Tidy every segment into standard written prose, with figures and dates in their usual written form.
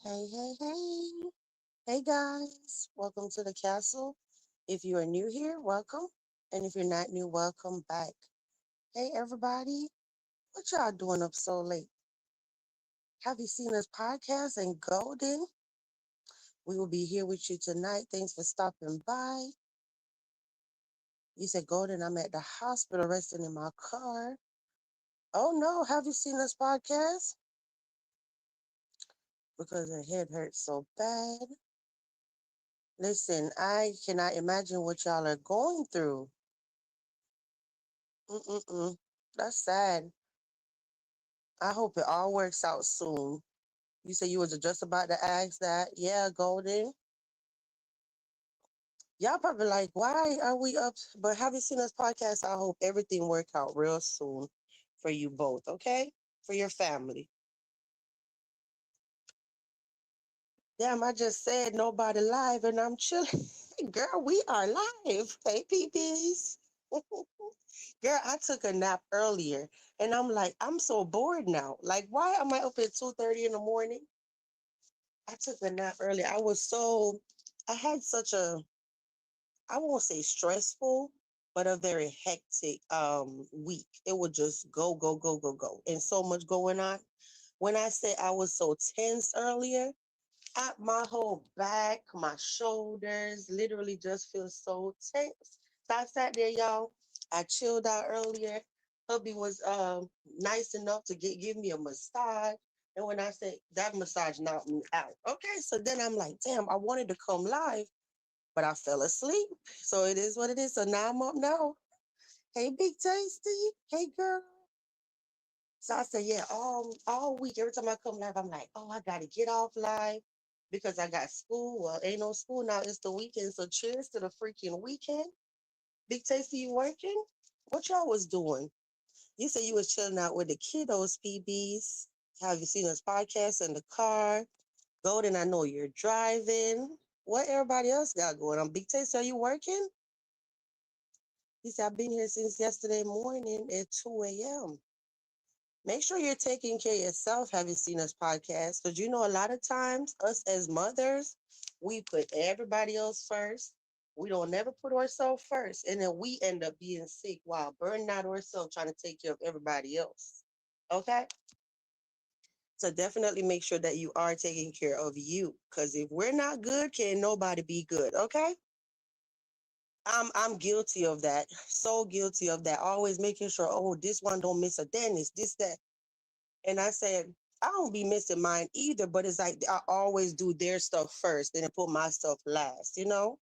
Hey, hey, hey. Hey, guys. Welcome to the castle. If you are new here, welcome. And if you're not new, welcome back. Hey, everybody. What y'all doing up so late? Have you seen this podcast and Golden? We will be here with you tonight. Thanks for stopping by. You said, Golden, I'm at the hospital resting in my car. Oh, no. Have you seen this podcast? Because her head hurts so bad. Listen, I cannot imagine what y'all are going through. Mm-mm-mm. That's sad. I hope it all works out soon. You said you was just about to ask that. Yeah, Golden. Y'all probably like, why are we up? But have you seen this podcast? I hope everything work out real soon for you both, okay? For your family. Damn, I just said nobody live and I'm chilling. Girl, we are live. Hey, PPs. Girl, I took a nap earlier and I'm like, I'm so bored now. Like, why am I up at 2:30 in the morning? I took a nap earlier. I had such a, I won't say stressful, but a very hectic week. It would just go, go, go, go, go. And so much going on. When I say I was so tense earlier, my whole back, my shoulders literally just feel so tense. So I sat there, y'all. I chilled out earlier. Hubby was nice enough to give me a massage. And when I say that massage knocked me out. Okay, so then I'm like, damn, I wanted to come live, but I fell asleep. So it is what it is. So now I'm up now. Hey, Big Tasty. Hey, girl. So I said, yeah, all week, every time I come live, I'm like, oh, I gotta get off live because I got school. Well, ain't no school now, it's the weekend. So cheers to the freaking weekend. Big Tasty, you working? What y'all was doing? You said you was chilling out with the kiddos, PBs. Have you seen this podcast in the car? Golden, I know you're driving. What everybody else got going on? Big Tasty, are you working? He said, I've been here since yesterday morning at 2 a.m. Make sure you're taking care of yourself. Have you seen us podcast? Because you know, a lot of times, us as mothers, we put everybody else first. We don't never put ourselves first. And then we end up being sick while burning out ourselves trying to take care of everybody else. Okay? So definitely make sure that you are taking care of you. Because if we're not good, can nobody be good? Okay? I'm guilty of that. So guilty of that. Always making sure, oh, this one don't miss a dentist, this, that. And I said, I don't be missing mine either, but it's like I always do their stuff first, then I put my stuff last, you know?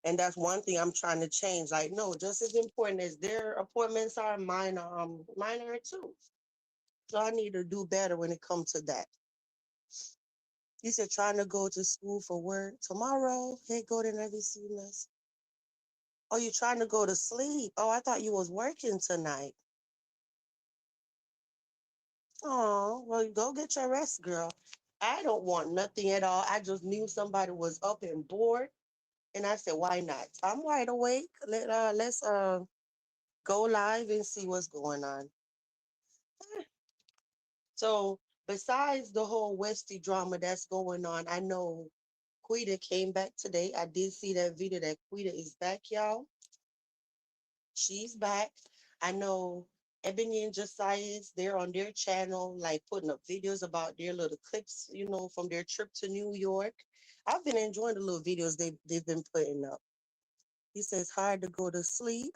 And that's one thing I'm trying to change. Like, no, just as important as their appointments are, mine are too. So I need to do better when it comes to that. You said trying to go to school for work tomorrow. Hey, go to never seen us. Oh, you trying to go to sleep? Oh, I thought you was working tonight. Oh, well, go get your rest, girl. I don't want nothing at all. I just knew somebody was up and bored, and I said, "Why not?" I'm wide awake. Let's go live and see what's going on. So, besides the whole Westy drama that's going on, I know Quita came back today. I did see that video that Quita is back, y'all. She's back. I know Ebony and Josiah's, they're on their channel, like putting up videos about their little clips, from their trip to New York. I've been enjoying the little videos they've been putting up. He says, hard to go to sleep.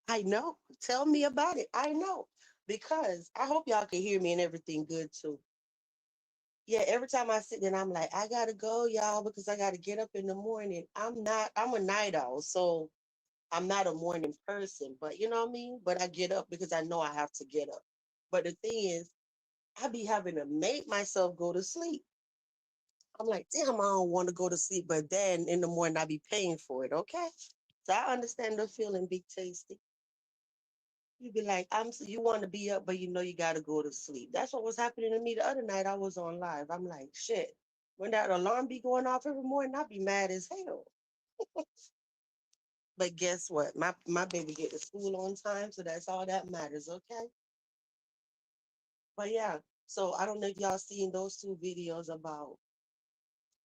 I know. Tell me about it. I know. Because I hope y'all can hear me and everything good too. Yeah, every time I sit there, I'm like, I gotta go, y'all, because I gotta get up in the morning. I'm a night owl, so I'm not a morning person, but you know what I mean? But I get up because I know I have to get up. But the thing is, I be having to make myself go to sleep. I'm like, damn, I don't want to go to sleep, but then in the morning I be paying for it, okay? So I understand the feeling, Big Tasty. You be like, you want to be up, but you know you gotta go to sleep. That's what was happening to me the other night. I was on live. I'm like, shit. When that alarm be going off every morning, I be mad as hell. But guess what? My baby get to school on time, so that's all that matters, okay? But yeah. So I don't know if y'all seen those two videos about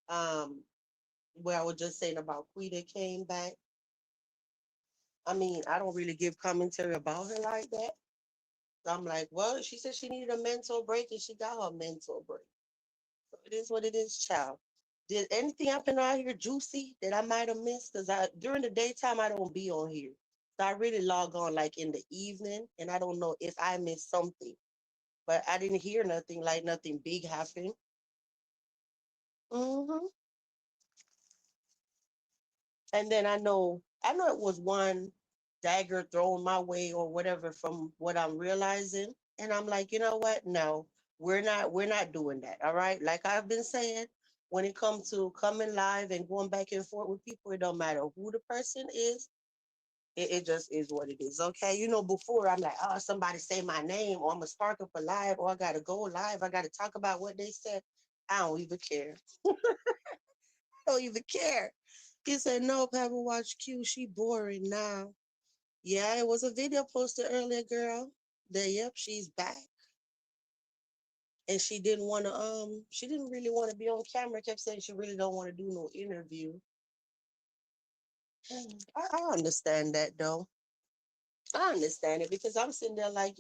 um where I was just saying about Quita came back. I mean, I don't really give commentary about her like that. So I'm like, well, she said she needed a mental break and she got her mental break. So it is what it is, child. Did anything happen out here juicy that I might have missed? Because I during the daytime I don't be on here. So I really log on like in the evening and I don't know if I missed something. But I didn't hear nothing like nothing big happen. Hmm. And then I know it was one dagger thrown my way or whatever from what I'm realizing. And I'm like, you know what? No, we're not doing that. All right. Like I've been saying, when it comes to coming live and going back and forth with people, it don't matter who the person is. It just is what it is. Okay. Before I'm like, oh, somebody say my name or I'm a spark up a live or I gotta go live. I gotta talk about what they said. I don't even care. Don't even care. He said, no, Pebble Watch Q, she boring now. Yeah, it was a video posted earlier, girl. That yep, she's back. And she didn't really want to be on camera, kept saying she really don't want to do no interview. I understand that though. I understand it because I'm sitting there like,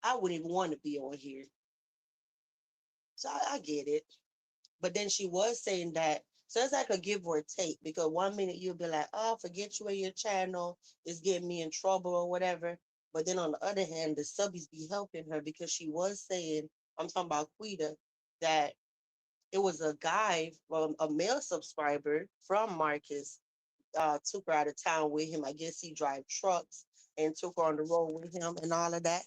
I wouldn't even want to be on here. So I get it. But then she was saying that, so it's like a give or take because one minute you'll be like, oh, forget you and your channel is getting me in trouble or whatever. But then on the other hand, the subbies be helping her because she was saying, I'm talking about Quita, that it was a guy from a male subscriber from Marcus, took her out of town with him. I guess he drive trucks and took her on the road with him and all of that.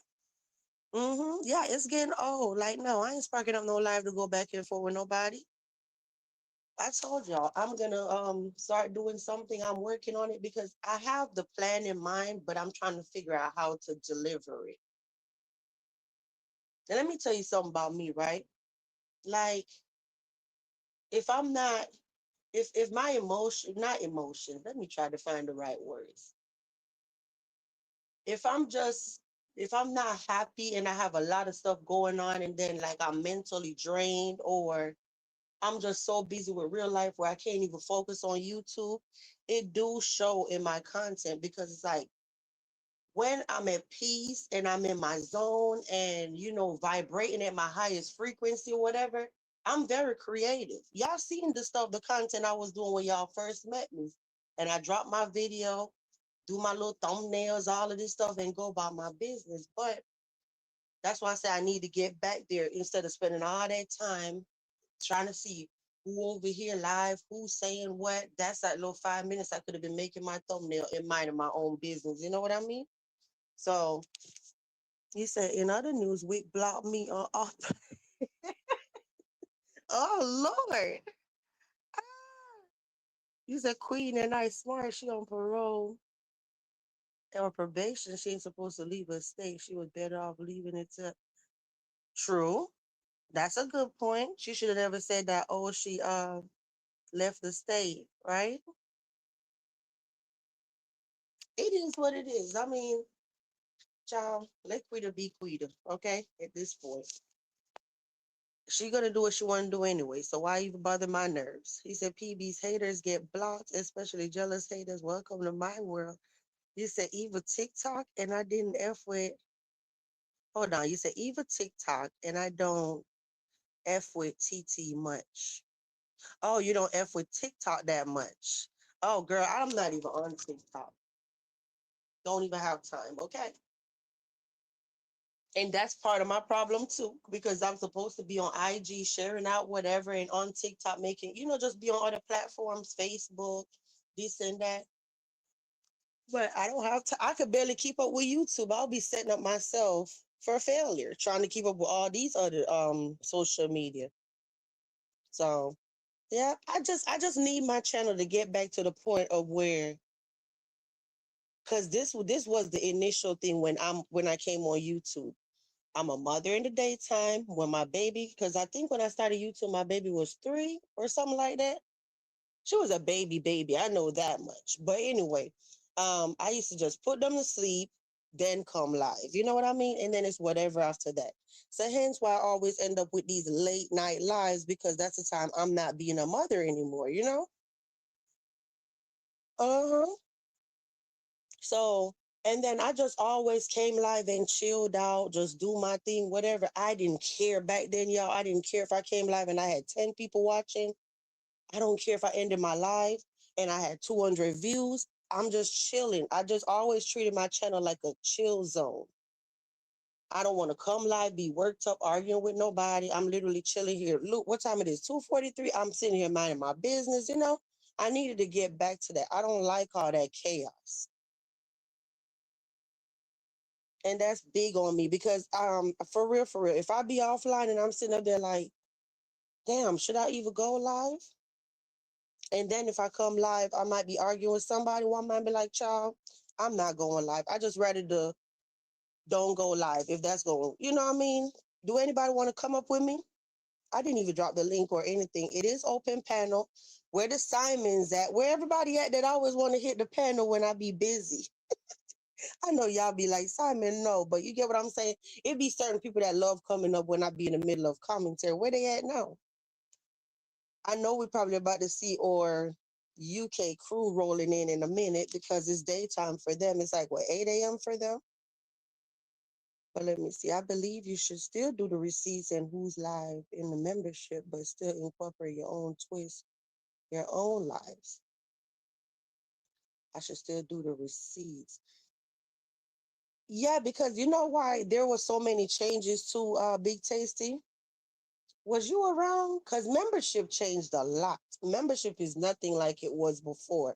Yeah, it's getting old. Like, no, I ain't sparking up no live to go back and forth with nobody. I told y'all I'm gonna start doing something. I'm working on it because I have the plan in mind, but I'm trying to figure out how to deliver it. And let me tell you something about me, right? Like if I'm not if my emotion not emotion, let me try to find the right words. If I'm just if I'm not happy and I have a lot of stuff going on and then like I'm mentally drained or I'm just so busy with real life where I can't even focus on YouTube. It do show in my content because it's like when I'm at peace and I'm in my zone and vibrating at my highest frequency or whatever, I'm very creative. Y'all seen the content I was doing when y'all first met me. And I dropped my video, do my little thumbnails, all of this stuff, and go about my business. But that's why I say I need to get back there instead of spending all that time trying to see who over here live, who's saying what. That's that little 5 minutes I could have been making my thumbnail and minding my own business. You know what I mean? So he said, in other news, Wick blocked me on off. Oh Lord. Ah. You said Queen and I smart. She on parole or probation. She ain't supposed to leave her state. She was better off leaving it to true. That's a good point. She should have never said that. Oh, she left the state, right? It is what it is. I mean, child, let Quita be Quita, okay? At this point, she gonna do what she want to do anyway. So why even bother my nerves? He said, PB's haters get blocked, especially jealous haters. Welcome to my world. You said Eva TikTok, and I didn't f with. Hold on, you said Eva TikTok, and I don't f with TT much. Oh, you don't f with TikTok that much. Oh, girl, I'm not even on TikTok. Don't even have time. Okay. And that's part of my problem too, because I'm supposed to be on IG sharing out whatever and on TikTok making, just be on other platforms, Facebook, this and that. But I don't have to, I could barely keep up with YouTube. I'll be setting up myself for failure, trying to keep up with all these other social media. So yeah, I just need my channel to get back to the point of where because this was the initial thing when I came on YouTube. I'm a mother in the daytime when my baby, because I think when I started YouTube, my baby was 3 or something like that. She was a baby. I know that much. But anyway, I used to just put them to sleep. then come live. You know what I mean? And then it's whatever after that. So hence why I always end up with these late night lives because that's the time I'm not being a mother anymore, you know? Uh-huh. So, and then I just always came live and chilled out, just do my thing, whatever. I didn't care back then, y'all. I didn't care if I came live and I had 10 people watching. I don't care if I ended my live and I had 200 views. I'm just chilling. I just always treated my channel like a chill zone. I don't want to come live, be worked up, arguing with nobody. I'm literally chilling here. Look, what time it is? 2:43. I'm sitting here minding my business, you know? I needed to get back to that. I don't like all that chaos. And that's big on me because for real, if I be offline and I'm sitting up there like, damn, should I even go live? And then if I come live, I might be arguing with somebody. One might be like, child, I'm not going live. I just rather to don't go live if that's going, you know what I mean? Do anybody want to come up with me? I didn't even drop the link or anything. It is open panel. Where the Simons at? Where everybody at that always want to hit the panel when I be busy? I know y'all be like, Simon, no, but you get what I'm saying? It be certain people that love coming up when I be in the middle of commentary. Where they at now? I know we're probably about to see or UK crew rolling in a minute because it's daytime for them. It's like, what, 8 a.m. for them? But let me see. I believe you should still do the receipts and who's live in the membership, but still incorporate your own twist, your own lives. I should still do the receipts. Yeah, because you know why there were so many changes to Big Tasty? Was you around? Because membership changed a lot. Membership is nothing like it was before.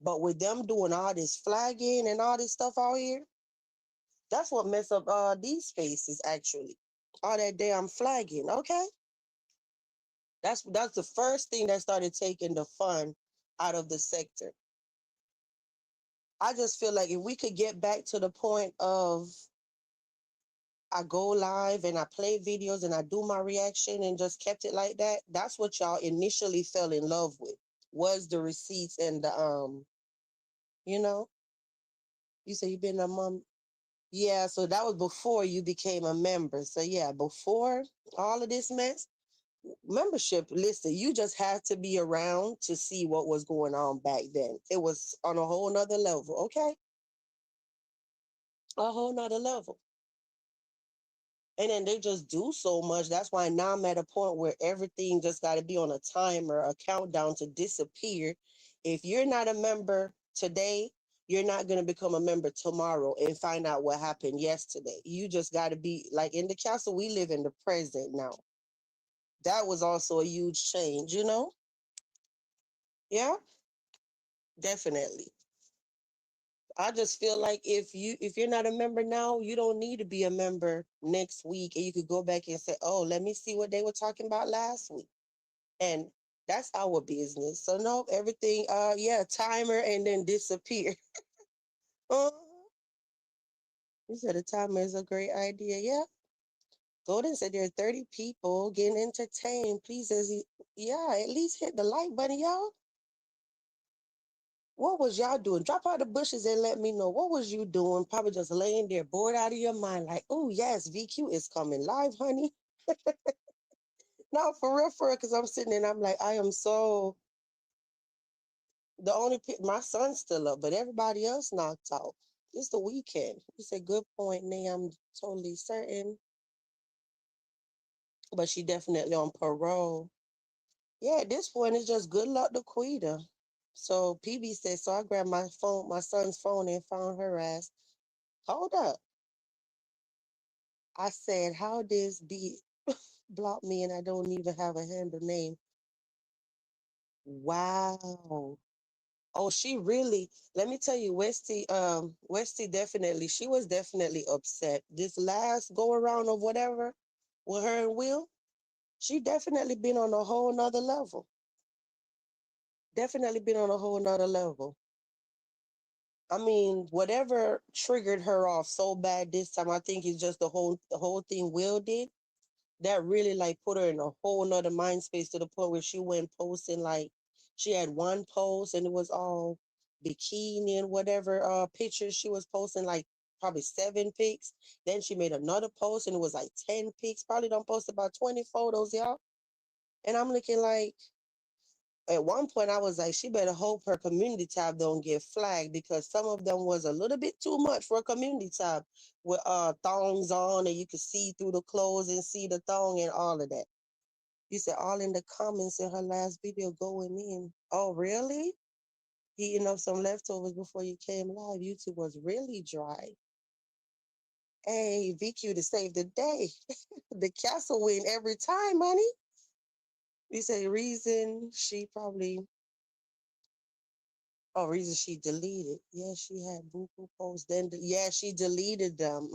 But with them doing all this flagging and all this stuff out here, that's what mess up these spaces actually. All that damn flagging, okay? That's the first thing that started taking the fun out of the sector. I just feel like if we could get back to the point of I go live and I play videos and I do my reaction and just kept it like that, that's what y'all initially fell in love with was the receipts and the you know, you say you've been a mom. Yeah, so that was before you became a member. So yeah, before all of this mess, membership, listen, you just had to be around to see what was going on back then. It was on a whole nother level, okay? A whole nother level. And then they just do so much. That's why now I'm at a point where everything just got to be on a timer, a countdown to disappear. If you're not a member today, you're not going to become a member tomorrow and find out what happened yesterday. You just got to be like in the castle, we live in the present now. That was also a huge change, you know? Yeah, definitely. I just feel like if you're not a member now, you don't need to be a member next week and you could go back and say, "Oh, let me see what they were talking about last week." And that's our business. So no, everything yeah, timer and then disappear. uh You said a timer is a great idea. Yeah. Golden said there are 30 people getting entertained. Please yeah, at least hit the like button, y'all. What was y'all doing? Drop out the bushes and let me know. What was you doing? Probably just laying there, bored out of your mind, like, oh, yes, VQ is coming live, honey. No, for real, because I'm sitting there and I'm like, I am so. My son's still up, but everybody else knocked out. It's the weekend. It's a good point, Nay. I'm totally certain. But she definitely on parole. Yeah, at this point, it's just good luck to Quita. So PB said, so I grabbed my phone, my son's phone, and found her ass. Hold up. I said, how this be block me and I don't even have a handle name? Wow. Oh, she really, let me tell you, Westy definitely, she was definitely upset. This last go around of whatever with her and Will, she definitely been on a whole nother level. Definitely been on a whole nother level. I mean, whatever triggered her off so bad this time, I think it's just the whole thing Will did that really like put her in a whole nother mind space to the point where she went posting like she had one post and it was all bikini and whatever pictures she was posting like probably 7 pics. Then she made another post and it was like 10 pics. Probably don't post about 20 photos, y'all. And I'm looking like, at one point I was like, she better hope her community tab don't get flagged because some of them was a little bit too much for a community tab with thongs on and you could see through the clothes and see the thong and all of that. You said all in the comments in her last video going in. Oh, really? Heating up some leftovers before you came live. YouTube was really dry. Hey, VQ to save the day. The castle win every time, honey. You say reason she probably, oh, reason she deleted. Yeah, she had buku posts. Then, yeah, she deleted them.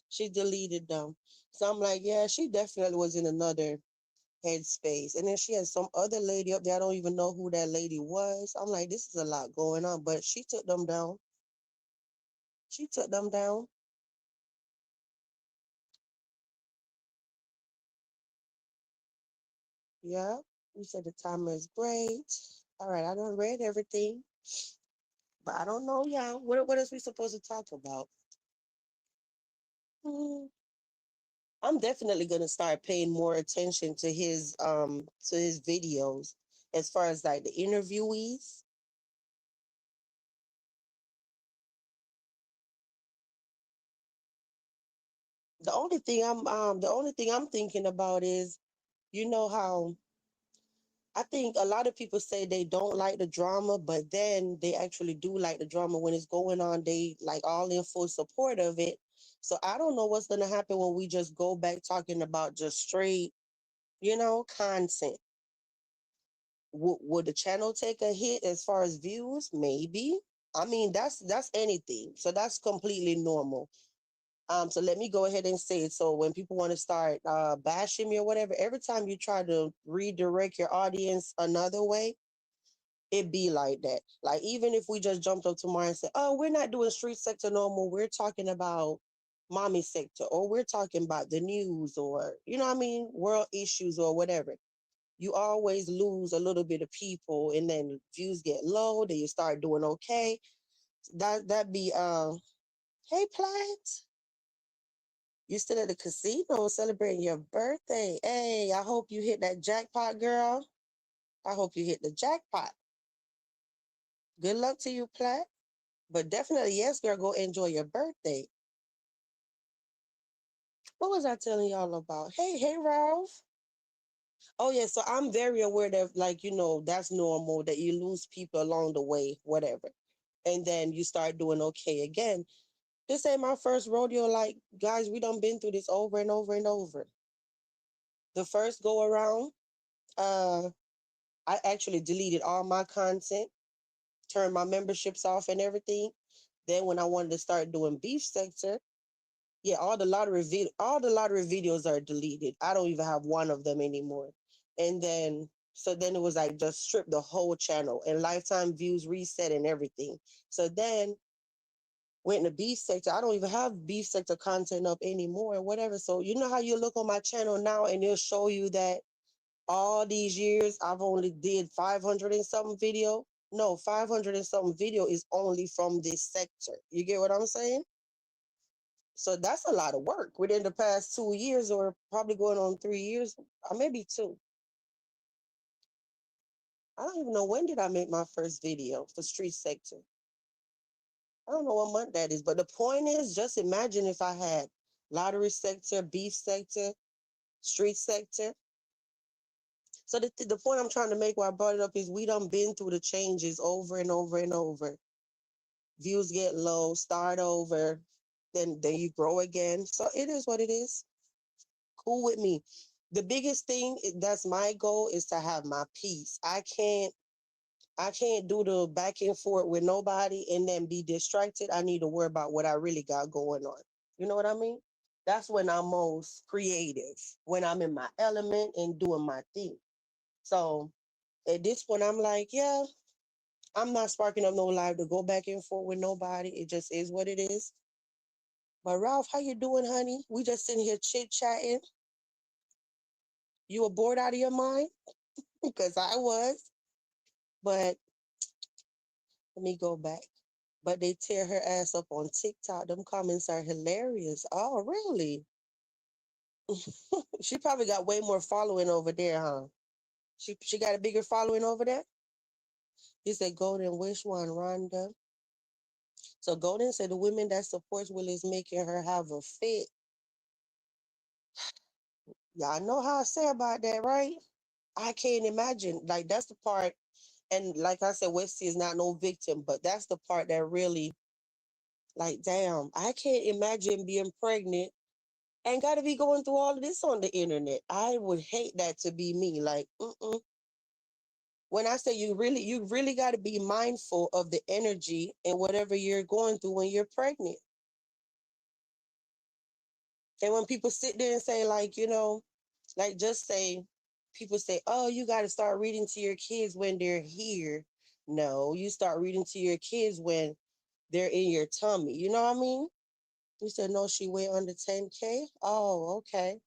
She deleted them. So I'm like, yeah, she definitely was in another headspace. And then she had some other lady up there. I don't even know who that lady was. I'm like, this is a lot going on. But she took them down. She took them down. Yeah. You said the timer is great. All right, I done read everything. But I don't know, y'all. What else we supposed to talk about? Hmm. I'm definitely gonna start paying more attention to his videos as far as like the interviewees. The only thing I'm thinking about is, you know how I think a lot of people say they don't like the drama, but then they actually do like the drama when it's going on. They like all in full support of it. So I don't know what's gonna happen when we just go back talking about just straight, content. Would the channel take a hit as far as views? Maybe. I mean, that's anything. So that's completely normal. So let me go ahead and say it. So when people want to start bashing me or whatever, every time you try to redirect your audience another way, it be like that. Like even if we just jumped up tomorrow and said, "Oh, we're not doing street sector no more. We're talking about mommy sector, or we're talking about the news, or what I mean, world issues or whatever." You always lose a little bit of people, and then views get low. Then you start doing okay. That be hey Plant, you still at the casino celebrating your birthday? Hey, I hope you hit that jackpot, girl. I hope you hit the jackpot. Good luck to you, Plat. But definitely, yes, girl, go enjoy your birthday. What was I telling y'all about? Hey, Ralph. Oh, yeah, so I'm very aware that, like, that's normal that you lose people along the way, whatever. And then you start doing okay again. This ain't my first rodeo. Like, guys, we done been through this over and over and over. The first go around, uh, I actually deleted all my content, turned my memberships off and everything. Then when I wanted to start doing beef sector, yeah, all the lottery videos are deleted. I don't even have one of them anymore. And then so then it was like just strip the whole channel and lifetime views reset and everything. So then went in the beef sector. I don't even have beef sector content up anymore or whatever. So you know how you look on my channel now and it'll show you that all these years I've only did 500 and something video. No, 500 and something video is only from this sector. You get what I'm saying? So that's a lot of work within the past 2 years, or probably going on 3 years, or maybe two. I don't even know when did I make my first video for street sector. I don't know what month that is, but the point is, just imagine if I had lottery sector, beef sector, street sector. So the point I'm trying to make why I brought it up is we done been through the changes over and over and over. Views get low, start over, then you grow again. So it is what it is. Cool with me. The biggest thing that's my goal is to have my peace. I can't do the back and forth with nobody and then be distracted. I need to worry about what I really got going on. You know what I mean? That's when I'm most creative, when I'm in my element and doing my thing. So at this point, I'm like, yeah, I'm not sparking up no live to go back and forth with nobody. It just is what it is. But Ralph, how you doing, honey? We just sitting here chit chatting. You were bored out of your mind? Because I was. But let me go back. but they tear her ass up on TikTok. Them comments are hilarious. Oh, really? She probably got way more following over there, huh? She got a bigger following over there? You said Golden, which one, Rhonda? So Golden said the women that supports Willie is making her have a fit. Y'all know how I say about that, right? I can't imagine. Like that's the part, and like I said, Westy is not no victim, but that's the part that really, like, damn, I can't imagine being pregnant and got to be going through all of this on the internet. I would hate that to be me. Like, when I say you really got to be mindful of the energy and whatever you're going through when you're pregnant. And when people sit there and say, like, like just say, people say, oh, you got to start reading to your kids when they're here. No, you start reading to your kids when they're in your tummy. You know what I mean? You said, no, she weighed under 10K. Oh, okay.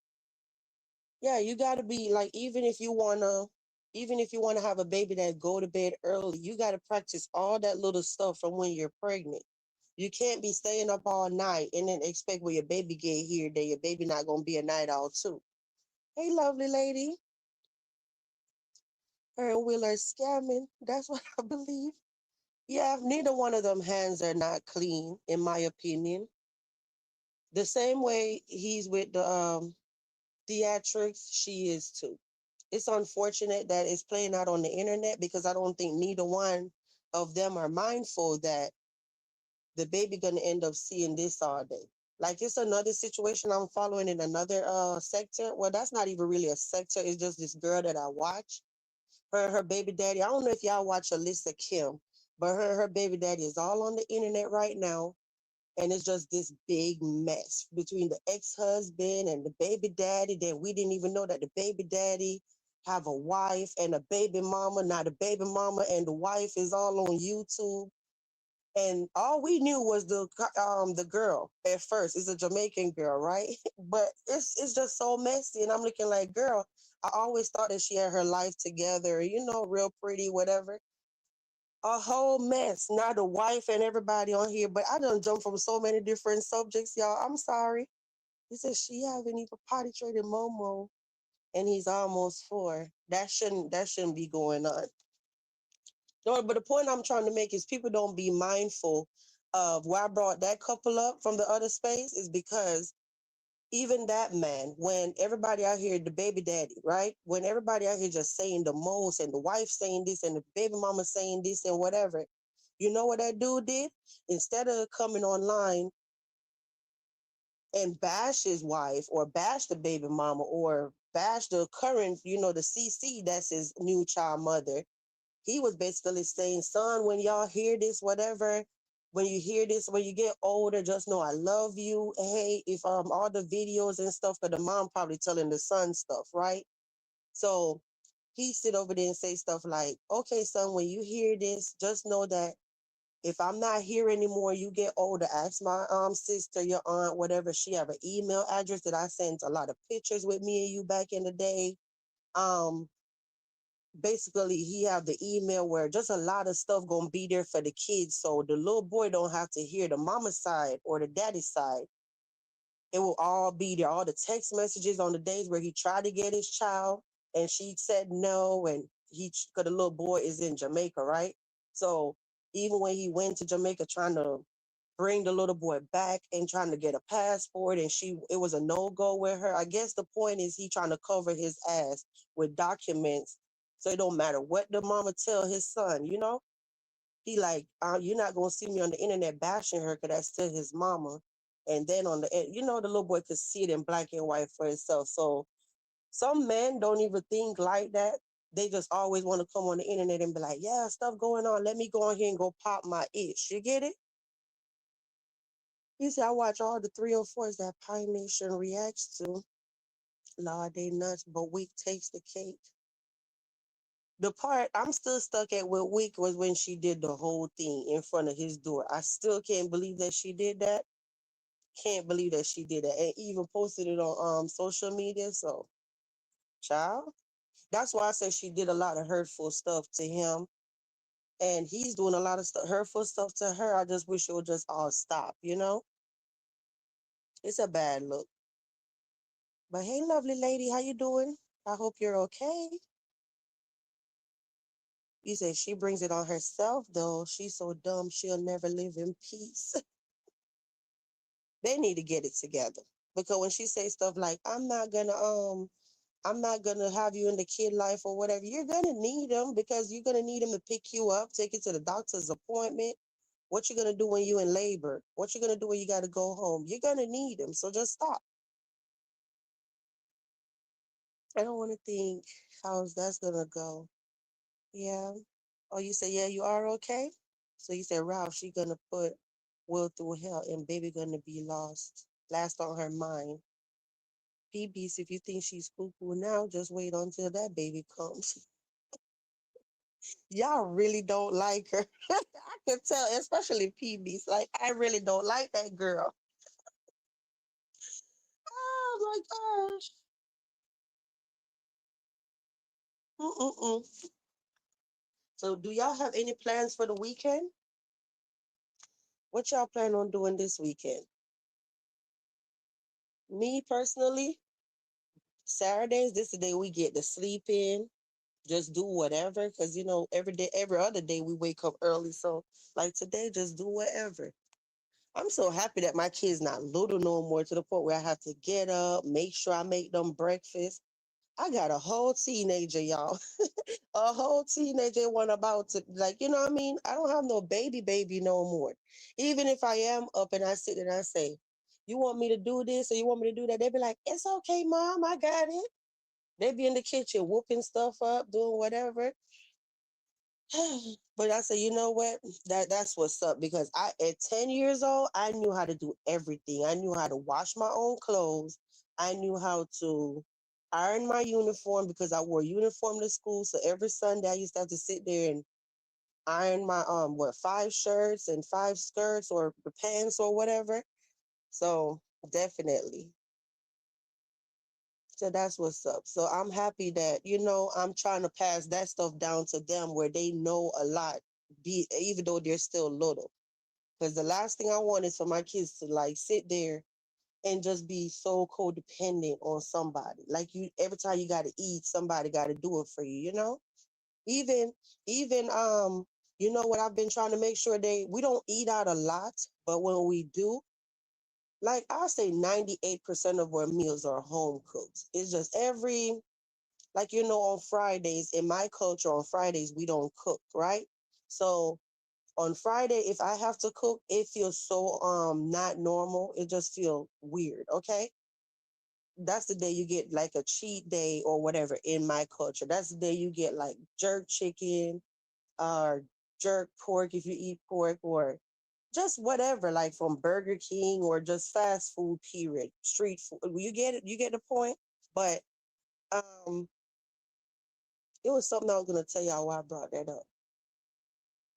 Yeah, you got to be like, even if you want to have a baby that go to bed early, you got to practice all that little stuff from when you're pregnant. You can't be staying up all night and then expect when your baby get here that your baby not gonna be a night owl too. Hey, lovely lady, her and Will are scamming. That's what I believe. Yeah, neither one of them hands are not clean, in my opinion. The same way he's with the theatrics, she is too. It's unfortunate that it's playing out on the internet because I don't think neither one of them are mindful that the baby gonna end up seeing this all day. Like it's another situation I'm following in another sector. Well, that's not even really a sector. It's just this girl that I watch. Her baby daddy. I don't know if y'all watch Alyssa Kim, but her baby daddy is all on the internet right now, and it's just this big mess between the ex-husband and the baby daddy that we didn't even know that the baby daddy have a wife and a baby mama. Now the baby mama and the wife is all on YouTube, and all we knew was the girl at first. It's a Jamaican girl, right? But it's just so messy, and I'm looking like, girl, I always thought that she had her life together, real pretty, whatever. A whole mess. Now the wife and everybody on here, but I done jumped from so many different subjects, y'all. I'm sorry. He said she haven't even potty traded Momo, and he's almost 4. That shouldn't be going on. No, but the point I'm trying to make is people don't be mindful of why I brought that couple up from the other space is because even that man, when everybody out here, the baby daddy, right? When everybody out here just saying the most and the wife saying this and the baby mama saying this and whatever, you know what that dude did? Instead of coming online and bash his wife or bash the baby mama or bash the current, the CC that's his new child mother, he was basically saying, son, when y'all hear this, whatever, when you hear this, when you get older, just know I love you. Hey, if all the videos and stuff, because the mom probably telling the son stuff, right? So he sit over there and say stuff like, okay, son, when you hear this, just know that if I'm not here anymore, you get older. Ask my sister, your aunt, whatever. She have an email address that I sent a lot of pictures with me and you back in the day. Um, Basically he have the email where just a lot of stuff gonna be there for the kids, so the little boy don't have to hear the mama side or the daddy side. It will all be there, all the text messages on the days where he tried to get his child and she said no, and he, because the little boy is in Jamaica, right? So even when he went to Jamaica trying to bring the little boy back and trying to get a passport, and it was a no-go with her. I guess the point is he trying to cover his ass with documents, so it don't matter what the mama tell his son, he like, you're not gonna see me on the internet bashing her because that's still his mama. And then the little boy could see it in black and white for himself. So some men don't even think like that. They just always want to come on the internet and be like, yeah, stuff going on. Let me go on here and go pop my itch. You get it? You see, I watch all the 304s that Pine Nation reacts to. Lord, they nuts, but Week takes the cake. The part I'm still stuck at with Week was when she did the whole thing in front of his door. I still can't believe that she did that. Can't believe that she did that. And even posted it on social media. So, child. That's why I said she did a lot of hurtful stuff to him. and he's doing a lot of hurtful stuff to her. I just wish it would just all stop, you know? It's a bad look. But hey, lovely lady, how you doing? I hope you're okay. You say she brings it on herself, though. She's so dumb, she'll never live in peace. They need to get it together. Because when she say stuff like, I'm not gonna have you in the kid life or whatever, you're gonna need them because you're gonna need them to pick you up, take you to the doctor's appointment. What you gonna do when you in labor? What you gonna do when you gotta go home? You're gonna need them. So just stop. I don't wanna think how's that's gonna go. Yeah. Oh, you say, yeah, you are okay? So you said, Ralph, she gonna put Will through hell and baby gonna be lost. Last on her mind. PBs, if you think she's cuckoo now, just wait until that baby comes. Y'all really don't like her. I can tell, especially PBs. Like, I really don't like that girl. Oh my gosh. Mm-mm-mm. So, do y'all have any plans for the weekend? What y'all plan on doing this weekend? Me personally, Saturdays, this is the day we get to sleep in, just do whatever. Because, every day, every other day, we wake up early. So, like today, just do whatever. I'm so happy that my kid's not little no more to the point where I have to get up, make sure I make them breakfast. I got a whole teenager, y'all. A whole teenager one about to, like, you know what I mean? I don't have no baby no more. Even if I am up and I sit there and I say, you want me to do this or you want me to do that? They be like, it's okay, mom, I got it. They be in the kitchen whooping stuff up, doing whatever. But I said, you know what? That's what's up because I at 10 years old, I knew how to do everything. I knew how to wash my own clothes. I knew how to iron my uniform because I wore uniform to school. So every Sunday I used to have to sit there and iron my five shirts and five skirts or the pants or whatever. So definitely. So that's what's up. So I'm happy that, I'm trying to pass that stuff down to them where they know a lot, even though they're still little. Because the last thing I want is for my kids to like sit there and just be so codependent on somebody. Like every time you gotta eat, somebody gotta do it for you. Even what I've been trying to make sure we don't eat out a lot, but when we do, like I'll say 98% of our meals are home cooked. It's just like on Fridays, in my culture on Fridays we don't cook, right? So on Friday, if I have to cook, it feels so not normal. It just feels weird, okay? That's the day you get like a cheat day or whatever in my culture. That's the day you get like jerk chicken or jerk pork if you eat pork or just whatever, like from Burger King or just fast food, period. Street food. You get it? You get the point? But um it was something I was gonna tell y'all why I brought that up.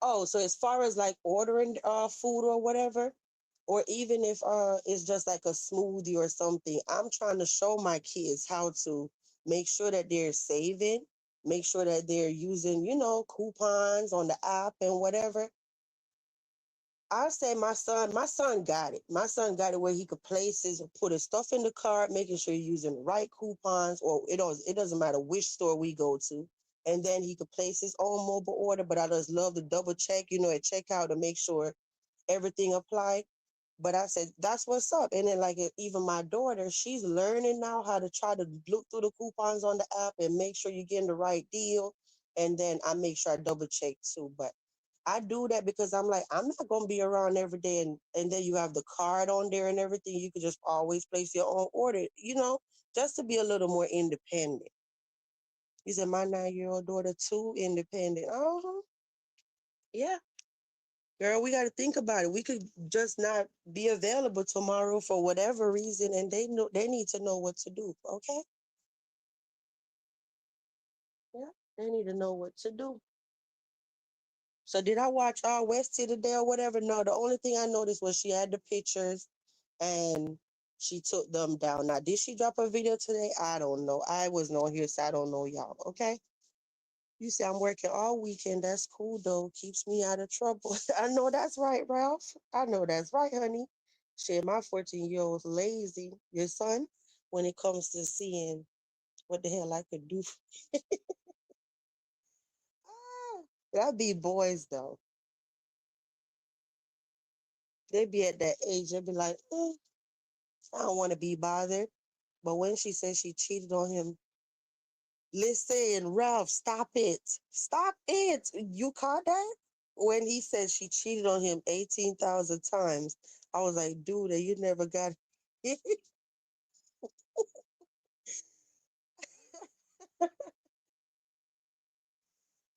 Oh, so as far as like ordering food or whatever, or even if it's just like a smoothie or something, I'm trying to show my kids how to make sure that they're saving, make sure that they're using, coupons on the app and whatever. I say my son got it. My son got it where he could place his put his stuff in the cart, making sure you're using the right coupons, or it doesn't matter which store we go to. And then he could place his own mobile order. But I just love to double check, at checkout to make sure everything applied. But I said, that's what's up. And then like even my daughter, she's learning now how to try to look through the coupons on the app and make sure you're getting the right deal. And then I make sure I double check too. But I do that because I'm like, I'm not gonna be around every day and then you have the card on there and everything. You could just always place your own order, just to be a little more independent. You said my 9-year-old daughter too independent. Uh-huh. Yeah. Girl, we gotta think about it. We could just not be available tomorrow for whatever reason and they need to know what to do. Okay? Yeah. They need to know what to do. So did I watch Westie today or whatever? No, the only thing I noticed was she had the pictures and she took them down. Now, did she drop a video today? I don't know. I wasn't on here, so I don't know y'all. Okay. You say I'm working all weekend. That's cool though. Keeps me out of trouble. I know that's right, Ralph. I know that's right, honey. Shit, my 14-year-old's lazy. Your son, when it comes to seeing what the hell I could do. Ah, that'd be boys though. They be at that age. They'd be like, I don't want to be bothered. But when she said she cheated on him, listen, Ralph, stop it. Stop it. You caught that? When he said she cheated on him 18,000 times, I was like, dude, you never got it.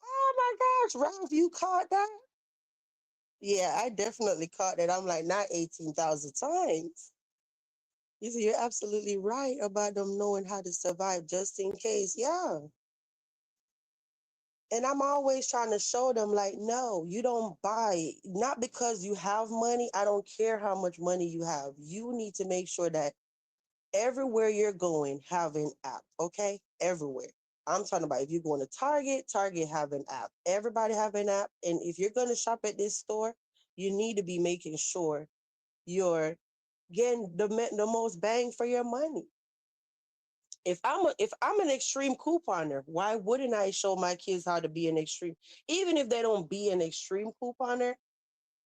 Oh my gosh, Ralph, you caught that? Yeah, I definitely caught that. I'm like, not 18,000 times. You see, you're absolutely right about them knowing how to survive just in case. Yeah. And I'm always trying to show them, like, no, you don't buy it. Not because you have money. I don't care how much money you have. You need to make sure that everywhere you're going, have an app, okay? Everywhere. I'm talking about if you're going to Target, Target have an app. Everybody have an app. And if you're going to shop at this store, you need to be making sure you're getting the most bang for your money. If I'm an extreme couponer, why wouldn't I show my kids how to be an extreme? Even if they don't be an extreme couponer,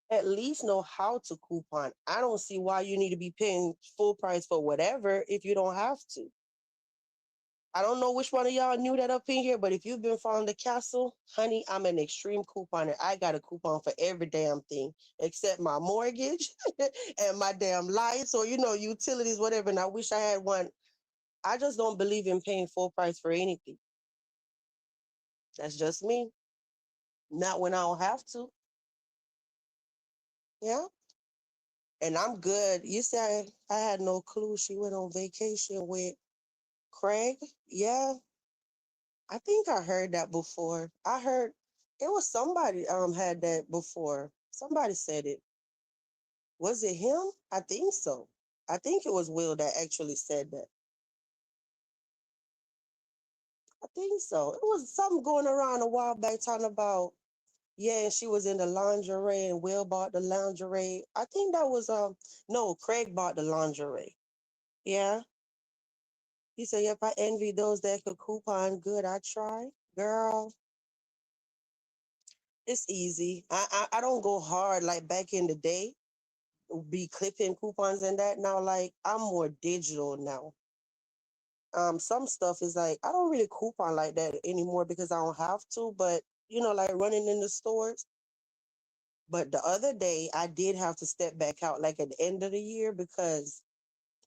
at least know how to coupon. I don't see why you need to be paying full price for whatever if you don't have to. I don't know which one of y'all knew that up in here, but if you've been following the castle, honey, I'm an extreme couponer. I got a coupon for every damn thing except my mortgage and my damn lights or utilities, whatever. And I wish I had one. I just don't believe in paying full price for anything. That's just me. Not when I don't have to. Yeah. And I'm good. You said I had no clue she went on vacation with Craig. Yeah. I think I heard that before. I heard it was somebody had that before. Somebody said it. Was it him? I think so. I think it was Will that actually said that. I think so. It was something going around a while back talking about, yeah, and she was in the lingerie and Will bought the lingerie. I think that was no, Craig bought the lingerie. Yeah. He said, yep, I envy those that could coupon good. I try. Girl, it's easy. I don't go hard like back in the day, be clipping coupons and that. Now, like, I'm more digital now. Some stuff is like, I don't really coupon like that anymore because I don't have to, but, like running in the stores. But the other day, I did have to step back out like at the end of the year because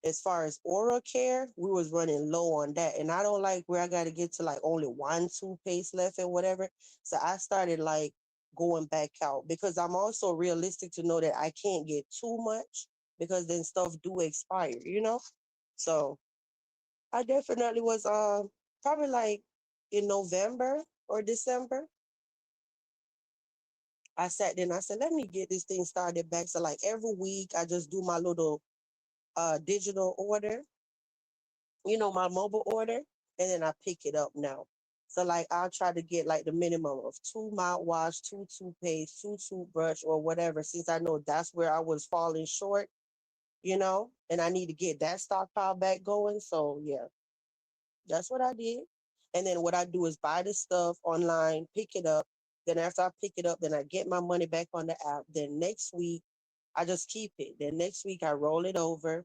as far as oral care, we was running low on that. And I don't like where I got to get to like only one toothpaste left and whatever. So I started like going back out because I'm also realistic to know that I can't get too much because then stuff do expire. So I definitely was probably like in November or December. I sat there and I said, let me get this thing started back. So like every week I just do my little digital order, my mobile order, and then I pick it up now. So like I'll try to get like the minimum of two mouthwash, two toothpaste, two toothbrush, or whatever, since I know that's where I was falling short, and I need to get that stockpile back going. So yeah, that's what I did. And then what I do is buy the stuff online, pick it up. Then after I pick it up, then I get my money back on the app. Then next week, I just keep it. Then next week I roll it over.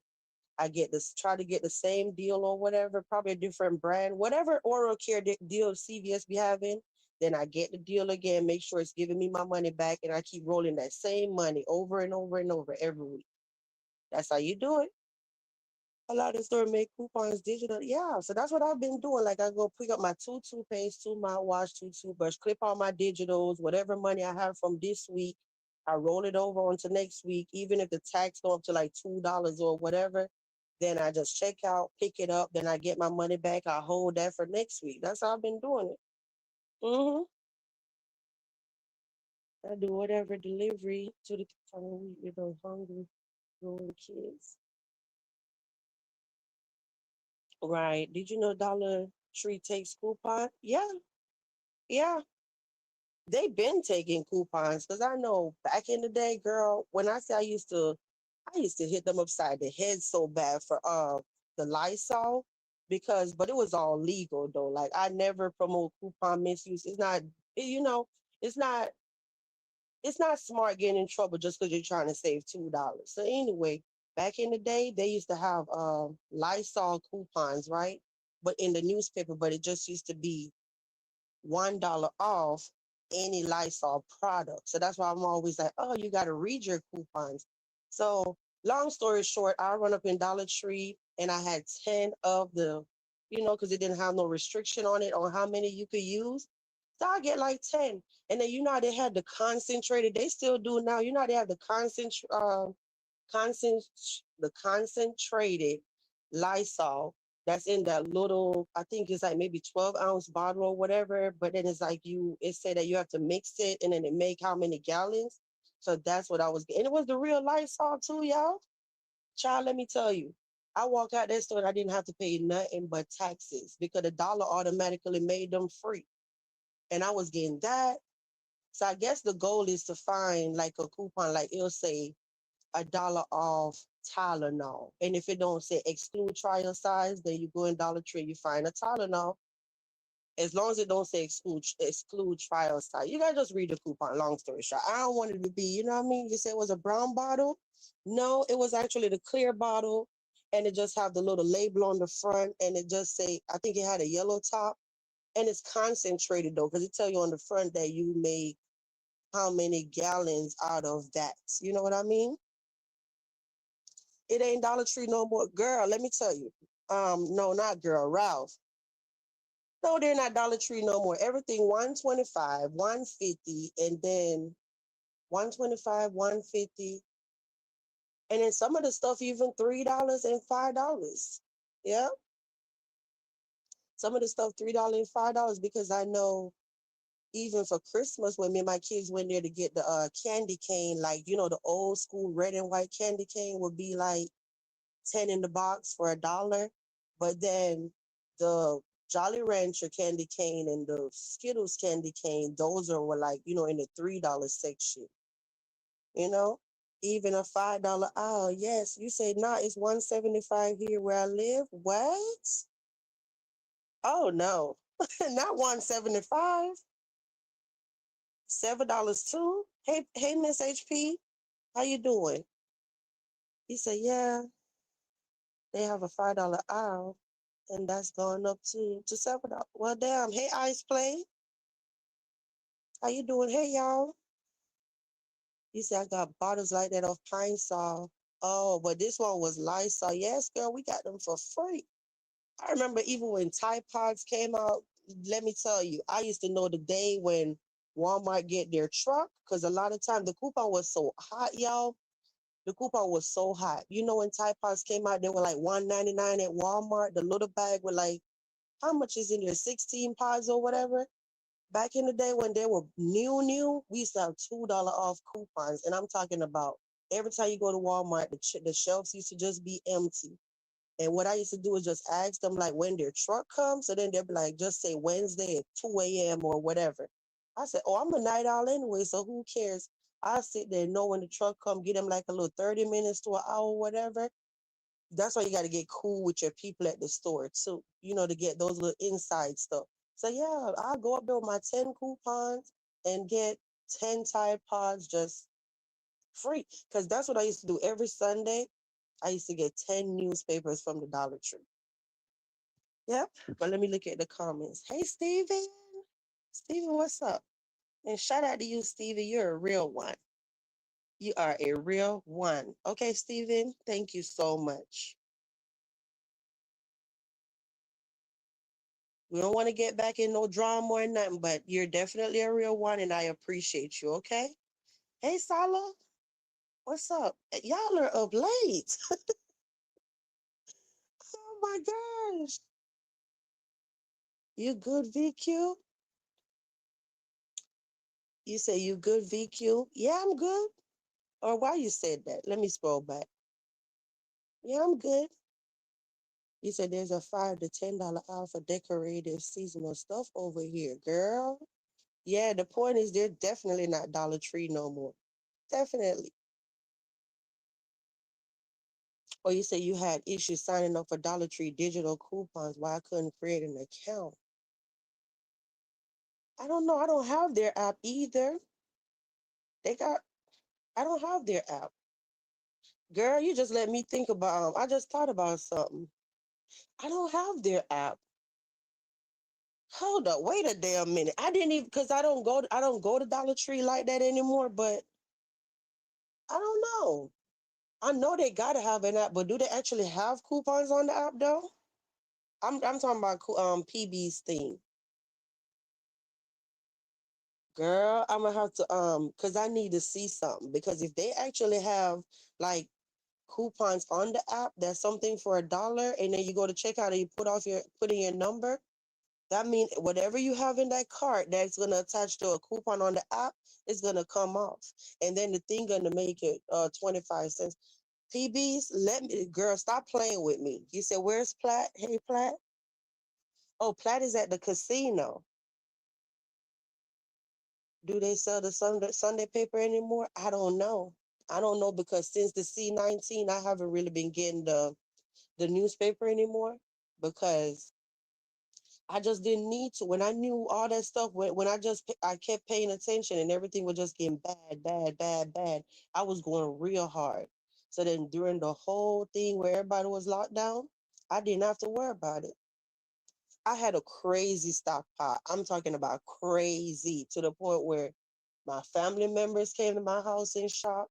I get this, try to get the same deal or whatever, probably a different brand, whatever oral care deal CVS be having. Then I get the deal again, make sure it's giving me my money back, and I keep rolling that same money over and over and over every week. That's how you do it. A lot of stores make coupons digital. Yeah, so that's what I've been doing. Like I go pick up my two toothpaste, two mouthwash, two toothbrush, clip all my digitals, whatever money I have from this week, I roll it over onto next week. Even if the tax go up to like $2 or whatever, then I just check out, pick it up, then I get my money back. I hold that for next week. That's how I've been doing it. I do whatever delivery to the following week with those hungry, growing kids. Right. Did you know Dollar Tree takes coupon? Yeah. Yeah, they been taking coupons because I know back in the day, girl, when I say I used to hit them upside the head so bad for the Lysol because but it was all legal though. Like I never promote coupon misuse. It's not you know, it's not it's not smart getting in trouble just because you're trying to save $2. So anyway, back in the day, they used to have Lysol coupons, right? But in the newspaper, but it just used to be $1 off any Lysol product. So that's why I'm always like, oh, you got to read your coupons. So long story short, I run up in Dollar Tree and I had 10 of the, because it didn't have no restriction on it on how many you could use. So I get like 10. And then how they had the concentrated, they still do now. They have the concent the concentrated Lysol that's in that little, I think it's like maybe 12-ounce bottle or whatever. But then it's like it said that you have to mix it and then it make how many gallons. So that's what I was getting. And it was the real Lysol too, y'all. Child, let me tell you. I walked out that store and I didn't have to pay nothing but taxes because the dollar automatically made them free. And I was getting that. So I guess the goal is to find like a coupon, like it'll say $1 off Tylenol. And if it don't say exclude trial size, then you go in Dollar Tree, you find a Tylenol. As long as it don't say exclude trial size, you gotta just read the coupon. Long story short, I don't want it to be, you know what I mean? You said it was a brown bottle. No, it was actually the clear bottle, and it just have the little label on the front, and it just say I think it had a yellow top, and it's concentrated though, because it tell you on the front that you make how many gallons out of that. You know what I mean? It ain't Dollar Tree no more. Girl, let me tell you. No, not girl, Ralph. No, they're not Dollar Tree no more. Everything 125, 150, and then 125, 150. And then some of the stuff even $3 and $5. Yeah. Some of the stuff $3 and $5 because I know even for Christmas when me and my kids went there to get the candy cane, like the old school red and white candy cane would be like 10 in the box for $1. But then the Jolly Rancher candy cane and the Skittles candy cane, those were like, in the $3 section, you know? Even a $5 aisle. Yes, you say nah, it's 175 here where I live. What? Oh no. Not 175. $7 too. Hey, Miss HP, how you doing? He said, yeah, they have a $5 aisle and that's going up to $7. Well, damn. Hey, Ice Play, how you doing? Hey, y'all. You see, I got bottles like that of Pine Sol. Oh, but this one was Lysol. Yes, girl, we got them for free. I remember even when Tide Pods came out. Let me tell you, I used to know the day when Walmart get their truck because a lot of time the coupon was so hot, y'all. The coupon was so hot. When Tide Pods came out, they were like 1.99 at Walmart. The little bag with like how much is in there? 16 pods or whatever. Back in the day when they were new, we used to have $2 off coupons. And I'm talking about every time you go to Walmart, the shelves used to just be empty. And what I used to do is just ask them like when their truck comes. So then they'd be like, just say Wednesday at 2 a.m. or whatever. I said, oh, I'm a night owl anyway, so who cares? I sit there, know when the truck come, get them like a little 30 minutes to an hour, whatever. That's why you got to get cool with your people at the store too, to get those little inside stuff. So yeah, I'll go up there with my 10 coupons and get 10 Tide Pods just free. Because that's what I used to do every Sunday. I used to get 10 newspapers from the Dollar Tree. Yep. But let me look at the comments. Hey, Steven. Steven, what's up? And shout out to you, Steven. You're a real one. You are a real one. Okay, Steven, thank you so much. We don't want to get back in no drama or nothing, but you're definitely a real one, and I appreciate you. Okay. Hey, Sala, what's up? Y'all are up late. Oh my gosh. You good, VQ? You say you good, VQ? Yeah, I'm good. Or why you said that? Let me scroll back. Yeah, I'm good. You said there's a $5 to $10 off for decorative seasonal stuff over here, girl. Yeah, the point is they're definitely not Dollar Tree no more. Definitely. Or you say you had issues signing up for Dollar Tree digital coupons. Why I couldn't create an account? I don't know. I don't have their app either. They got. I don't have their app. Girl, you just let me think about. I just thought about something. I don't have their app. Hold up. Wait a damn minute. I didn't even because I don't go to Dollar Tree like that anymore. But I don't know. I know they gotta have an app, but do they actually have coupons on the app though? I'm talking about PB's thing. Girl, I'm gonna have to cause I need to see something because if they actually have like coupons on the app, that's something for $1, and then you go to checkout and you put in your number. That means whatever you have in that cart that's gonna attach to a coupon on the app is gonna come off, and then the thing gonna make it 25 cents. PBs, let me girl stop playing with me. You said where's Platt? Hey Platt. Oh, Platt is at the casino. Do they sell the Sunday paper anymore? I don't know. I don't know because since the C19, I haven't really been getting the newspaper anymore because I just didn't need to. When I knew all that stuff, when I kept paying attention and everything was just getting bad, bad, bad, bad. I was going real hard. So then during the whole thing where everybody was locked down, I didn't have to worry about it. I had a crazy stockpile. I'm talking about crazy to the point where my family members came to my house and shop.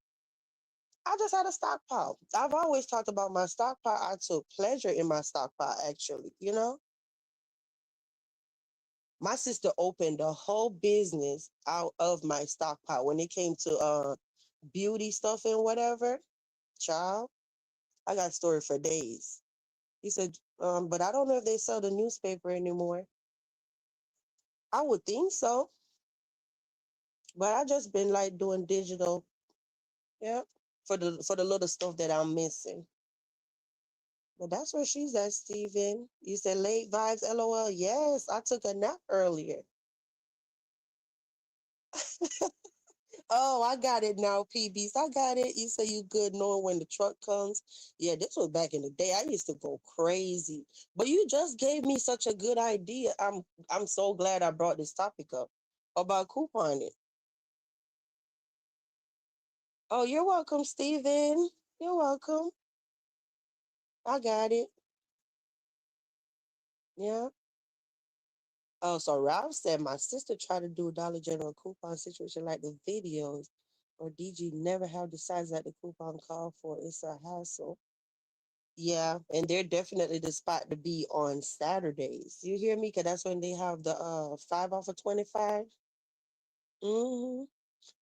I just had a stockpile. I've always talked about my stockpile. I took pleasure in my stockpile, actually. My sister opened a whole business out of my stockpile when it came to beauty stuff and whatever. Child, I got a story for days. He said, but I don't know if they sell the newspaper anymore. I would think so, but I just been like doing digital, yeah, for the little stuff that I'm missing. But that's where she's at, Steven. You said late vibes, LOL. Yes, I took a nap earlier. Oh, I got it now, PBs. I got it. You say you good knowing when the truck comes. Yeah, this was back in the day. I used to go crazy. But you just gave me such a good idea. I'm so glad I brought this topic up about couponing. Oh, you're welcome, Steven. You're welcome. I got it. Yeah. Oh, so Ralph said my sister tried to do Dollar General coupon situation like the videos, or DG never have the size that the coupon call for. It's a hassle. Yeah, and they're definitely the spot to be on Saturdays. You hear me? Cause that's when they have the 5 off of 25. Mm-hmm.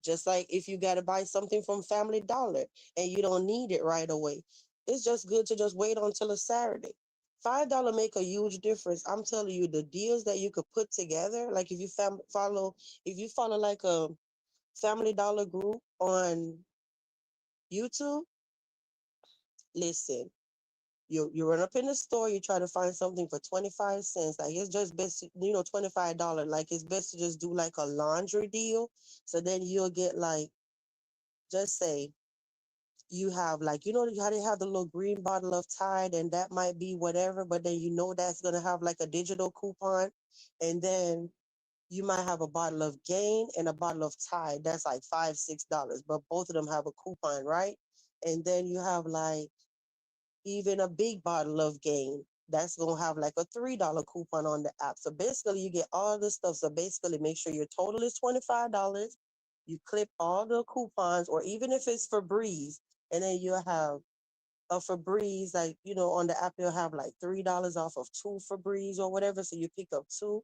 Just like if you gotta buy something from Family Dollar and you don't need it right away, it's just good to just wait until a Saturday. $5 make a huge difference. I'm telling you, the deals that you could put together, like if you follow like a Family Dollar group on YouTube, listen, you run up in the store, you try to find something for 25 cents. Like it's just best, $25. Like it's best to just do like a laundry deal. So then you'll get like, just say you have like, how they have the little green bottle of Tide and that might be whatever, but then that's gonna have like a digital coupon. And then you might have a bottle of Gain and a bottle of Tide. That's like $5, $6, but both of them have a coupon, right? And then you have like even a big bottle of Gain. That's gonna have like a $3 coupon on the app. So basically, you get all this stuff. So basically, make sure your total is $25. You clip all the coupons, or even if it's Febreze, and then you'll have a Febreze, like on the app, you'll have like $3 off of two Febreze or whatever. So you pick up two.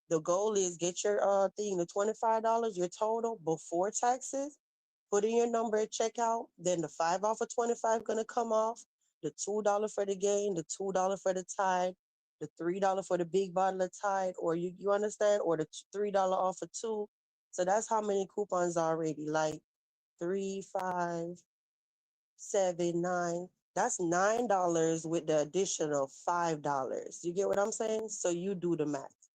The goal is get your thing to $25, your total before taxes. Put in your number at checkout. Then the 5 off of 25 gonna come off. The $2 for the Gain, the $2 for the Tide, the $3 for the big bottle of Tide, or you understand, or the $3 off of two. So that's how many coupons already. Like three, 5, 7, 9. That's $9 with the additional $5. You get what I'm saying? So you do the math.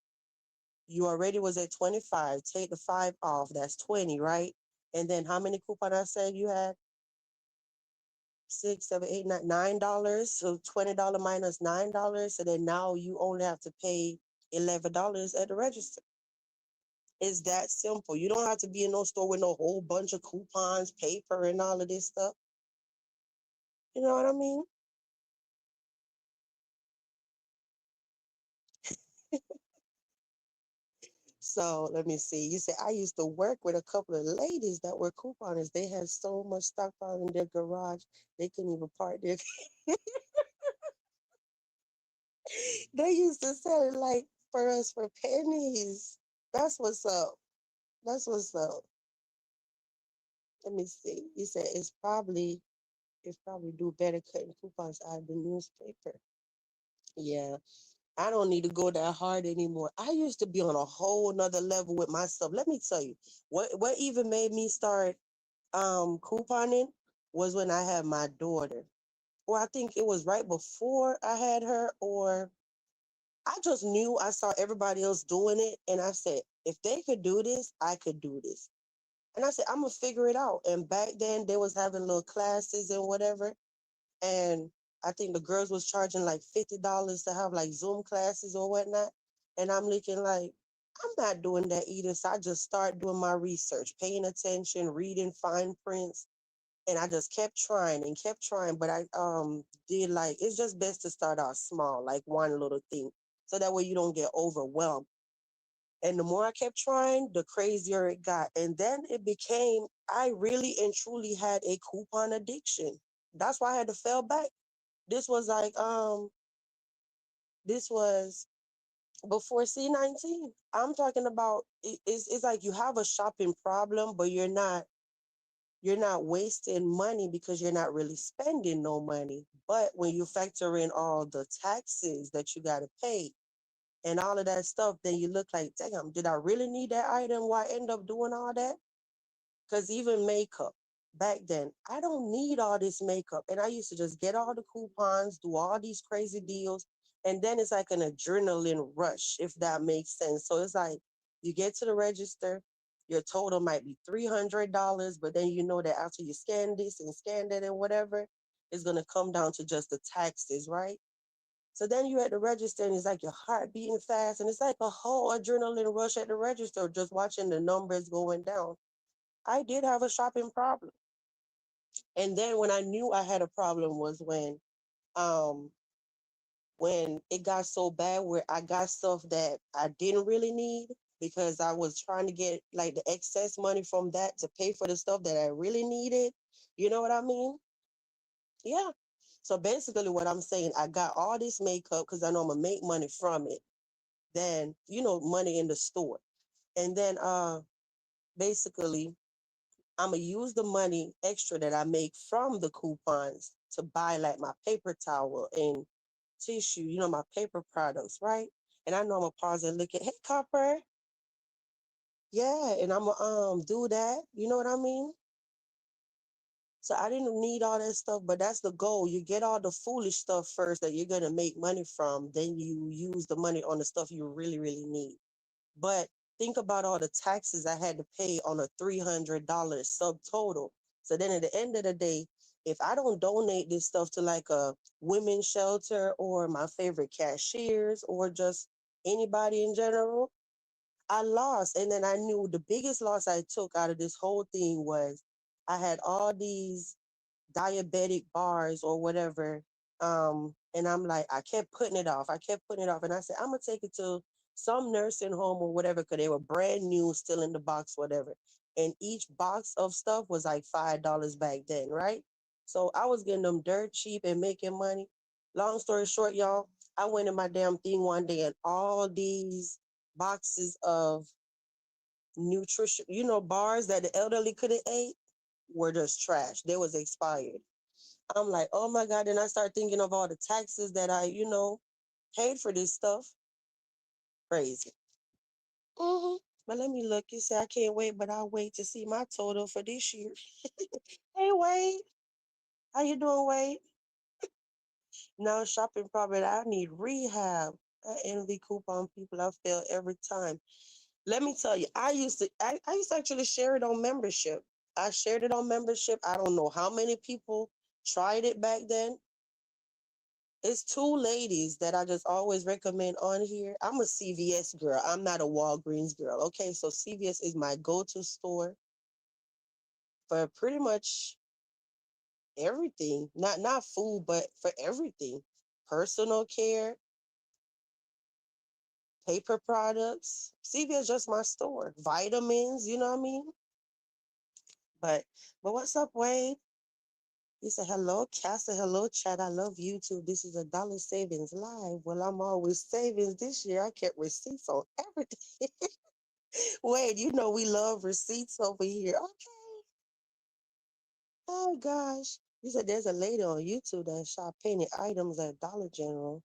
You already was at 25. Take the five off. That's 20, right? And then how many coupon I said you had? Six, seven, eight, nine, $9. So $20 minus $9. So then now you only have to pay $11 at the register. It's that simple. You don't have to be in no store with no whole bunch of coupons, paper, and all of this stuff. You know what I mean? So let me see. You said I used to work with a couple of ladies that were couponers. They had so much stockpile in their garage, they couldn't even park their. They used to sell it like for us for pennies. That's what's up. That's what's up. Let me see. You said it's probably do better cutting coupons out of the newspaper. Yeah. I don't need to go that hard anymore. I used to be on a whole nother level with my stuff. Let me tell you, what even made me start couponing was when I had my daughter. Or I think it was right before I had her, or I just knew I saw everybody else doing it and I said, if they could do this, I could do this. And I said, I'm gonna figure it out. And back then they was having little classes and whatever. And I think the girls was charging like $50 to have like Zoom classes or whatnot. And I'm looking like, I'm not doing that either. So I just start doing my research, paying attention, reading fine prints. And I just kept trying and kept trying. But I did like it's just best to start out small, like one little thing. So that way you don't get overwhelmed. And the more I kept trying, the crazier it got. And then it became, I really and truly had a coupon addiction. That's why I had to fall back. This was like, this was before C19. I'm talking about, it's like you have a shopping problem, but you're not wasting money because you're not really spending no money. But when you factor in all the taxes that you got to pay, and all of that stuff, then you look like, damn, did I really need that item? Why end up doing all that? Because even makeup, back then, I don't need all this makeup. And I used to just get all the coupons, do all these crazy deals. And then it's like an adrenaline rush, if that makes sense. So it's like you get to the register, your total might be $300, but then you know that after you scan this and scan that and whatever, it's going to come down to just the taxes, right? So then you at the register and it's like your heart beating fast and it's like a whole adrenaline rush at the register just watching the numbers going down. I did have a shopping problem. And then when I knew I had a problem was um when it got so bad where I got stuff that I didn't really need because I was trying to get like the excess money from that to pay for the stuff that I really needed. You know what I mean? Yeah. So basically what I'm saying, I got all this makeup because I know I'm gonna make money from it. Than money in the store. And then basically I'm gonna use the money extra that I make from the coupons to buy like my paper towel and tissue, my paper products, right? And I know I'm gonna pause and look at, hey, Copper, yeah, and I'm gonna do that. You know what I mean? So I didn't need all that stuff, but that's the goal. You get all the foolish stuff first that you're gonna make money from, then you use the money on the stuff you really, really need. But think about all the taxes I had to pay on a $300 subtotal. So then at the end of the day, if I don't donate this stuff to like a women's shelter or my favorite cashiers or just anybody in general, I lost. And then I knew the biggest loss I took out of this whole thing was I had all these diabetic bars or whatever. And I'm like, I kept putting it off. I kept putting it off. And I said, I'm gonna take it to some nursing home or whatever, because they were brand new, still in the box, whatever. And each box of stuff was like $5 back then, right? So I was getting them dirt cheap and making money. Long story short, y'all, I went in my damn thing one day and all these boxes of nutrition, bars that the elderly could have ate were just trash. They was expired. I'm like, oh my God. Then I start thinking of all the taxes that I, paid for this stuff. Crazy. But let me look. You say I can't wait, but I'll wait to see my total for this year. Hey, Wade. How you doing, Wade? No shopping problem. I need rehab. I envy coupon people. I fail every time. Let me tell you, I used to actually share it on membership. I shared it on membership. I don't know how many people tried it back then. It's two ladies that I just always recommend on here. I'm a CVS girl. I'm not a Walgreens girl. Okay, so CVS is my go-to store for pretty much everything. Not food, but for everything. Personal care, paper products. CVS just my store. Vitamins, you know what I mean? But what's up, Wade? He said, hello, Casa. Hello, chat. I love YouTube. This is a dollar savings live. Well, I'm always savings this year. I kept receipts on everything. Wait, you know we love receipts over here. Okay. Oh gosh. You said there's a lady on YouTube that shop painted items at Dollar General.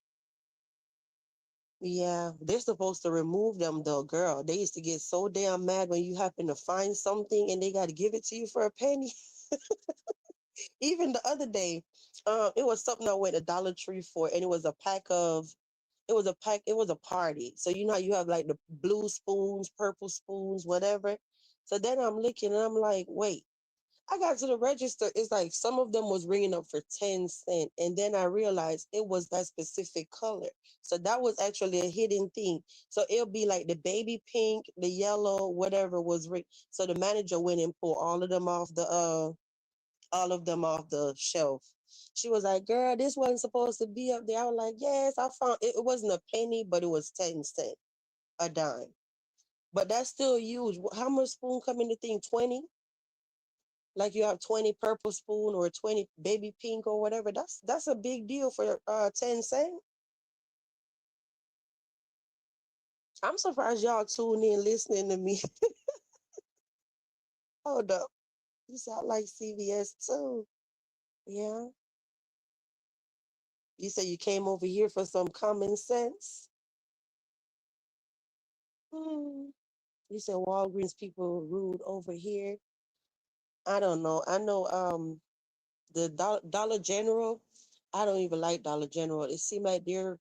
Yeah, they're supposed to remove them though, girl. They used to get so damn mad when you happen to find something and they got to give it to you for a penny. Even the other day, it was something I went to Dollar Tree for, and it was a pack of, it was a party. So you know how you have like the blue spoons, purple spoons, whatever. So then I'm looking and I'm like, wait, I got to the register. It's like some of them was ringing up for 10 cents. And then I realized it was that specific color. So that was actually a hidden thing. So it'll be like the baby pink, the yellow, whatever was ring. So the manager went and pulled all of them off the shelf. She was like, girl, this wasn't supposed to be up there. I was like, yes, I found it. It wasn't a penny, but it was 10 cents, a dime. But that's still huge. How much spoon come in the thing? 20? Like you have 20 purple spoon or 20 baby pink or whatever. That's a big deal for 10 cents. I'm surprised y'all tune in listening to me. Hold up. You sound like CVS too. Yeah. You say you came over here for some common sense. Hmm. You said Walgreens people rude over here. I don't know. I know the Dollar General. I don't even like Dollar General. It seems like their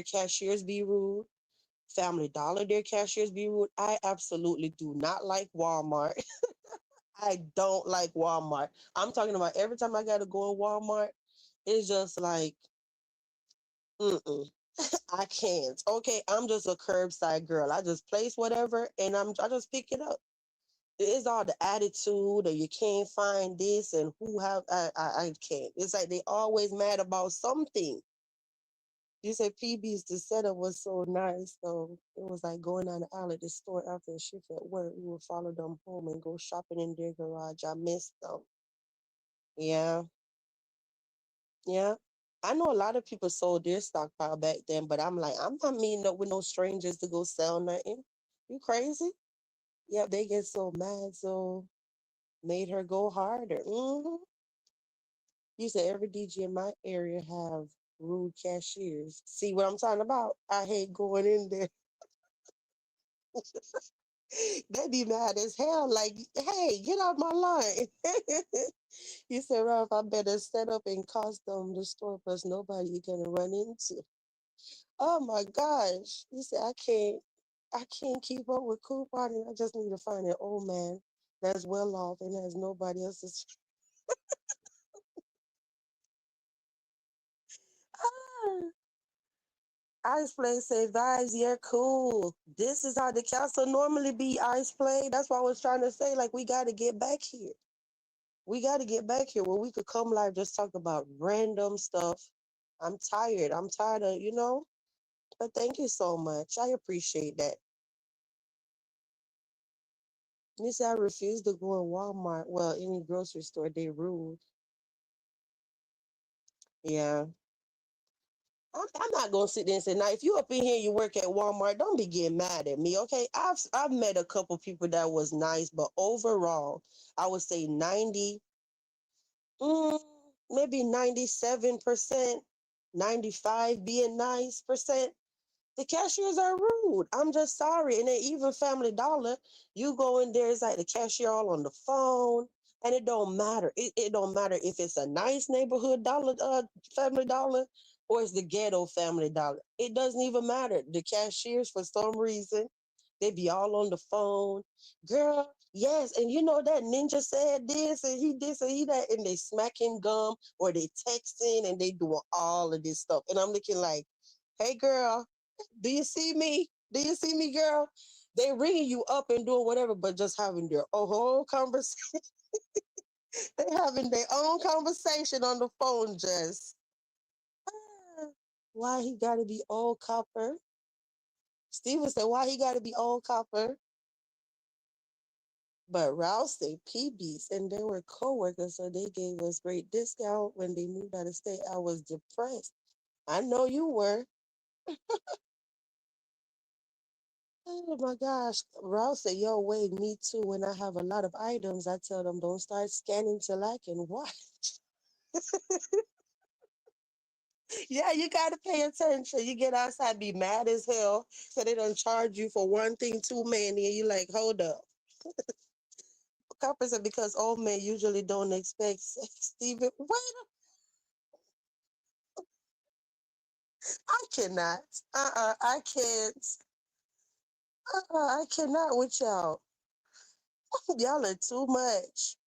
cashiers be rude. Family Dollar, their cashiers be rude. I absolutely do not like Walmart. I don't like Walmart. I'm talking about every time I gotta go in Walmart, it's just like, mm-mm. I can't. Okay, I'm just a curbside girl. I just place whatever and I just pick it up. It's all the attitude, or you can't find this, and who have I can't. It's like they always mad about something. You said PB's the setup was so nice, so it was like going down the aisle at the store after a shift at work. We would follow them home and go shopping in their garage. I missed them. Yeah, yeah. I know a lot of people sold their stockpile back then, but I'm like, I'm not meeting up with no strangers to go sell nothing. You crazy? Yeah, they get so mad, so made her go harder. You said every DJ in my area have rude cashiers. See what I'm talking about? I hate going in there. They be mad as hell. Like, hey, get out my line. You said, Ralph, I better set up and cost them the store plus nobody you gonna run into. Oh my gosh. You said I can't keep up with couponing. I just need to find an old man that's well off and has nobody else's. Ice Play say vibes, yeah, cool. This is how the castle normally be, Ice Play. That's what I was trying to say. Like, we got to get back here. We got to get back here where we could come live, just talk about random stuff. I'm tired. I'm tired of, But thank you so much. I appreciate that. You say I refuse to go in Walmart. Well, any grocery store, they rude. Yeah. I'm not gonna sit there and say, now if you up in here, you work at Walmart, don't be getting mad at me, okay? I've met a couple people that was nice, but overall, I would say 90, mm, maybe 97%, 95 being nice%. The cashiers are rude. I'm just sorry. And then even Family Dollar, you go in there, it's like the cashier all on the phone. And it don't matter. It don't matter if it's a nice neighborhood dollar, Family Dollar, or it's the ghetto Family Dollar. It doesn't even matter. The cashiers, for some reason, they be all on the phone. Girl, yes, and you know that ninja said this and he that, and they smacking gum or they texting and they doing all of this stuff. And I'm looking like, hey girl, do you see me? Do you see me, girl? They ringing you up and doing whatever, but just having their whole conversation. They having their own conversation on the phone, just. "Ah, why he gotta be old copper?" Steven said, why he gotta be old copper? But Rouse said PBs and they were co-workers, so they gave us great discount when they moved out of state. I was depressed. I know you were. Oh my gosh. Rouse said, yo, wait, me too. When I have a lot of items, I tell them don't start scanning till I can watch. Yeah, you gotta pay attention. You get outside, be mad as hell. So they don't charge you for one thing too many, and you like, hold up. Copper said because old men usually don't expect sex. Steven, wait, I cannot. I can't. I cannot with y'all. Y'all are too much.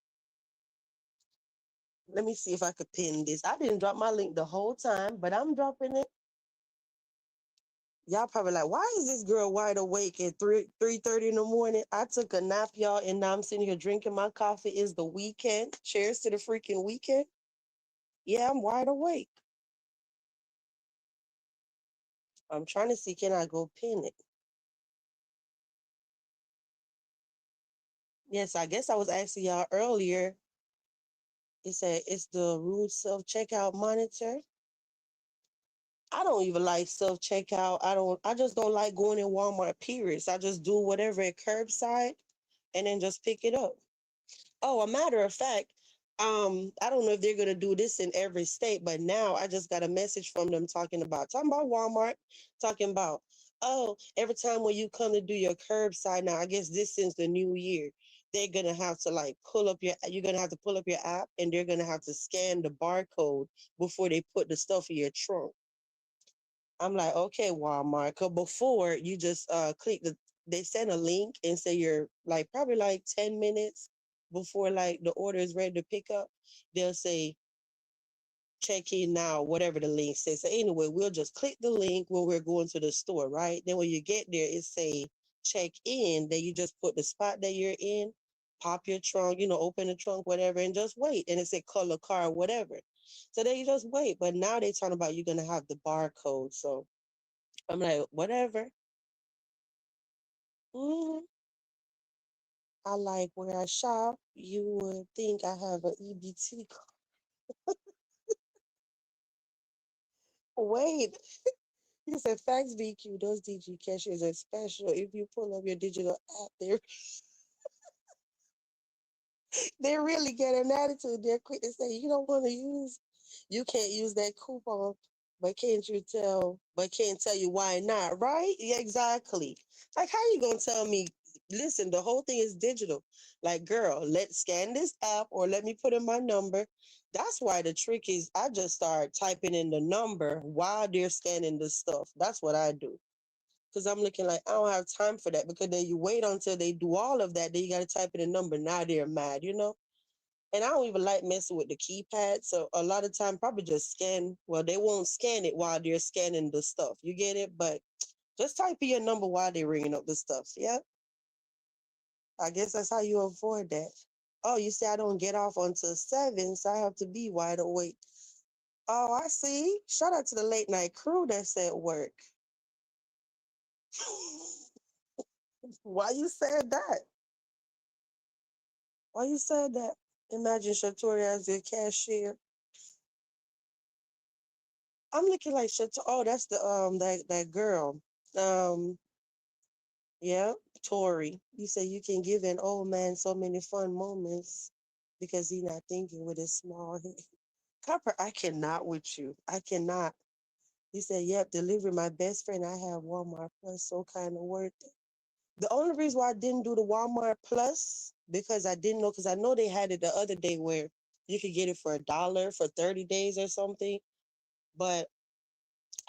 Let me see if I could pin this. I didn't drop my link the whole time, but I'm dropping it. Y'all probably like, why is this girl wide awake at 3:30 in the morning? I took a nap, y'all, and now I'm sitting here drinking my coffee. It's the weekend. Cheers to the freaking weekend. Yeah, I'm wide awake. I'm trying to see, can I go pin it? Yes, I guess I was asking y'all earlier. It said it's the Rude self checkout monitor. I don't even like self checkout. I just don't like going in Walmart periods. I just do whatever at curbside and then just pick it up. Oh, a matter of fact, I don't know if they're gonna do this in every state, but now I just got a message from them talking about Walmart, talking about, oh, every time when you come to do your curbside now, I guess this since the new year, they're gonna have to like you're gonna have to pull up your app and they're gonna have to scan the barcode before they put the stuff in your trunk. I'm like, okay, Walmart. Cause before you just click they send a link and say you're like probably like 10 minutes before like the order is ready to pick up. They'll say check in now, whatever the link says. So anyway, we'll just click the link when we're going to the store, right? Then when you get there, it say check in. Then you just put the spot that you're in, pop your trunk, open the trunk, whatever, and just wait. And it say color car, whatever. So then you just wait. But now they talking about you're gonna have the barcode. So I'm like, whatever. Mm, I like where I shop. You would think I have an EBT card. Wait, you said Fax BQ, those DG cashiers are special. If you pull up your digital app, they really get an attitude. They're quick to say, you don't want to you can't use that coupon, but can't tell you why not, right? Yeah, exactly. Like, how you gonna tell me, listen, the whole thing is digital. Like, girl, let's scan this app or let me put in my number. That's why the trick is I just start typing in the number while they're scanning the stuff. That's what I do. Because I'm looking like I don't have time for that because then you wait until they do all of that, then you got to type in a number. Now they're mad. And I don't even like messing with the keypad. So a lot of time, probably just scan. Well, they won't scan it while they're scanning the stuff. You get it? But just type in your number while they're ringing up the stuff. Yeah. I guess that's how you avoid that. Oh, you say I don't get off until 7, so I have to be wide awake. Oh, I see. Shout out to the late night crew that's at work. Why you said that? Why you said that? Imagine Shatori as your cashier. I'm looking like Shatori. Oh, that's the that girl. Um, yeah, Tori. You say you can give an old man so many fun moments because he's not thinking with his small head. Copper, I cannot with you. I cannot. He said, yep, delivery my best friend. I have Walmart Plus, so kind of worth it. The only reason why I didn't do the Walmart Plus, because I didn't know, because I know they had it the other day where you could get it for $1 for 30 days or something. But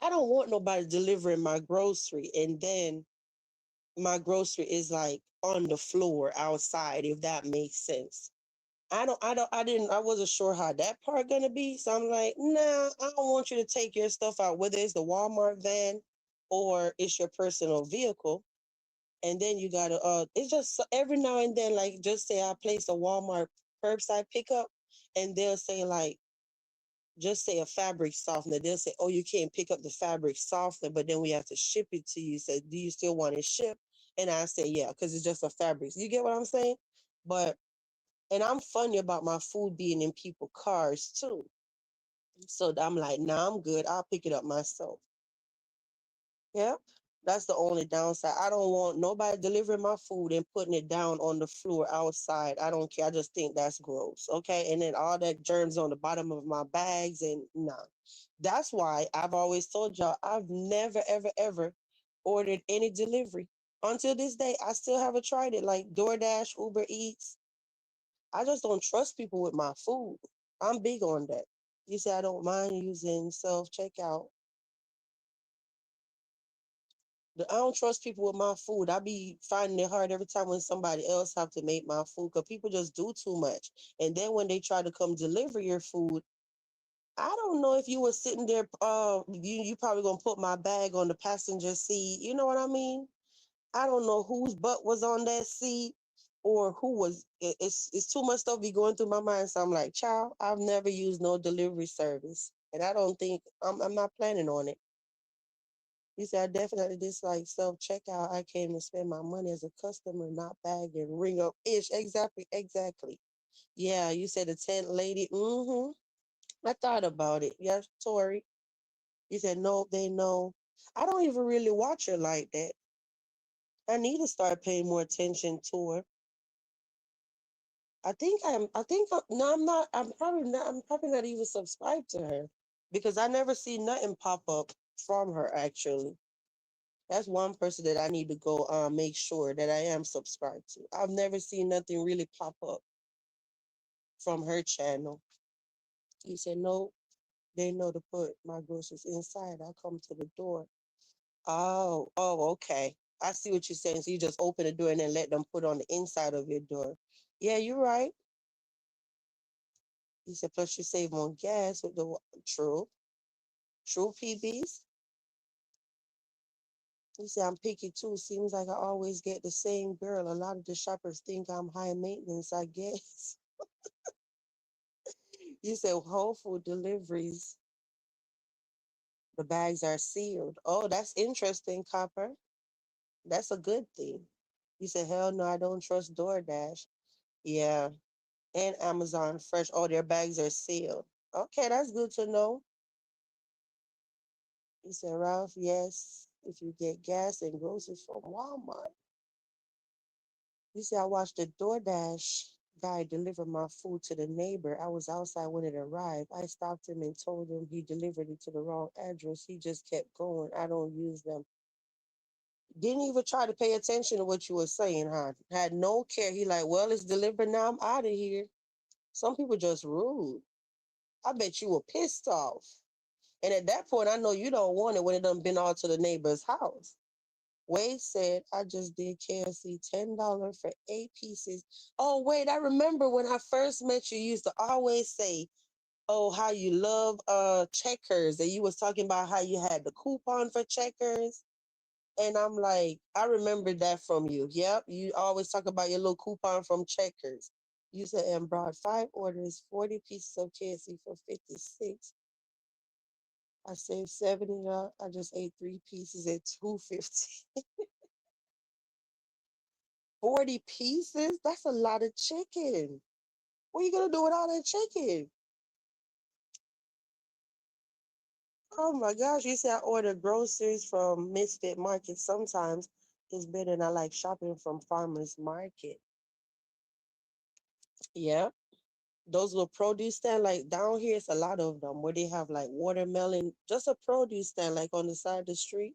I don't want nobody delivering my grocery and then my grocery is like on the floor outside, if that makes sense. I wasn't sure how that part gonna be. So I'm like, nah, I don't want you to take your stuff out, whether it's the Walmart van or it's your personal vehicle. And then you gotta, it's just every now and then, like just say I place a Walmart curbside pickup and they'll say like, just say a fabric softener. They'll say, oh, you can't pick up the fabric softener, but then we have to ship it to you. So do you still want it shipped? And I say, yeah, because it's just a fabric. You get what I'm saying? But and I'm funny about my food being in people's cars too. So I'm like, nah, I'm good. I'll pick it up myself. Yep. That's the only downside. I don't want nobody delivering my food and putting it down on the floor outside. I don't care. I just think that's gross. Okay. And then all that germs on the bottom of my bags and nah. That's why I've always told y'all I've never, ever, ever ordered any delivery. Until this day, I still haven't tried it. Like DoorDash, Uber Eats. I just don't trust people with my food. I'm big on that. You say I don't mind using self checkout. I don't trust people with my food. I be finding it hard every time when somebody else have to make my food because people just do too much. And then when they try to come deliver your food, I don't know if you were sitting there. You probably gonna put my bag on the passenger seat. You know what I mean? I don't know whose butt was on that seat or who was. It's too much stuff be going through my mind. So I'm like, child, I've never used no delivery service, and I don't think I'm not planning on it. You said I definitely dislike self checkout. I came to spend my money as a customer, not bag and ring up ish. Exactly, exactly. Yeah, you said the tent lady. Mm-hmm. I thought about it. Yes, Tori. You said no, they know. I don't even really watch her like that. I need to start paying more attention to her. No, I'm not. I'm probably not. I'm probably not even subscribed to her because I never see nothing pop up from her. Actually, that's one person that I need to go make sure that I am subscribed to. I've never seen nothing really pop up from her channel. You said no. They know to put my groceries inside. I come to the door. Oh, okay. I see what you're saying. So you just open the door and then let them put on the inside of your door. Yeah, you're right. You said plus you save on gas with the true. True PBs. You said I'm picky too. Seems like I always get the same girl. A lot of the shoppers think I'm high maintenance, I guess. You said Whole Food deliveries, the bags are sealed. Oh, that's interesting, Copper. That's a good thing. You said, hell no, I don't trust DoorDash. Yeah. And Amazon Fresh. Oh, their bags are sealed. Okay, that's good to know. You said, Ralph, yes, if you get gas and groceries from Walmart. You see, I watched the DoorDash guy deliver my food to the neighbor. I was outside when it arrived. I stopped him and told him he delivered it to the wrong address. He just kept going. I don't use them. Didn't even try to pay attention to what you were saying, huh? Had no care. He like, well, it's delivered now. I'm out of here. Some people just rude. I bet you were pissed off. And at that point, I know you don't want it when it done been all to the neighbor's house. Wade said, I just did KFC $10 for 8 pieces. Oh, wait, I remember when I first met you, you used to always say, oh, how you love checkers. And you was talking about how you had the coupon for checkers. And I'm like, I remember that from you. Yep. You always talk about your little coupon from checkers. You said, and brought 5 orders, 40 pieces of KFC for 56. I saved 70 up. I just ate 3 pieces at 250. 40 pieces? That's a lot of chicken. What are you gonna do with all that chicken? Oh my gosh, you said I order groceries from Misfit Market. Sometimes it's better than I like shopping from farmers market. Yeah. Those little produce stand like down here, it's a lot of them where they have like watermelon, just a produce stand like on the side of the street.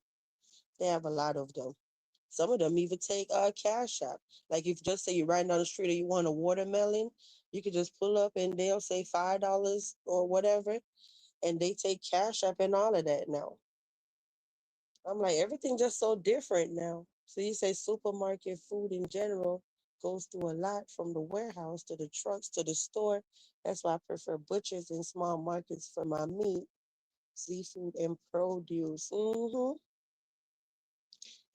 They have a lot of them. Some of them even take cash app. Like if just say you're riding down the street and you want a watermelon, you could just pull up and they'll say $5 or whatever, and they take cash app and all of that now. I'm like, everything just so different now. So you say supermarket food in general goes through a lot from the warehouse to the trucks to the store. That's why I prefer butchers and small markets for my meat, seafood, and produce.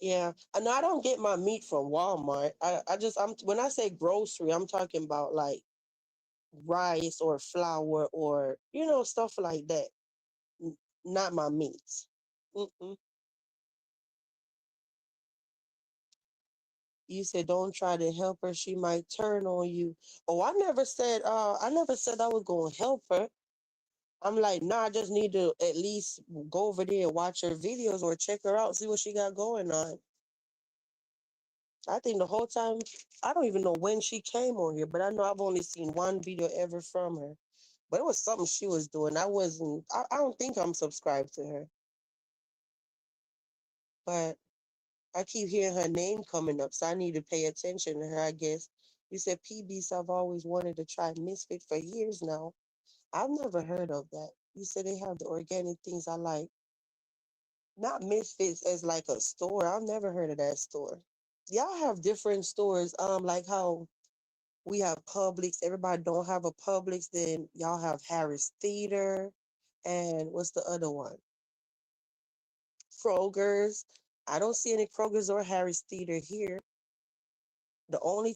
Yeah, and I don't get my meat from Walmart. I just I'm when I say grocery, I'm talking about like rice or flour or stuff like that. N- Not my meats. Mm-mm. You said don't try to help her; she might turn on you. Oh, I never said I was gonna help her. I'm like, nah, I just need to at least go over there and watch her videos or check her out, see what she got going on. I think the whole time, I don't even know when she came on here, but I know I've only seen one video ever from her. But it was something she was doing. I don't think I'm subscribed to her, but I keep hearing her name coming up, so I need to pay attention to her, I guess. You said PBs, I've always wanted to try Misfit for years now. I've never heard of that. You said they have the organic things I like. Not Misfits as like a store. I've never heard of that store. Y'all have different stores, like how we have Publix. Everybody don't have a Publix. Then y'all have Harris Theater, and what's the other one? Kroger's. I don't see any Kroger's or Harris Theater here. The only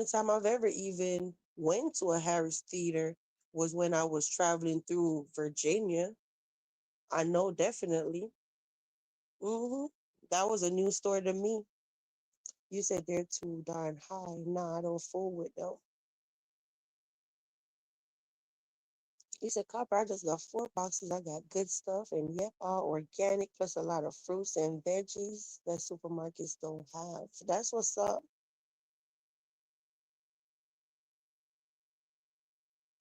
time I've ever even went to a Harris Theater was when I was traveling through Virginia. I know definitely. hmm That was a new store to me. You said they're too darn high. Nah, I don't fool with them. He said, Copper, I just got 4 boxes. I got good stuff and yep, all organic plus a lot of fruits and veggies that supermarkets don't have. So that's what's up.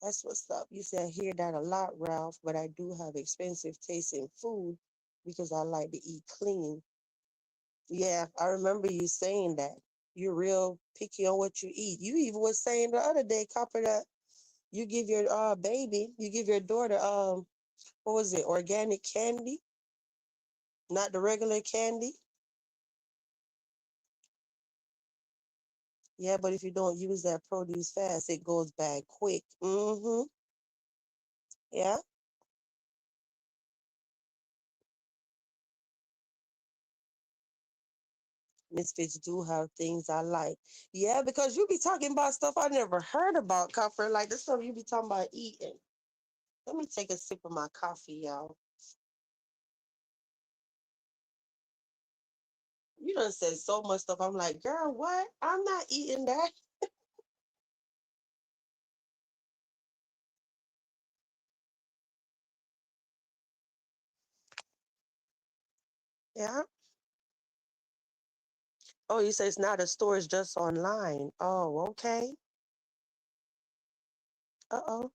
That's what's up. You said I hear that a lot, Ralph, but I do have expensive tasting food because I like to eat clean. Yeah, I remember you saying that. You're real picky on what you eat. You even was saying the other day, Copper, that you give your daughter what was it, organic candy, not the regular candy. Yeah, but if you don't use that produce fast, it goes bad quick. Yeah, Misfits do have things I like. Yeah, because you be talking about stuff I never heard about, Copper. Like the stuff you be talking about eating. Let me take a sip of my coffee, y'all. You done said so much stuff. I'm like, girl, what? I'm not eating that. Yeah. Oh, you say it's not a store, it's just online. Oh, okay. Uh-oh.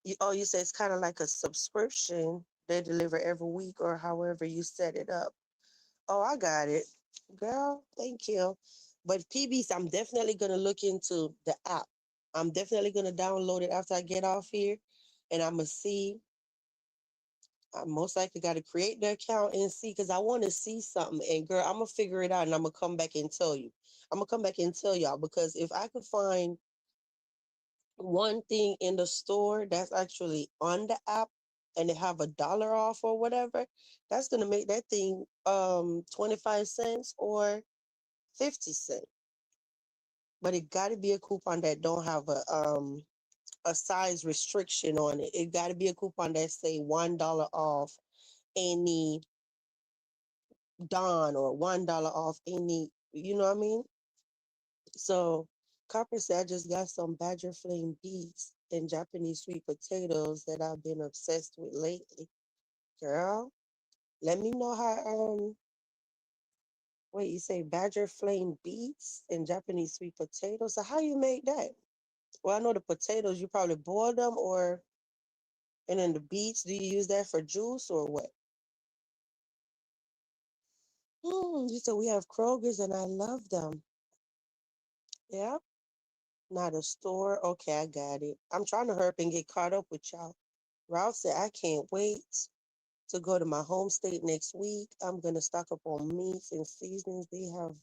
You say it's kind of like a subscription. They deliver every week or however you set it up. Oh, I got it. Girl, thank you. But PBs, I'm definitely going to look into the app. I'm definitely going to download it after I get off here. And I'm going to see. I most likely got to create the account and see because I want to see something. And girl, I'm going to figure it out and I'm going to come back and tell you. I'm going to come back and tell y'all because if I could find one thing in the store that's actually on the app and they have $1 off or whatever, that's gonna make that thing 25 cents or 50 cents. But it gotta be a coupon that don't have a size restriction on it. It gotta be a coupon that say $1 off any Don or $1 off any, you know what I mean? So Copper said I just got some Badger Flame beets and Japanese sweet potatoes that I've been obsessed with lately. Girl, let me know how wait, you say Badger Flame beets and Japanese sweet potatoes. So how you make that? Well, I know the potatoes, you probably boil them or and then the beets, do you use that for juice or what? You said we have Kroger's and I love them. Yeah. Not a store. Okay, I got it. I'm trying to hurry up and get caught up with y'all. Ralph said, I can't wait to go to my home state next week. I'm going to stock up on meats and seasonings. They have,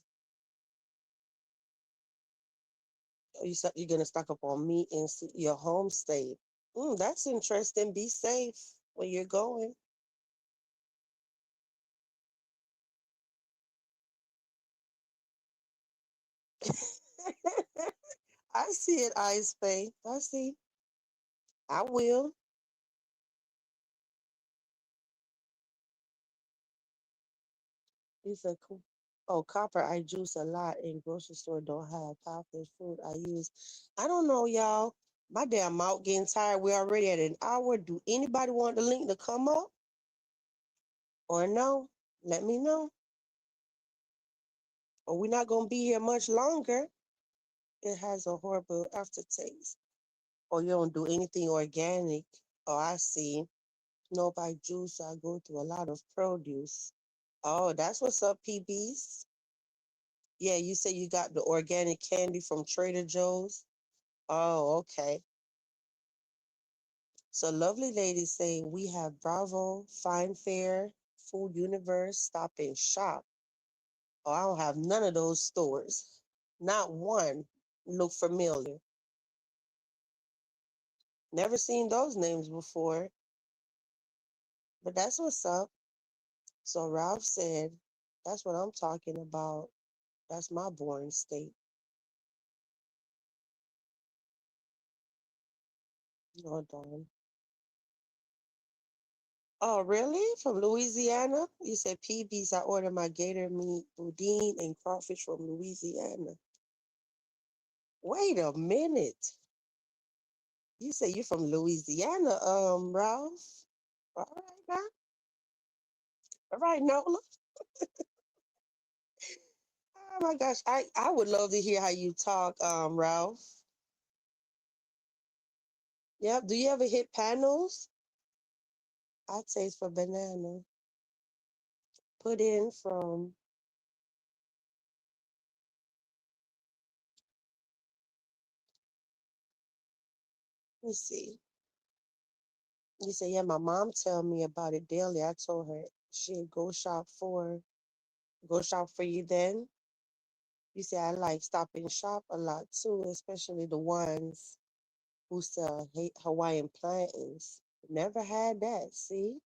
you're going to stock up on meat in your home state. That's interesting. Be safe where you're going. I see it, Ice Bay. I see. I will. He said, cool. Oh, copper, I juice a lot in grocery store. Don't have processed food. I use. I don't know, y'all. My damn mouth getting tired. We're already at an hour. Do anybody want the link to come up or no? Let me know. Or we're not gonna be here much longer. It has a horrible aftertaste. Or you don't do anything organic. Oh, I see. No, by juice, I go through a lot of produce. Oh, that's what's up, PBs. Yeah, you say you got the organic candy from Trader Joe's. Oh, okay. So lovely ladies say we have Bravo, Fine Fair, Food Universe, Stop and Shop. Oh, I don't have none of those stores. Not one look familiar. Never seen those names before, but that's what's up. So Ralph said, that's what I'm talking about. That's my boring state. Hold on. Oh, really? From Louisiana? You said PBs. I ordered my gator meat, boudin, and crawfish from Louisiana. Wait a minute. You say you're from Louisiana, Ralph? All right now. All right, Nola. Oh my gosh. I would love to hear how you talk, Ralph. Yep. Do you ever hit panels? I taste for banana. Put in from, let me see. You say, yeah, my mom tell me about it daily. I told her she'd go shop for you then. You say I like stop and shop a lot too, especially the ones who sell Hawaiian plantains. Never had that. See?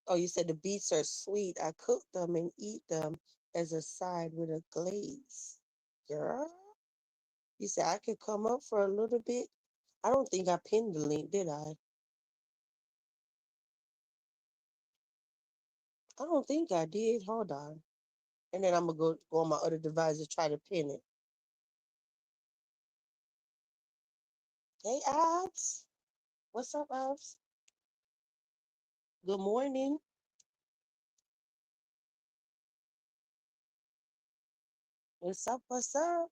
Oh, you said the beets are sweet. I cook them and eat them as a side with a glaze. Girl, you said I could come up for a little bit. I don't think I pinned the link, did I? I don't think I did. Hold on. And then I'm gonna go on my other device to try to pin it. Hey, Abs. What's up, Abs? Good morning. What's up? What's up?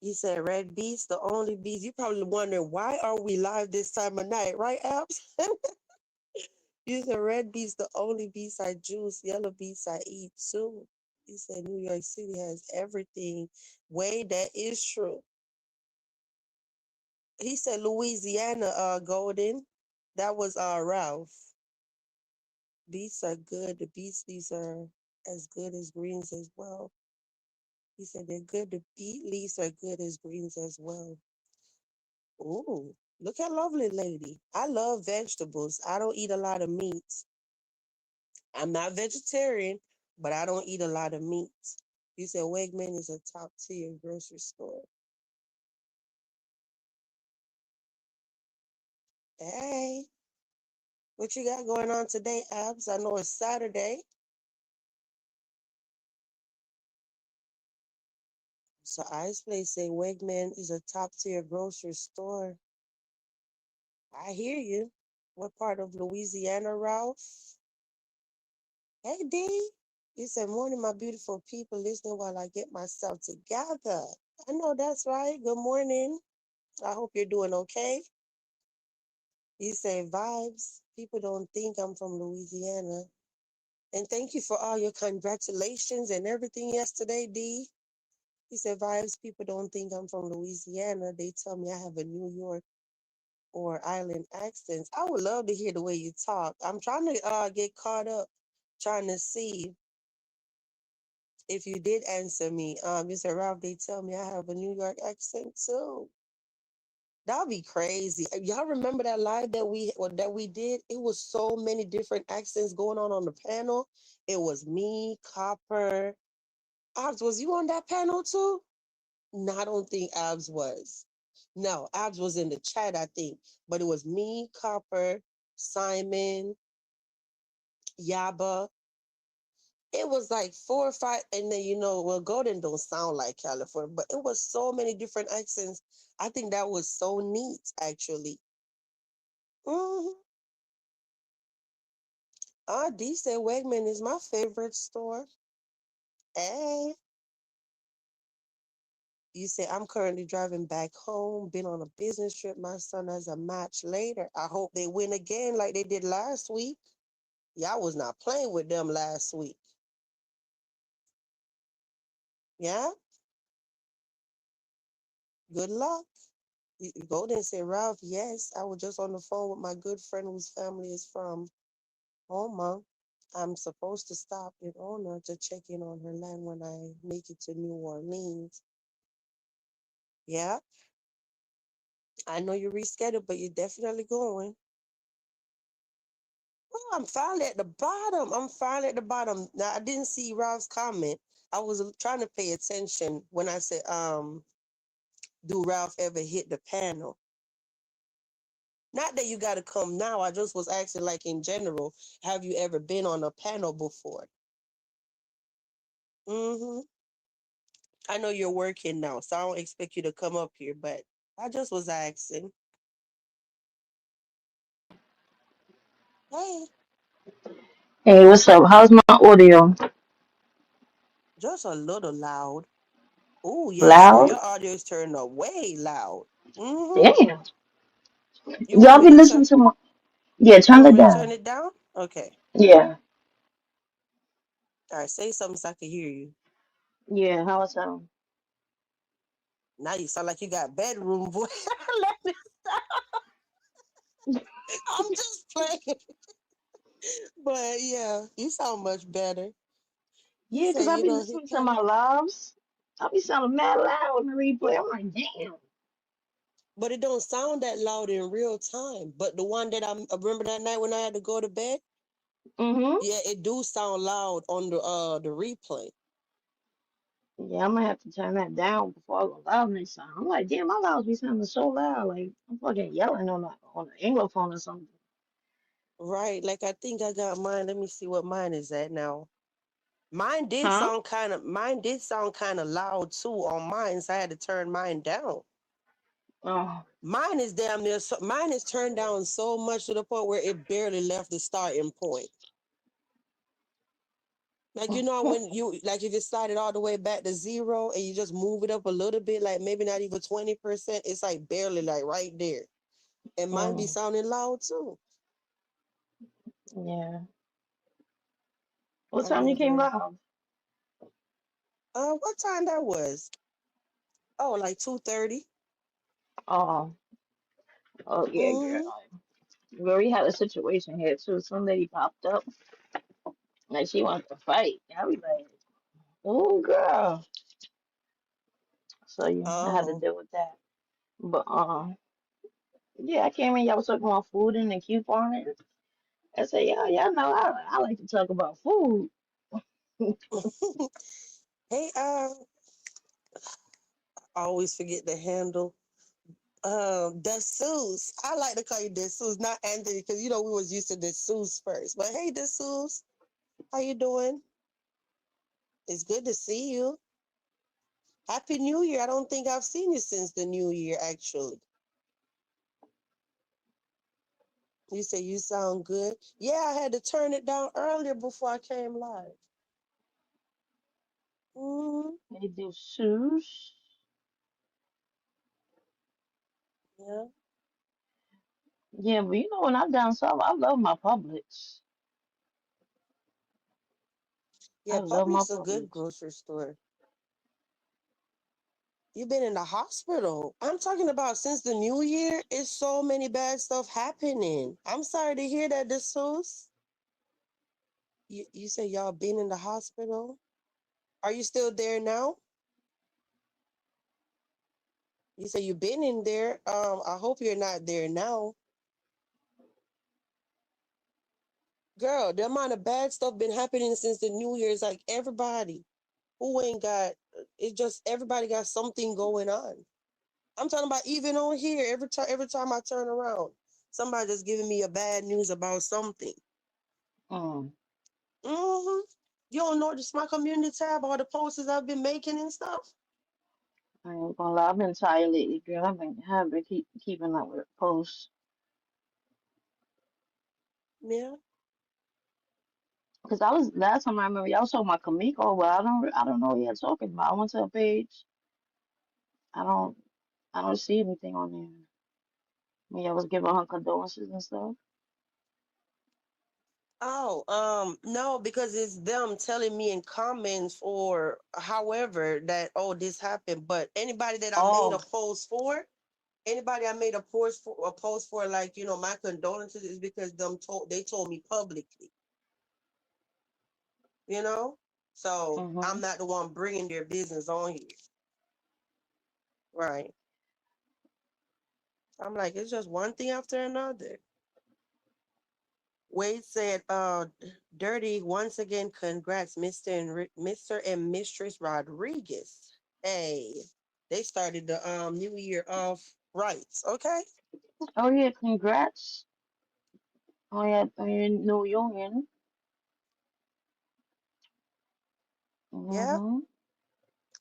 You said Red Beast, the only beast. You probably wondering why are we live this time of night, right, Abs? You said Red Beast, the only beast I juice. Yellow beast I eat too. He said New York City has everything. Way that is true. He said Louisiana, Golden. That was Ralph. Beets are good. The beets these are as good as greens as well. He said they're good. The beet leaves are good as greens as well. Ooh, look at lovely lady. I love vegetables. I don't eat a lot of meats. I'm not vegetarian, but I don't eat a lot of meat. You said Wegman is a top tier grocery store. Hey, what you got going on today, Abs? I know it's Saturday. So Ice Place say Wegman is a top tier grocery store. I hear you. What part of Louisiana, Ralph? Hey, D. You said, morning, my beautiful people, listening while I get myself together. I know that's right. Good morning. I hope you're doing okay. You say vibes. People don't think I'm from Louisiana. And thank you for all your congratulations and everything yesterday, D. He said, Vibes, people don't think I'm from Louisiana. They tell me I have a New York or island accent. I would love to hear the way you talk. I'm trying to get caught up, trying to see if you did answer me. You said, Ralph, they tell me I have a New York accent too. That'd be crazy. Y'all remember that live that we did? It was so many different accents going on the panel. It was me, Copper. Abs, was you on that panel too? No, I don't think Abs was. No, Abs was in the chat, I think. But it was me, Copper, Simon, Yaba. It was like four or five, and then well, Golden don't sound like California, but it was so many different accents. I think that was so neat, actually. Hmm. D said Wegman is my favorite store. Hey, you say I'm currently driving back home. Been on a business trip. My son has a match later. I hope they win again like they did last week. Y'all was not playing with them last week. Yeah. Good luck. Golden said, Ralph, yes, I was just on the phone with my good friend whose family is from Homa. I'm supposed to stop in Ona to check in on her land when I make it to New Orleans. Yeah, I know you rescheduled, but you're definitely going. Oh, I'm finally at the bottom. I'm finally at the bottom. Now I didn't see Ralph's comment. I was trying to pay attention when I said, do Ralph ever hit the panel? Not that you got to come now. I just was asking, like in general, have you ever been on a panel before? Mm-hmm. I know you're working now, so I don't expect you to come up here, but I just was asking. Hey, Hey, what's up? How's my audio? just a little loud. Oh yeah, girl, Loud? your audio is turned up way loud. Mm-hmm. Damn. You want Y'all me be to turn? listening to my. Yeah, You turn want it me to turn down. it down? Okay. Yeah. All right. Say something so I can hear you. Yeah, how it sound? Now you sound like you got bedroom voice. Let me stop. I'm just playing. But yeah, you sound much better. You Yeah, say 'cause I you be don't hit listening to my panel, lives. I be sounding mad loud in the replay. I'm like, damn. but it don't sound that loud in real time. But the one that I remember that night when I had to go to bed, Mm-hmm. yeah, it do sound loud on the replay. Yeah, I'm gonna have to turn that down before I go loud next time. I'm like, damn, my louds be sounding so loud. Like, I'm fucking yelling on an Anglophone or something. Right. Like I think I got mine. Let me see what mine is at now. Huh? Mine did sound kind of loud too on mine, so I had to turn mine down. Oh. Mine is damn near mine is turned down so much to the point where it barely left the starting point. Like when you like if it started all the way back to zero and you just move it up a little bit, like maybe not even 20%, it's like barely like right there. And mine be Mm, sounding loud too. yeah. What I time you came never live? what time that was? Oh, like 2:30. Oh, oh yeah, Mm-hmm. girl. Girl, we had a situation here too. Some lady popped up, like she wants to fight. I was like, oh girl. So yeah, I had to Oh. deal with that. But yeah, I came in. Y'all was talking about food and the couponing. I said, yeah, y'all know I like to talk about food. Hey, I always forget the handle. Dessous. I like to call you Dessous, not Anthony, because we was used to Dessous first. But hey, Dessous, how you doing? It's good to see you. Happy New Year. I don't think I've seen you since the New Year, actually. You say you sound good. Yeah, I had to turn it down earlier before I came live. Mm-hmm. They do sushi. Yeah. Yeah, but you know when I'm down south, I love my Publix. Yeah, I love my Publix a good Publix. grocery store. You've been in the hospital. I'm talking about since the new year. It's so many bad stuff happening. I'm sorry to hear that, DeSuze. You say y'all been in the hospital? Are you still there now? You say you've been in there. I hope you're not there now. Girl, the amount of bad stuff been happening since the new year is like everybody who ain't got it's just everybody got something going on. I'm talking about even on here, every time I turn around, somebody just giving me a bad news about something. Mm. hmm You don't know this my community tab, all the posters I've been making and stuff. I ain't gonna lie, I've been tired lately, girl. I've been keeping up with posts. Yeah. Cause I was last time I remember y'all saw my Kamiko, but I don't know what you're talking about. I went to her page. I don't I don't see anything on there. When y'all was giving her condolences and stuff. Oh, no, because it's them telling me in comments or however that this happened. But anybody that I made a Oh. post for, anybody I made a post for, like my condolences is because they told me publicly, you know. So I'm Mhm. not the one bringing their business on here, right? I'm like, it's just one thing after another. Wade said, Dirty, once again, congrats, Mr. and Mistress Rodriguez. Hey, they started the new year off right, okay? Oh yeah, congrats on your new union. Yeah, Mhm.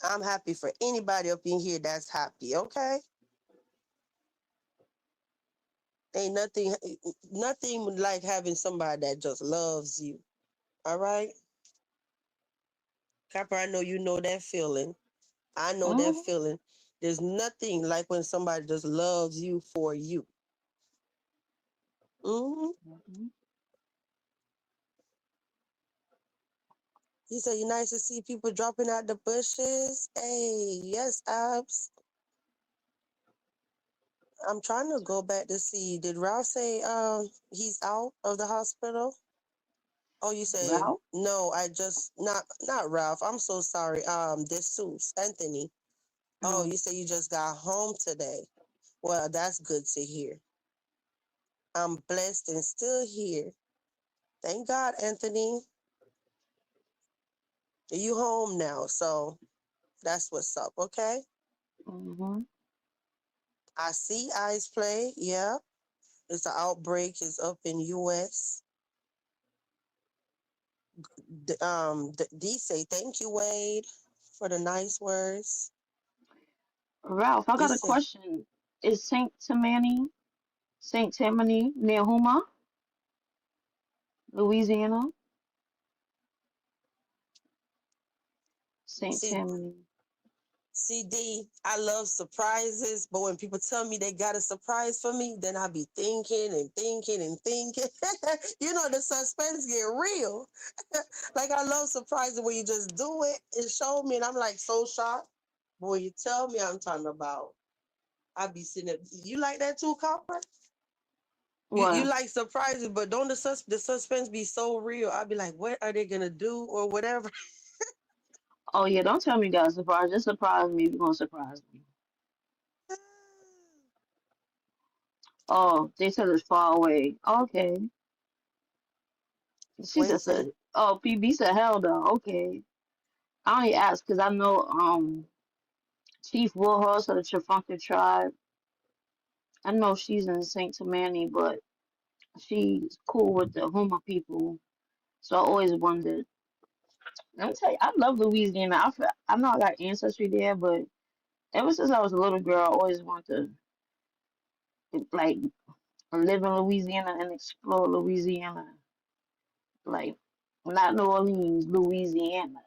I'm happy for anybody up in here that's happy, okay? Ain't nothing like having somebody that just loves you. All right? Copper, I know you know that feeling. I know that Mhm. feeling. There's nothing like when somebody just loves you for you. hmm Mhm. He said, "You nice to see people dropping out the bushes." Hey, yes, Abs. I'm trying to go back to see. Did Ralph say he's out of the hospital? Oh, you say Well. no. I just not Ralph. I'm so sorry. Jesus Anthony. Oh, Mm. you say you just got home today. Well, that's good to hear. I'm blessed and still here. Thank God, Anthony. You home now, so that's what's up. Okay. Mhm. I see eyes play. Yeah. It's an outbreak is up in U.S. D say thank you, Wade, for the nice words. Ralph, I You got a said, question. Is Saint Tammany near Huma, Louisiana? Saint see, Tammany. CD, I love surprises, but when people tell me they got a surprise for me, then I be thinking and thinking and thinking. The suspense get real. Like I love surprises when you just do it and show me, and I'm like so shocked. But when you tell me, I'm talking about, I be sitting there. You like that too, Copper? You What? like surprises, but don't the suspense be so real? I'd be like, what are they gonna do or whatever? Oh yeah, don't tell me you got a surprise. Just surprise me if you're gonna surprise me. Oh, they said it's far away. Okay. She Wait, just say, said, oh, PB said hell no. Okay. I only asked because I know Chief Warhorse of the Trifunca tribe. I know she's in Saint Tammany, but she's cool with the Huma people. So I always wondered. Let me tell you, I love Louisiana. I know I got ancestry there, but ever since I was a little girl, I always wanted to like live in Louisiana and explore Louisiana. Like not New Orleans, Louisiana.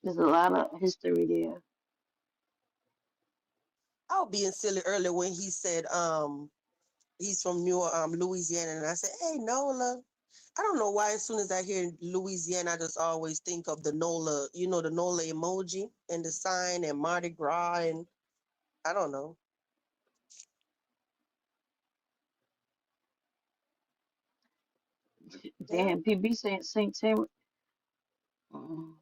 There's a lot of history there. I was being silly earlier when he said he's from New Louisiana, and I said, hey Nola. I don't know why. As soon as I hear Louisiana, I just always think of the NOLA. You know, the NOLA emoji and the sign and Mardi Gras, and I don't know. Yeah, Damn, PB Saint Tim. mm,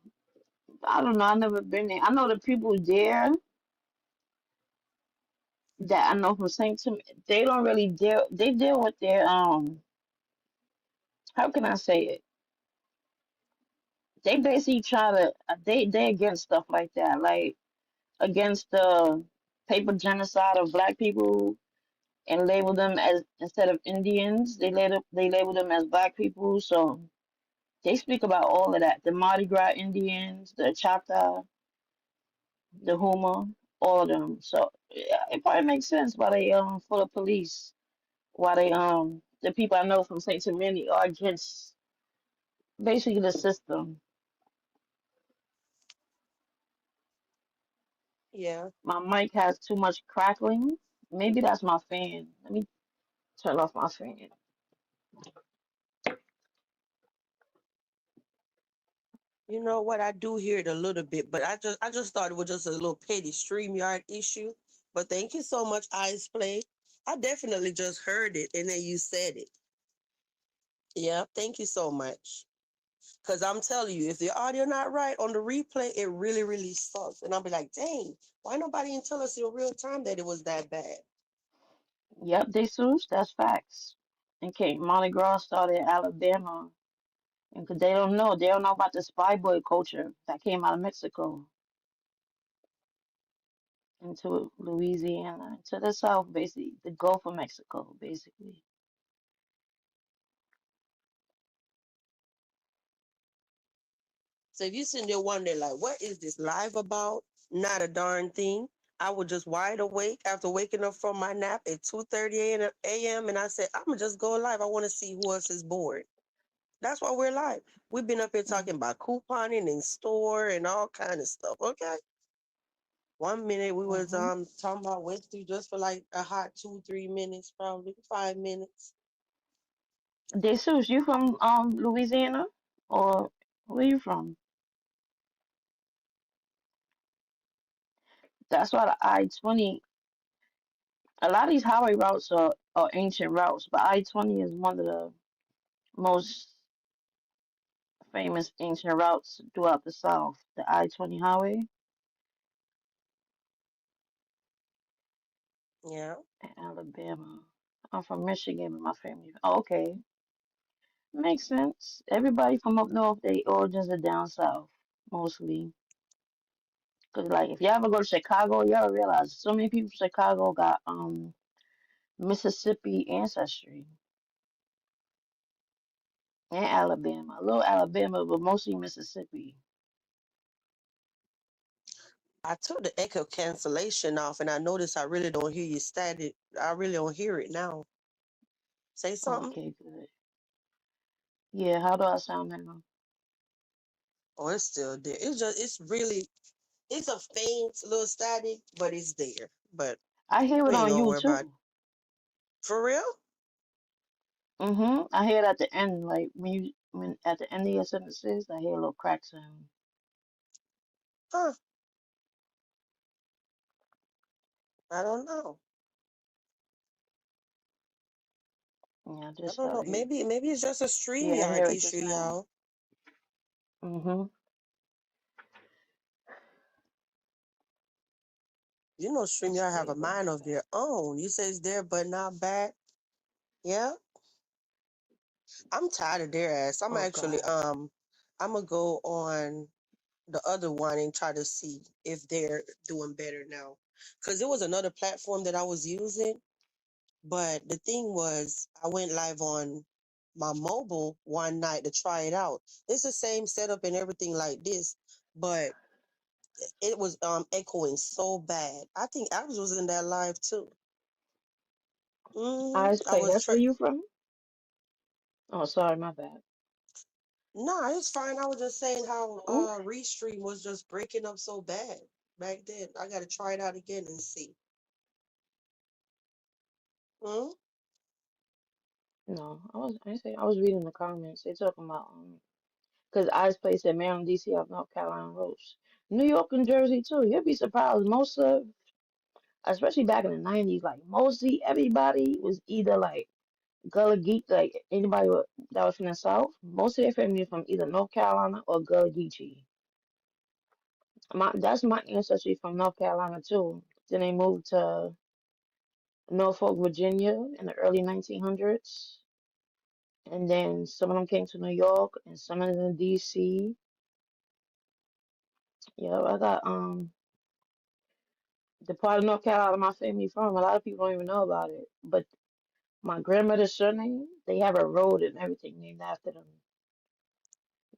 I don't know. I never been there. I know the people there that I know from Saint Tim. They don't really deal. They deal with their How can I say it? They basically try to. They against stuff like that. Like against the paper genocide of black people and label them as instead of Indians, they label them as black people. So they speak about all of that. The Mardi Gras Indians, the Chata, the Huma, all of them. So yeah, it probably makes sense why they full of police. Why they the people I know from Saint Domingue are against basically the system. yeah. My mic has too much crackling. Maybe that's my fan. Let me turn off my fan. You know what? I do hear it a little bit, but I just thought it was just a little petty StreamYard issue. But thank you so much, Ice Play. I definitely just heard it, and then you said it. Yeah, thank you so much. Cause I'm telling you, if the audio not right on the replay, it really, really sucks. And I'll be like, dang, why nobody didn't tell us in real time that it was that bad? Yep, they sus. That's facts. Okay, Mardi Gras started in Alabama, and 'cause they don't know about the spy boy culture that came out of Mexico into Louisiana, to the south, basically, the Gulf of Mexico, basically. So if you sitting there wondering, like, what is this live about? Not a darn thing. I was just wide awake after waking up from my nap at 2:30 a.m. And I said, I'm gonna just go live. I want to see who else is bored. That's why we're live. We've been up here Mm. talking about couponing in store and all kind of stuff. Okay. One minute we was Mm-hmm. talking about Wednesday just for like a hot 2-3 minutes, probably 5 minutes. De sus, you from Louisiana, or where you from? That's why the I-20. A lot of these highway routes are ancient routes, but I-20 is one of the most famous ancient routes throughout the South. The I-20 highway Yeah. in Alabama. I'm from Michigan, but my family. Oh, okay, makes sense. Everybody from up north, they origins are down south mostly. Cause like if you ever go to Chicago, you ever realize so many people from Chicago got Mississippi ancestry and Alabama, a little Alabama, but mostly Mississippi. I took the echo cancellation off and I noticed I really don't hear you static. I really don't hear it now. Say something. Okay, good. Yeah, how do I sound now? Oh, it's still there. It's really, it's a faint little static, but it's there. But I hear it we ain't on gonna you worry about it. too. For real? I hear it at the end, like when at the end of your sentences, I hear a little crack sound. Huh. I don't know. Yeah, I I just don't know. started hearing it. Maybe it's just a Yeah, I StreamYard hear it issue, just now. y'all. Mm-hmm. You know StreamYard have a Stable. mind of their own. You say it's there but not back. Yeah. I'm tired of their ass. I'm Oh actually God. I'm gonna go on the other one and try to see if they're doing better now. Cause it was another platform that I was using, but the thing was I went live on my mobile one night to try it out. It's the same setup and everything like this, but it was echoing so bad. I think Alex was in that live too. Ice I Play, was that's where you from? Oh, sorry, my bad. nah, it's fine. I was just saying how Who? Restream was just breaking up so bad back then. I gotta try it out again and see. Hmm? No, I didn't say I was reading the comments. They talking about because I's place at Maryland, D.C. of North Carolina Roast. New York and Jersey too. You'll be surprised. Most of, especially back in the 90s, like mostly everybody was either like Gullah Geech, like that was from the South. Most of their family is from either North Carolina or Gullah Geechee. That's my ancestry from North Carolina too. Then they moved to Norfolk, Virginia in the early 1900s. And then some of them came to New York and some of them DC. Yeah, I got the part of North Carolina my family from. A lot of people don't even know about it. But my grandmother's surname, they have a road and everything named after them.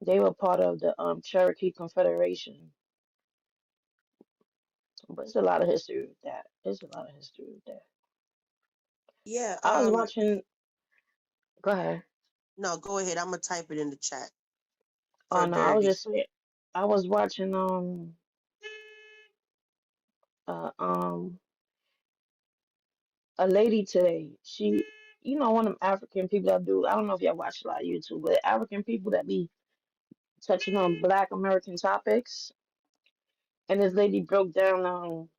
They were part of the Cherokee Confederation. But it's a lot of history with that. It's a lot of history with that. Yeah. I was watching. Go ahead. No, go ahead. I'm gonna type it in the chat Oh for no, I was Dirty. just saying. I was watching uh um a lady today. She, one of them African people that do. I don't know if y'all watch a lot of YouTube, but African people that be touching on Black American topics. And this lady broke down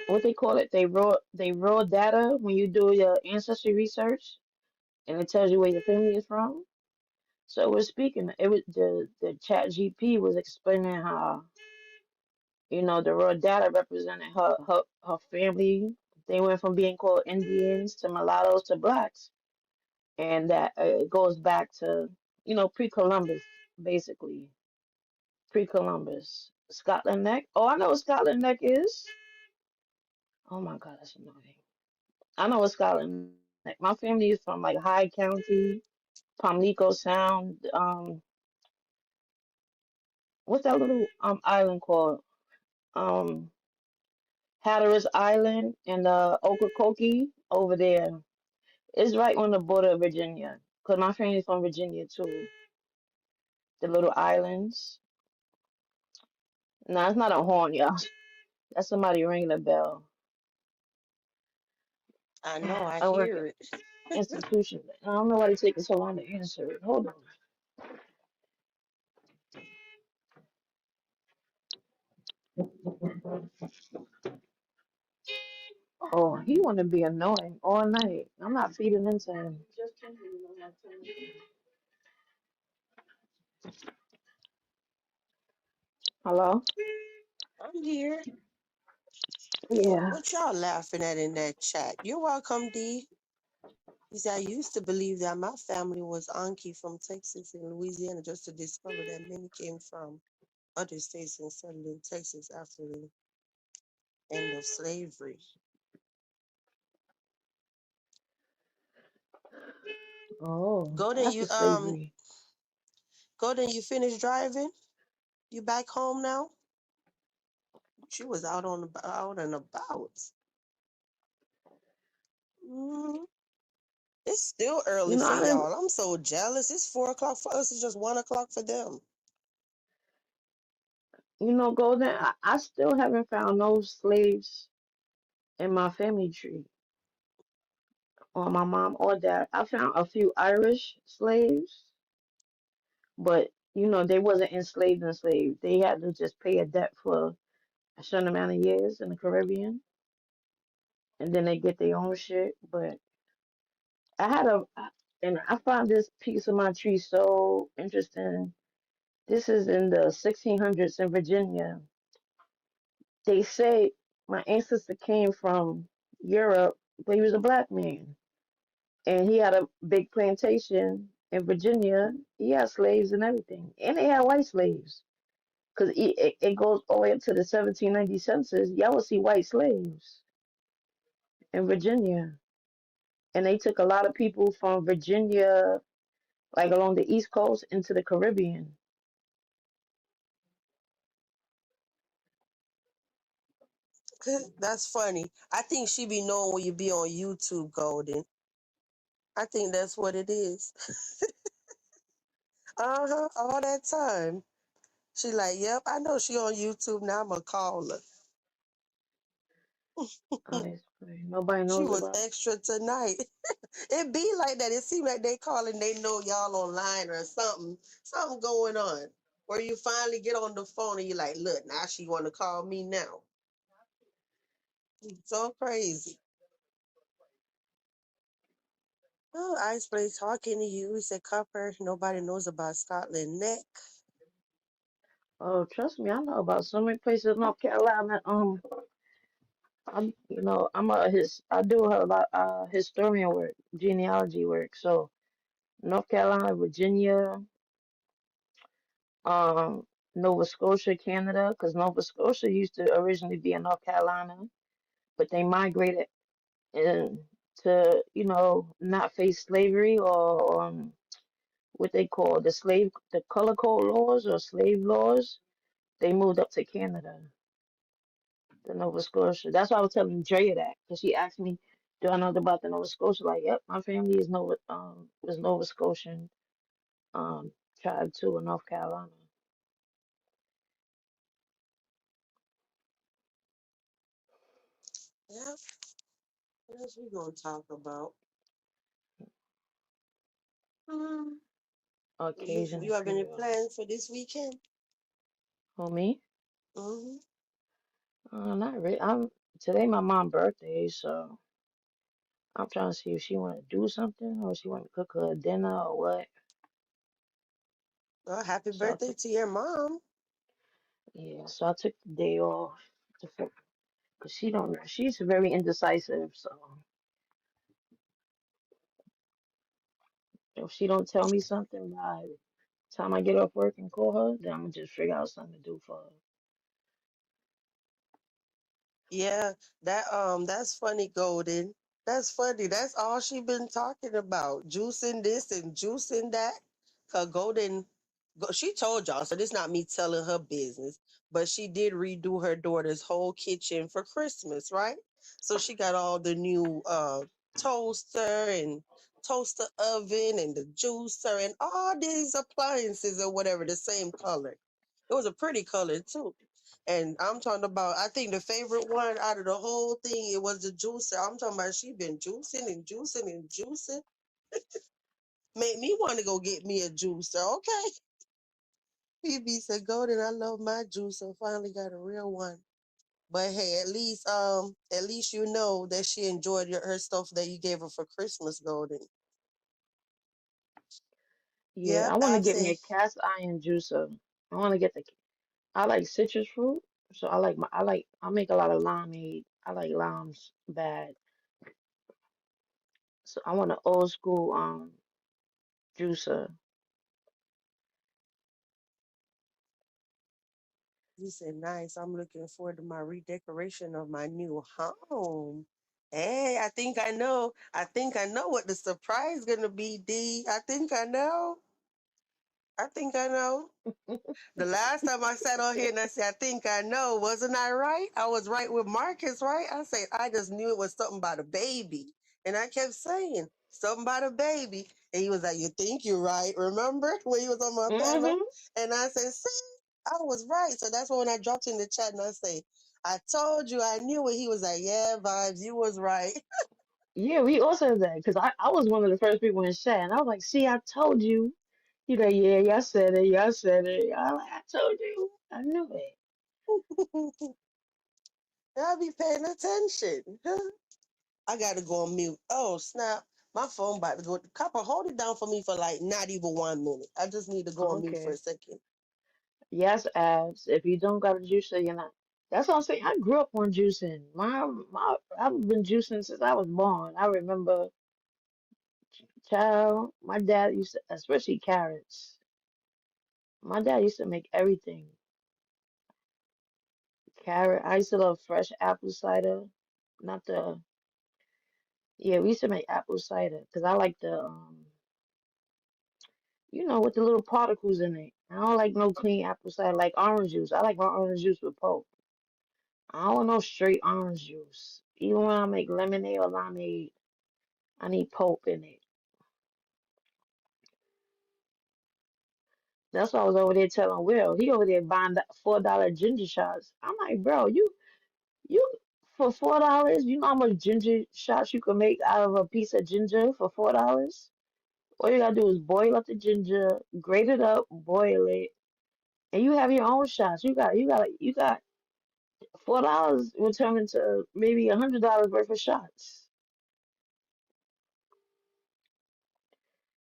what they call it. They raw data when you do your ancestry research, and it tells you where your family is from. So we're speaking. It was the Chat GP was explaining how the raw data represented her family. They went from being called Indians to mulattoes to blacks, and that it goes back to pre-Columbus, basically pre-Columbus. Scotland Neck. Oh, I know what Scotland Neck is. Oh my God, that's annoying. I know what Scotland Neck. My family is from like Hyde County, Pamlico Sound. What's that little island called? Um, Hatteras Island and Ocracoke over there. It's right on the border of Virginia. Cause my family's from Virginia too. The little islands. No, it's not a horn, y'all. That's somebody ringing a bell. I know. I I work hear at it. an institution. I don't know why they taking so long to answer it. Hold on. Oh, he want to be annoying all night. I'm not feeding into him. Hello? I'm here. Yeah. What y'all laughing at in that chat? You're welcome, D. He said, I used to believe that my family was Anki from Texas and Louisiana just to discover that many came from other states and settled in Texas after the end of slavery. Oh, Golden, after slavery. You finished driving? You back home now? She was out and about. Mm, it's still You early know, for I didn't, y'all. I'm so jealous. It's 4 o'clock for us. It's just 1 o'clock for them. Golden, I still haven't found no slaves in my family tree or my mom or dad. I found a few Irish slaves, but they wasn't enslaved. They had to just pay a debt for a certain amount of years in the Caribbean, and then they get their own shit. But and I found this piece of my tree so interesting. This is in the 1600s in Virginia. They say my ancestor came from Europe, but he was a black man. And he had a big plantation in Virginia. He had slaves and everything. And they had white slaves. Because it goes all the way up to the 1790 census. Y'all will see white slaves in Virginia. And they took a lot of people from Virginia, like along the East Coast, into the Caribbean. That's funny. I think she be knowing when you be on YouTube, Golden. I think that's what it is. Uh-huh. All that time. She like, yep, I know she on YouTube now. I'ma call her. Oh, Nobody She knows was about it. extra tonight. It be like that. It seems like they calling, they know y'all online or something. Something going on. Where you finally get on the phone and you're like, look, now she wanna call me now. So crazy. Oh, Ice Play talking to you. He said, Copper, nobody knows about Scotland Neck. Oh, trust me, I know about so many places in North Carolina. I do a lot historian work, genealogy work. So North Carolina, Virginia, um, Nova Scotia, Canada, because Nova Scotia used to originally be in North Carolina, but they migrated in to, not face slavery or what they call the color code laws or slave laws. They moved up to Canada, to Nova Scotia. That's why I was telling Drea that, because she asked me, do I know about the Nova Scotia? Like, yep, my family is Nova Scotian um tribe too in North Carolina. Yeah, what else we gonna talk about? Hmm. Caucasian You have any Creole. plans for this weekend? Oh, me? Hmm. Not really. Today my mom's birthday, so I'm trying to see if she want to do something or she want to cook her dinner or what. Well, happy So I birthday took, to your mom. yeah, so I took the day off because she's very indecisive. So if she don't tell me something by the time I get off work and call her, then I'm gonna just figure out something to do for her. Yeah, that's funny, Golden. That's funny. That's all she been talking about. Juicing this and juicing that. Cause Golden, she told y'all, so this not me telling her business, but she did redo her daughter's whole kitchen for Christmas, right? So she got all the new toaster and toaster oven and the juicer and all these appliances or whatever, the same color. It was a pretty color too. And I'm talking about, I think the favorite one out of the whole thing, it was the juicer. I'm talking about she been juicing and juicing and juicing. Made me want to go get me a juicer. Okay. PB said, Golden, I love my juicer. Finally got a real one. But hey, at least you know that she enjoyed her stuff that you gave her for Christmas, Golden. Yeah, Yep, I want to I've get me said, a cast iron juicer. I want to get the. I like citrus fruit, so I make a lot of limeade. I like limes bad, so I want an old school juicer. he said, nice. I'm looking forward to my redecoration of my new home. Hey, I think I know. I think I know what the surprise gonna be, D. I think I know. I think I know. The last time I sat on here and I said, I think I know, wasn't I right? I was right with Marcus, right? I said, I just knew it was something about a baby. And I kept saying, something about a baby. And he was like, you think you're right. Remember when he was on my panel? Hmm. And I said, see, I was right. So that's when I dropped in the chat and I say, I told you I knew it. He was like, yeah, vibes, you was right. Yeah, we also said that because I was one of the first people in chat, and I was like, "See, I told you." He's like, "Yeah, y'all said it. Y'all said it." I like, "I told you. I knew it." I'll be paying attention. I gotta go on mute. Oh snap! My phone about to go. Copper, hold it down for me for like not even 1 minute. I just need to go on mute for a Okay. second. Yes, abs. If you don't got a juicer, you're not. That's what I'm saying. I grew up on juicing. I've been juicing since I was born. I remember, child, my dad used to, especially carrots. My dad used to make everything. Carrot. I used to love fresh apple cider. Not the, yeah, we used to make apple cider because I like with the little particles in it. I don't like no clean apple cider like orange juice. I like my orange juice with pulp. I don't want no straight orange juice. Even when I make lemonade or limeade, I need pulp in it. That's why I was over there telling Will. He over there buying that $4 ginger shots. I'm like, bro, you For $4, you know how much ginger shots you can make out of a piece of ginger for $4? All you gotta do is boil up the ginger, grate it up, boil it, and you have your own shots. You got $4 will turn into maybe $100 worth of shots.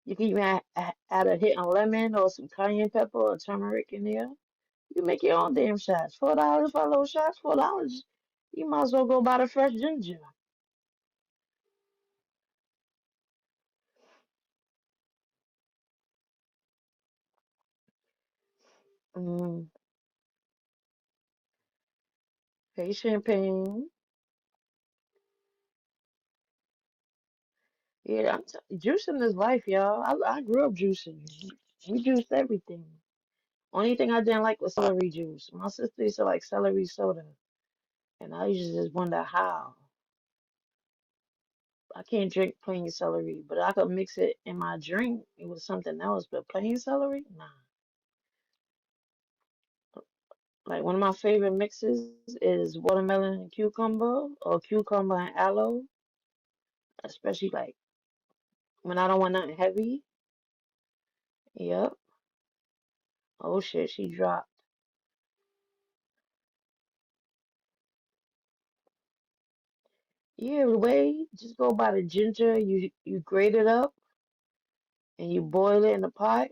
You can even add a hit of lemon or some cayenne pepper or turmeric in there. You make your own damn shots. $4 for a little shots, $4. You might as well go buy the fresh ginger. Mm, hey, champagne. Yeah, juicing is life, y'all. I grew up juicing. We juiced everything. Only thing I didn't like was celery juice. My sister used to like celery soda, and I used to just wonder how. I can't drink plain celery, but I could mix it in my drink. It was something else, but plain celery, nah. Like one of my favorite mixes is watermelon and cucumber, or cucumber and aloe, especially like when I don't want nothing heavy. Yep. Oh shit, she dropped. Yeah, the way just go by the ginger. You grate it up and you boil it in a pot,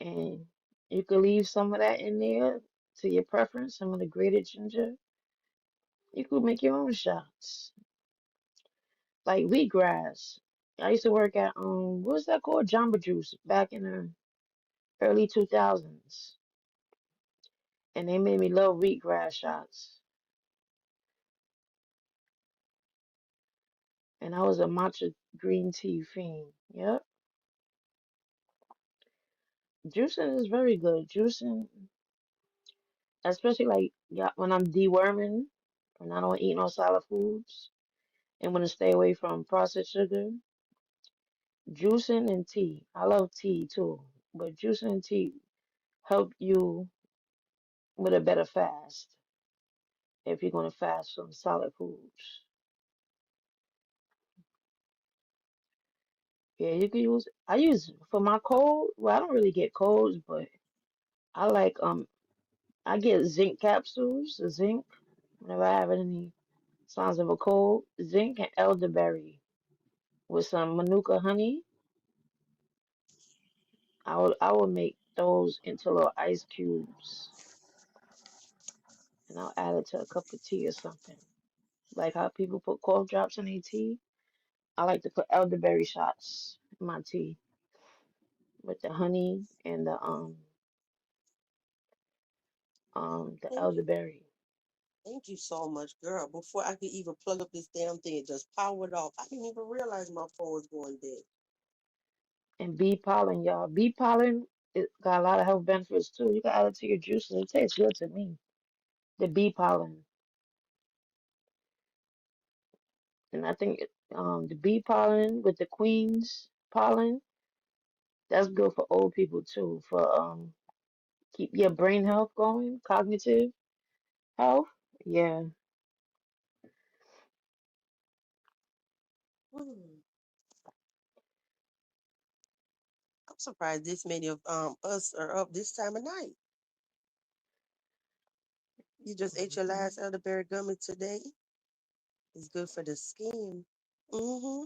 and you could leave some of that in there to your preference. Some of the grated ginger. You could make your own shots, like wheatgrass. I used to work at what's that called? Jamba Juice back in the early 2000s, and they made me love wheatgrass shots. And I was a matcha green tea fiend. Yep, juicing is very good. Juicing, especially like yeah, when I'm deworming, when I don't eat no solid foods, and want to stay away from processed sugar. Juicing and tea. I love tea too, but juicing and tea help you with a better fast if you're going to fast from solid foods. Yeah, you can use. I use for my cold. Well, I don't really get colds, but I like I get zinc capsules, zinc whenever I have any signs of a cold. Zinc and elderberry with some manuka honey. I would make those into little ice cubes, and I'll add it to a cup of tea or something. Like how people put cough drops in their tea. I like to put elderberry shots in my tea with the honey and the Thank you. elderberry. Thank you so much, girl. Before I could even plug up this damn thing, it just powered off. I didn't even realize my phone was going dead. And bee pollen, y'all. Bee pollen, it got a lot of health benefits too. You can add it to your juices. It tastes good to me. The bee pollen, and I think the bee pollen with the queen's pollen, that's good for old people too. For keep your brain health going, cognitive health. Yeah. Hmm. I'm surprised this many of us are up this time of night. You just ate your Mhm. last elderberry gummy today. It's good for the skin. Mm-hmm.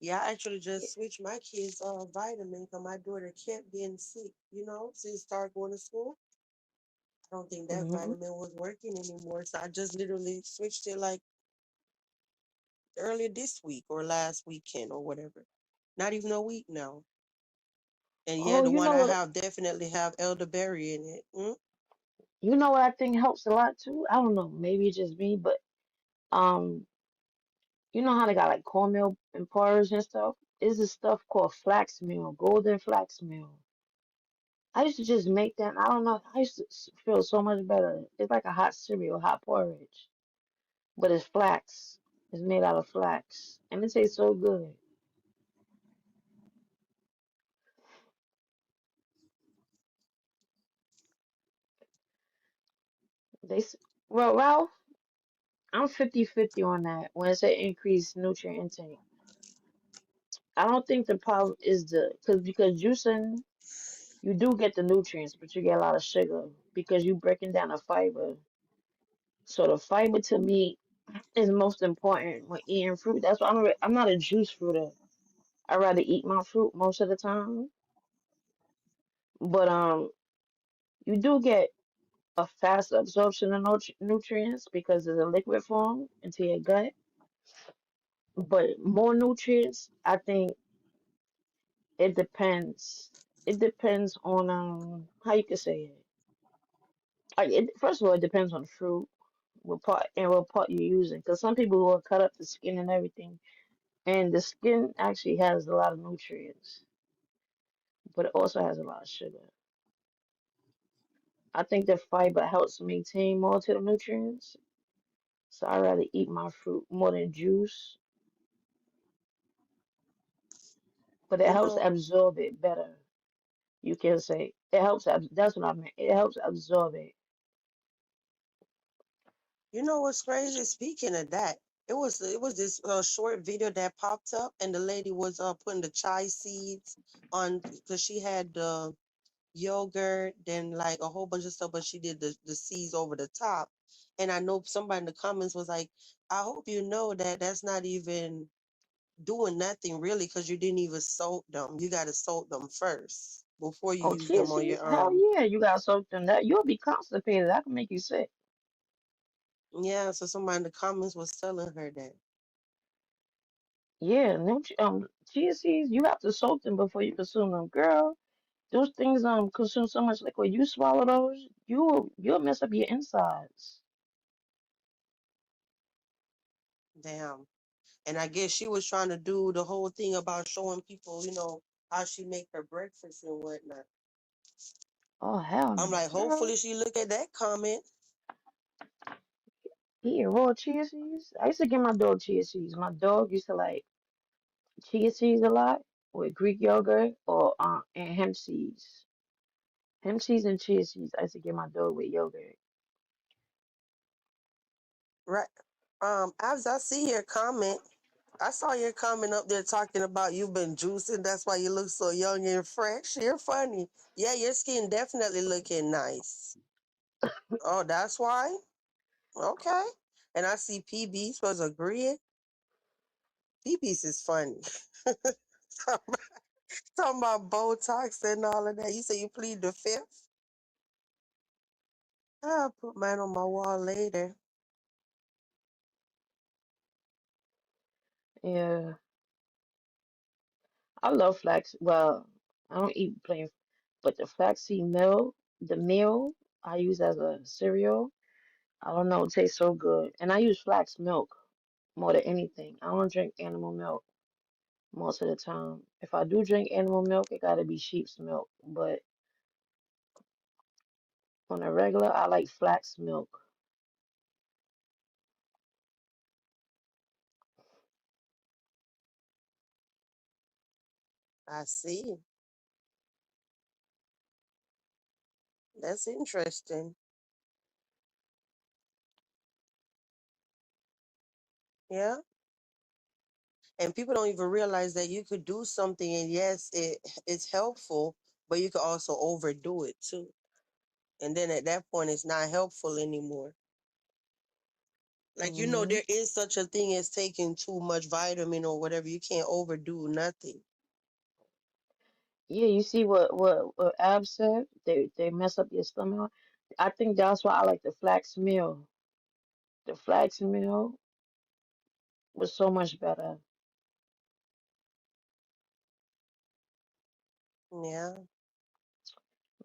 Yeah, I actually just switched my kids' vitamin because my daughter kept getting sick, since started going to school. I don't think that Mhm. vitamin was working anymore. So I just literally switched it like earlier this week or last weekend or whatever. Not even a week now. And yeah, Oh, the one I have definitely have elderberry in it. Mm? you know what I think helps a lot too. I don't know, maybe it's just me, but um, you know how they got like cornmeal and porridge and stuff. Is this stuff called flax meal, golden flax meal. I used to just make that. I don't know. I used to feel so much better. It's like a hot cereal, hot porridge, but it's flax. It's made out of flax, and it tastes so good. They, s- Well, Ralph, I'm 50-50 on that. When it's an increased nutrient intake, I don't think the problem is because juicing you do get the nutrients, but you get a lot of sugar because you breaking down the fiber. So the fiber to me is most important when eating fruit. That's why I'm not a juice fruiter. I rather eat my fruit most of the time. But you do get a fast absorption of nutrients because it's a liquid form into your gut. But more nutrients, I think it depends. It depends on how you can say it. First of all, it depends on the fruit, what part you're using. Because some people will cut up the skin and everything, and the skin actually has a lot of nutrients, but it also has a lot of sugar. I think the fiber helps maintain more to the nutrients, so I rather eat my fruit more than juice. But it You helps know, absorb it better. You can say it helps. That's what I meant. It helps absorb it. you know what's crazy? Speaking of that, it was this short video that popped up, and the lady was putting the chai seeds on because she had the yogurt, then like a whole bunch of stuff, but she did the seeds over the top. And I know somebody in the comments was like, "I hope you know that that's not even doing nothing really because you didn't even soak them. You got to soak them first before you Oh, use chia them on seeds? your Hell yeah, you got soaked in that. You'll be constipated. That can make you sick. Yeah, so somebody in the comments was telling her that. Yeah, chia seeds, you have to soak them before you consume them. Girl, those things consume so much liquid. You swallow those, you'll mess up your insides. Damn. And I guess she was trying to do the whole thing about showing people, how she make her breakfast and whatnot. Oh hell I'm no, like, girl. hopefully she look at that comment. Yeah, raw chia seeds. I used to give my dog chia seeds. My dog used to like chia seeds a lot with Greek yogurt or and hemp seeds. Hemp seeds and chia seeds. I used to give my dog with yogurt. Right. As I see your comment, I saw your comment up there talking about you've been juicing. That's why you look so young and fresh. You're funny. Yeah, your skin definitely looking nice. Oh, that's why? Okay. And I see PBs was agreeing. PBs is funny. Talking about Botox and all of that. You say you plead the fifth? I'll put mine on my wall later. Yeah, I love flax. Well, I don't eat plain, but the flaxseed meal, the meal I use as a cereal. I don't know, it tastes so good. And I use flax milk more than anything. I don't drink animal milk most of the time. If I do drink animal milk, it gotta be sheep's milk. But on a regular, I like flax milk. I see. That's interesting. Yeah. And people don't even realize that you could do something and yes, it's helpful, but you could also overdo it too. And then at that point it's not helpful anymore. Like Hmm. there is such a thing as taking too much vitamin or whatever. You can't overdo nothing. Yeah, you see what Ab said? They mess up your stomach. I think that's why I like the flax meal. The flax meal was so much better. Yeah.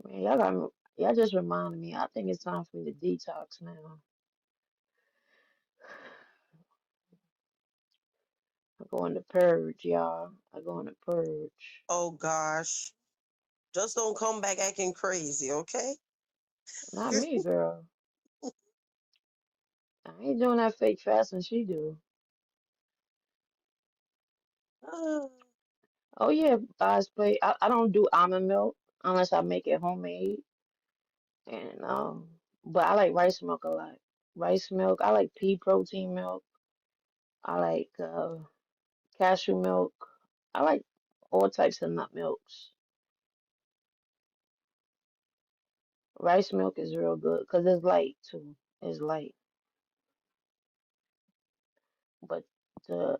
Man, y'all just reminded me. I think it's time for me to detox now. I go on the purge, y'all. I go on the purge. Oh gosh. Just don't come back acting crazy, okay? Not me, girl. I ain't doing that fake fasting she do. Ah, Oh yeah, Boss play. I don't do almond milk unless I make it homemade. And but I like rice milk a lot. rice milk. I like pea protein milk. I like cashew milk. I like all types of nut milks. Rice milk is real good because it's light too. It's light, but the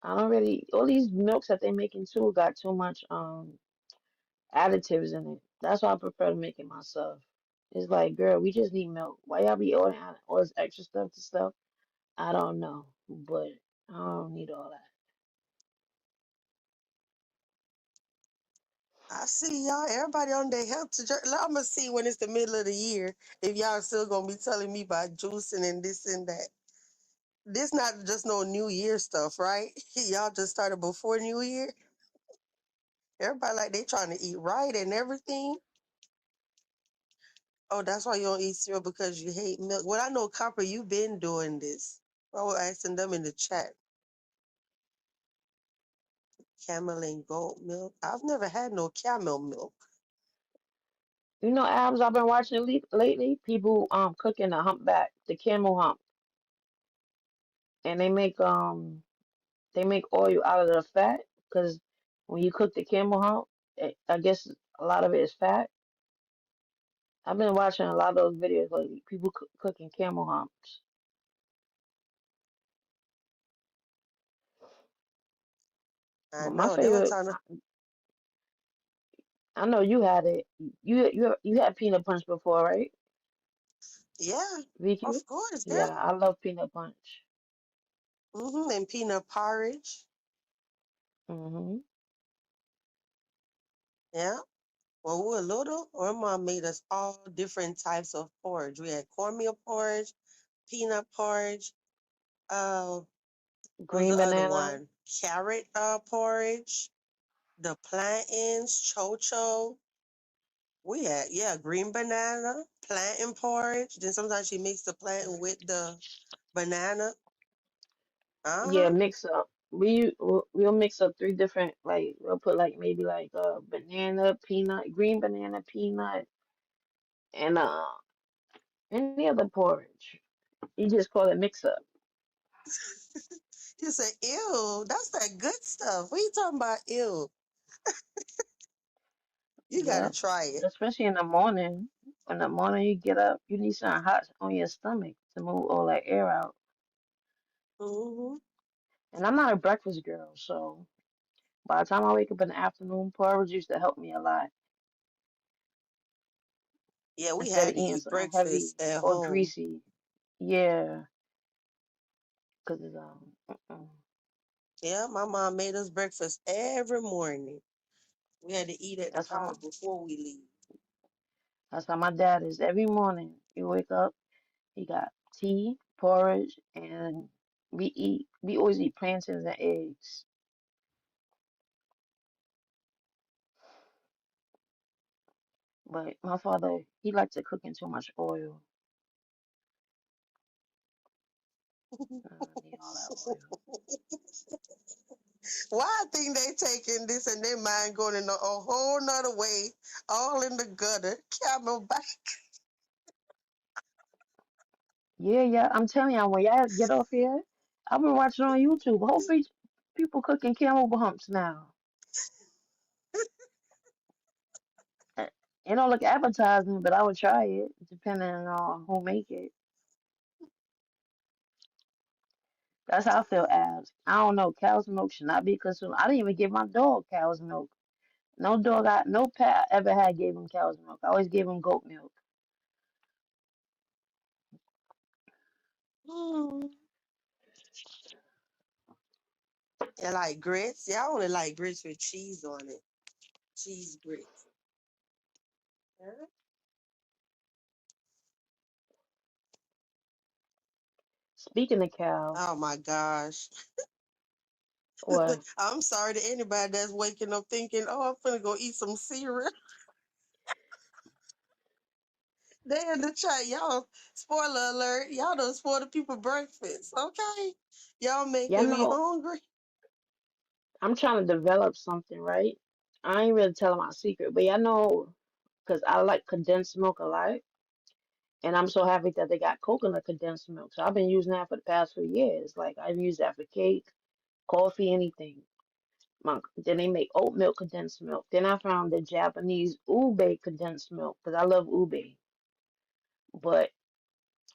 I don't really all these milks that they making too got too much additives in it. That's why I prefer to make it myself. It's like, girl, we just need milk. Why y'all be ordering all this extra stuff to stuff? I don't know, but I don't need all that. I see y'all. Everybody on their health journey. I'm gonna see when it's the middle of the year if y'all still gonna be telling me about juicing and this and that. This not just no New Year stuff, right? Y'all just started before New Year. Everybody like they trying to eat right and everything. Oh, that's why you don't eat cereal because you hate milk. Well, I know, Copper, you been doing this. I was asking them in the chat. Camel and goat milk. I've never had no camel milk. You know, Abs, I've been watching lately. People cooking the humpback, the camel hump, and they make oil out of the fat because when you cook the camel hump, I guess a lot of it is fat. I've been watching a lot of those videos lately. People cooking camel humps. I But my know they were favorite, trying to. I know you had it. You had peanut punch before, right, Yeah, Vicky? of course, Yeah, girl. I love peanut punch. And peanut porridge. Hmm. Yeah. When we were little, our mom made us all different types of porridge. We had cornmeal porridge, peanut porridge. Uh, what was Green the other banana. one? Carrot porridge. The plantains, chocho. We had, yeah, green banana, plantain porridge. Then sometimes she makes the plantain with the banana. Yeah, Uh-huh. mix up. We'll mix up three different like we'll put like maybe like banana, peanut, green banana, peanut, and any other porridge. You just call it mix up. You say, ew, that's that good stuff. What you talking about, ew? You got to Yep. try it. Especially in the morning. In the morning you get up, you need something hot on your stomach to move all that air out. Hmm. And I'm not a breakfast girl, so by the time I wake up in the afternoon, porridge used to help me a lot Yeah, we instead of had to eating eat something heavy breakfast at or home. greasy. Yeah, because it's Yeah, my mom made us breakfast every morning. We had to eat at the that's how house before we leave. my dad is every morning. You wake up, he got tea, porridge, and we always eat plantains and eggs. But my father, he liked to cook in too much oil. I don't need all that oil. Why I think they taking this and their mind going in a whole nother way, all in the gutter. Camelback. Yeah, yeah, I'm telling y'all, when y'all get off here, I've been watching on YouTube. A whole bunch people cooking camel humps now. Uh, It don't look appetizing, but I would try it, depending on who make it. That's how I feel, Abs. I don't know. Cow's milk should not be consumed. I didn't even give my dog cow's milk. No dog, no pet I ever had gave him cow's milk. I always gave him goat milk. Mm. Yeah, like grits. Yeah, I only like grits with cheese on it. Cheese grits. Yeah. Speaking of cow, Oh my gosh. or I'm sorry to anybody that's waking up thinking, oh, I'm finna go eat some cereal. They in the chat, y'all. Spoiler alert, y'all done spoil the people breakfast. Okay, y'all y'all making me know, hungry. I'm trying to develop something, right? I ain't really telling my secret, but y'all know, because I like condensed milk a lot. And I'm so happy that they got coconut condensed milk. So I've been using that for the past few years. Like I've used that for cake, coffee, anything. Then they make oat milk condensed milk. Then I found the Japanese ube condensed milk because I love ube. But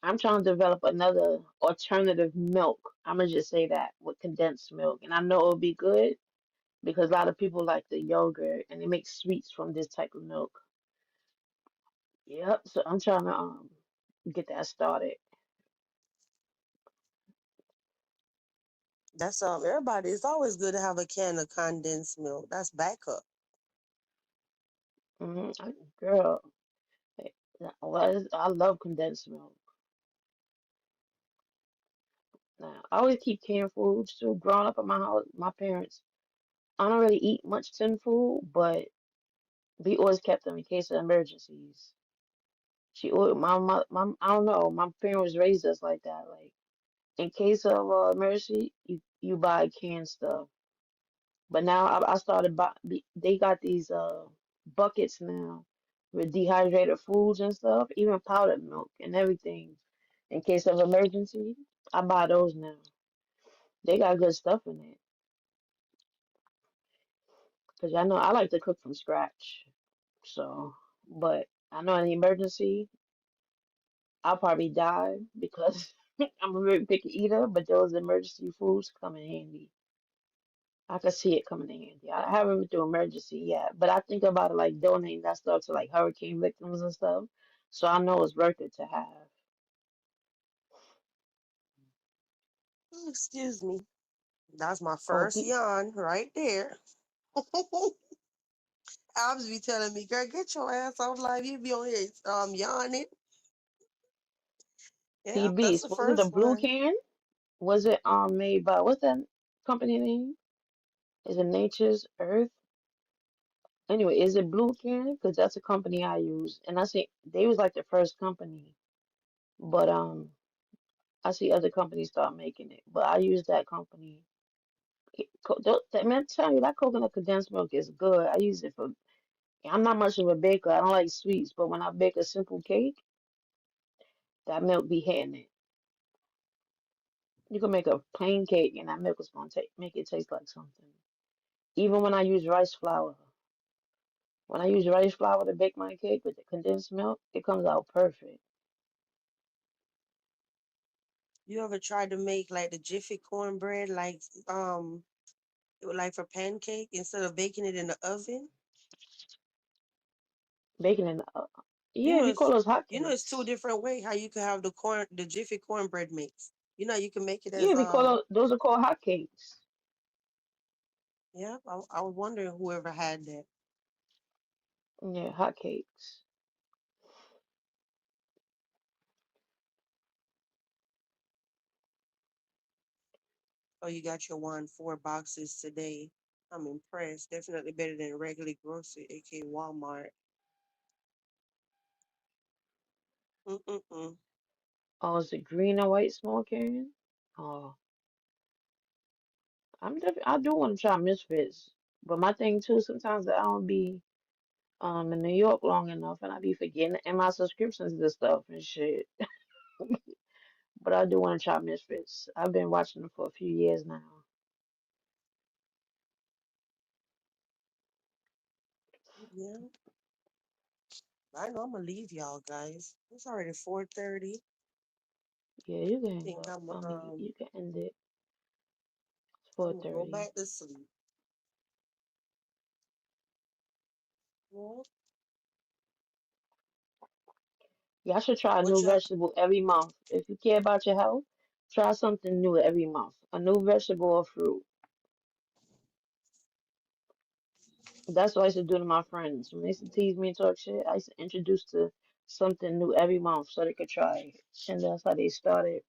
I'm trying to develop another alternative milk. I'm gonna just say that with condensed milk, and I know it'll be good because a lot of people like the yogurt and they make sweets from this type of milk. Yep. So I'm trying to get that started. That's everybody. It's always good to have a can of condensed milk. That's backup. Girl, eh, I love condensed milk. Now, I always keep canned foods too. Growing up at my house, my parents, I don't really eat much tin food, but we always kept them in case of emergencies. I don't know, my parents raised us like that. Like, in case of emergency, you buy canned stuff. But now I started they got these buckets now with dehydrated foods and stuff, even powdered milk and everything. In case of emergency, I buy those now. They got good stuff in it. Cause I know I like to cook from scratch. So, but I know in the emergency, I'll probably die because I'm a very picky eater, but those emergency foods come in handy. I can see it coming in handy. I haven't been through emergency yet, but I think about it like donating that stuff to like hurricane victims and stuff. So I know it's worth it to have. Excuse me. That's my Oh, first yawn right there. Albs be telling me, girl, get your ass off live. You be on here yawning. Yeah, that's PBs. the Was it a first blue one. can? Was it made by what's that company name? Is it Nature's Earth? Anyway, is it Blue Can? Because that's a company I use, and I see they was like the first company, but I see other companies start making it, but I use that company. That man, tell you that coconut condensed milk is good. I use it for. I'm not much of a baker. I don't like sweets, but when I bake a simple cake, that milk be hitting it. You can make a plain cake, and that milk is gonna make it taste like something. Even when I use rice flour, when I use rice flour to bake my cake with the condensed milk, it comes out perfect. You ever tried to make like the Jiffy cornbread, like for pancake instead of baking it in the oven? Baking in the You yeah, know, we call it's those it's two hotcakes. different ways how you can have the Jiffy cornbread mix. You can make it Yeah, as we call those are called hotcakes. yeah. I was wondering whoever had that. Yeah, hotcakes. Oh, you got your one 4 boxes today. I'm impressed. Definitely better than regular grocery, aka Walmart. Mm-mm-mm. Oh, is it green and white small can? Oh, I do want to try Misfits, but my thing too, sometimes I don't be in New York long enough, and I be forgetting and my subscriptions to stuff and shit. But I do want to try Misfits. I've been watching them for a few years now. Yeah, I know I'm gonna leave y'all guys. It's already 4:30. Yeah, you I can hang think up. I mean, you can end it. It's I'm gonna go 4:30. back to sleep. Well, Y'all should try a what new y'all vegetable every month. If you care about your health, try something new every month. A new vegetable or fruit. That's what I used to do to my friends. When they used to tease me and talk shit, I used to introduce to something new every month so they could try it. And that's how they started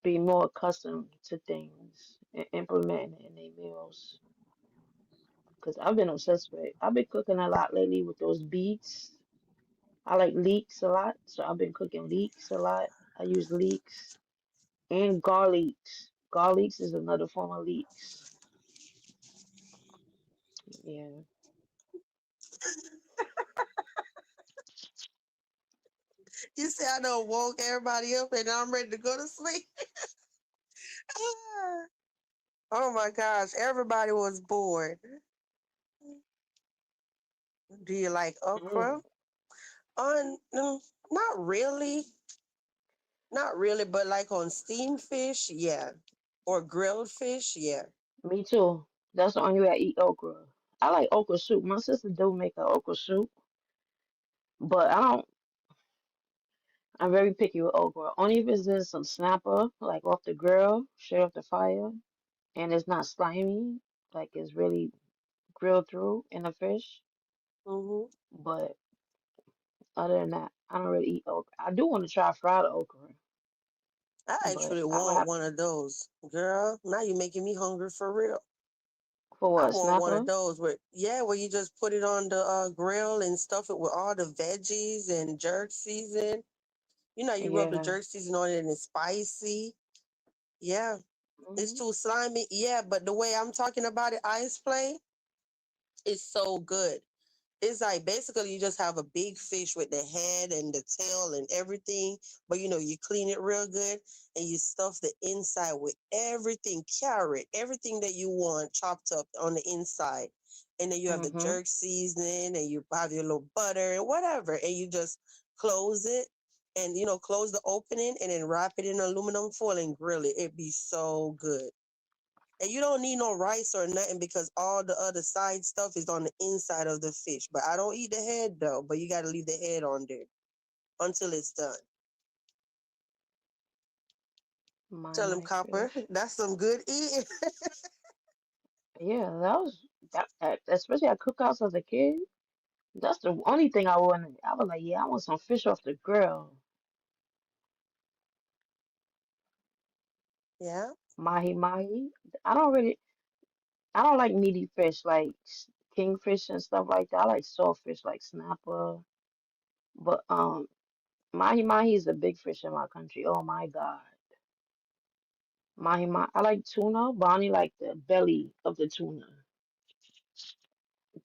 being more accustomed to things and implementing it in their meals. Because I've been obsessed with it. I've been cooking a lot lately with those beets. I like leeks a lot, so I've been cooking leeks a lot. I use leeks and garlics. Garlics is another form of leeks. Yeah. You say I done woke everybody up and I'm ready to go to sleep. Oh my gosh, everybody was bored. Do you like okra? Mm, Not really. Not really, but like on steamed fish, yeah. Or grilled fish, yeah. me too. That's the only way I eat okra. I like okra soup. My sister do make a okra soup, but I don't. I'm very picky with okra. Only if it's in some snapper, like off the grill, straight off the fire, and it's not slimy, like it's really grilled through in the fish. Hmm. But other than that, I don't really eat okra. I do want to try fried okra, I but actually I would want have one of those. Girl, now you're making me hungry for real. for I what, want one of snapper? those where, yeah, where you just put it on the grill and stuff it with all the veggies and jerk season. You know, you rub the Yeah. jerk season on it and it's spicy. Yeah, it's Hmm. too slimy. Yeah, but the way I'm talking about it, ice play, is so good. It's like basically you just have a big fish with the head and the tail and everything, but you know, you clean it real good and you stuff the inside with everything, carrot, everything that you want chopped up on the inside. And then you have the Hmm. jerk seasoning and you have your little butter and whatever. And you just close it and, you know, close the opening and then wrap it in aluminum foil and grill it. It'd be so good. And you don't need no rice or nothing because all the other side stuff is on the inside of the fish. But I don't eat the head though. But you got to leave the head on there until it's done. Tell him, My Copper, fish. that's some good eating. Yeah, especially at cookouts as a kid. That's the only thing I wanted. I was like, yeah, I want some fish off the grill. Yeah. Mahi mahi. I don't really, I don't like meaty fish like kingfish and stuff like that. I like soft fish like snapper. But mahi mahi is a big fish in my country. Oh my God. Mahi mahi. I like tuna, but I only like the belly of the tuna.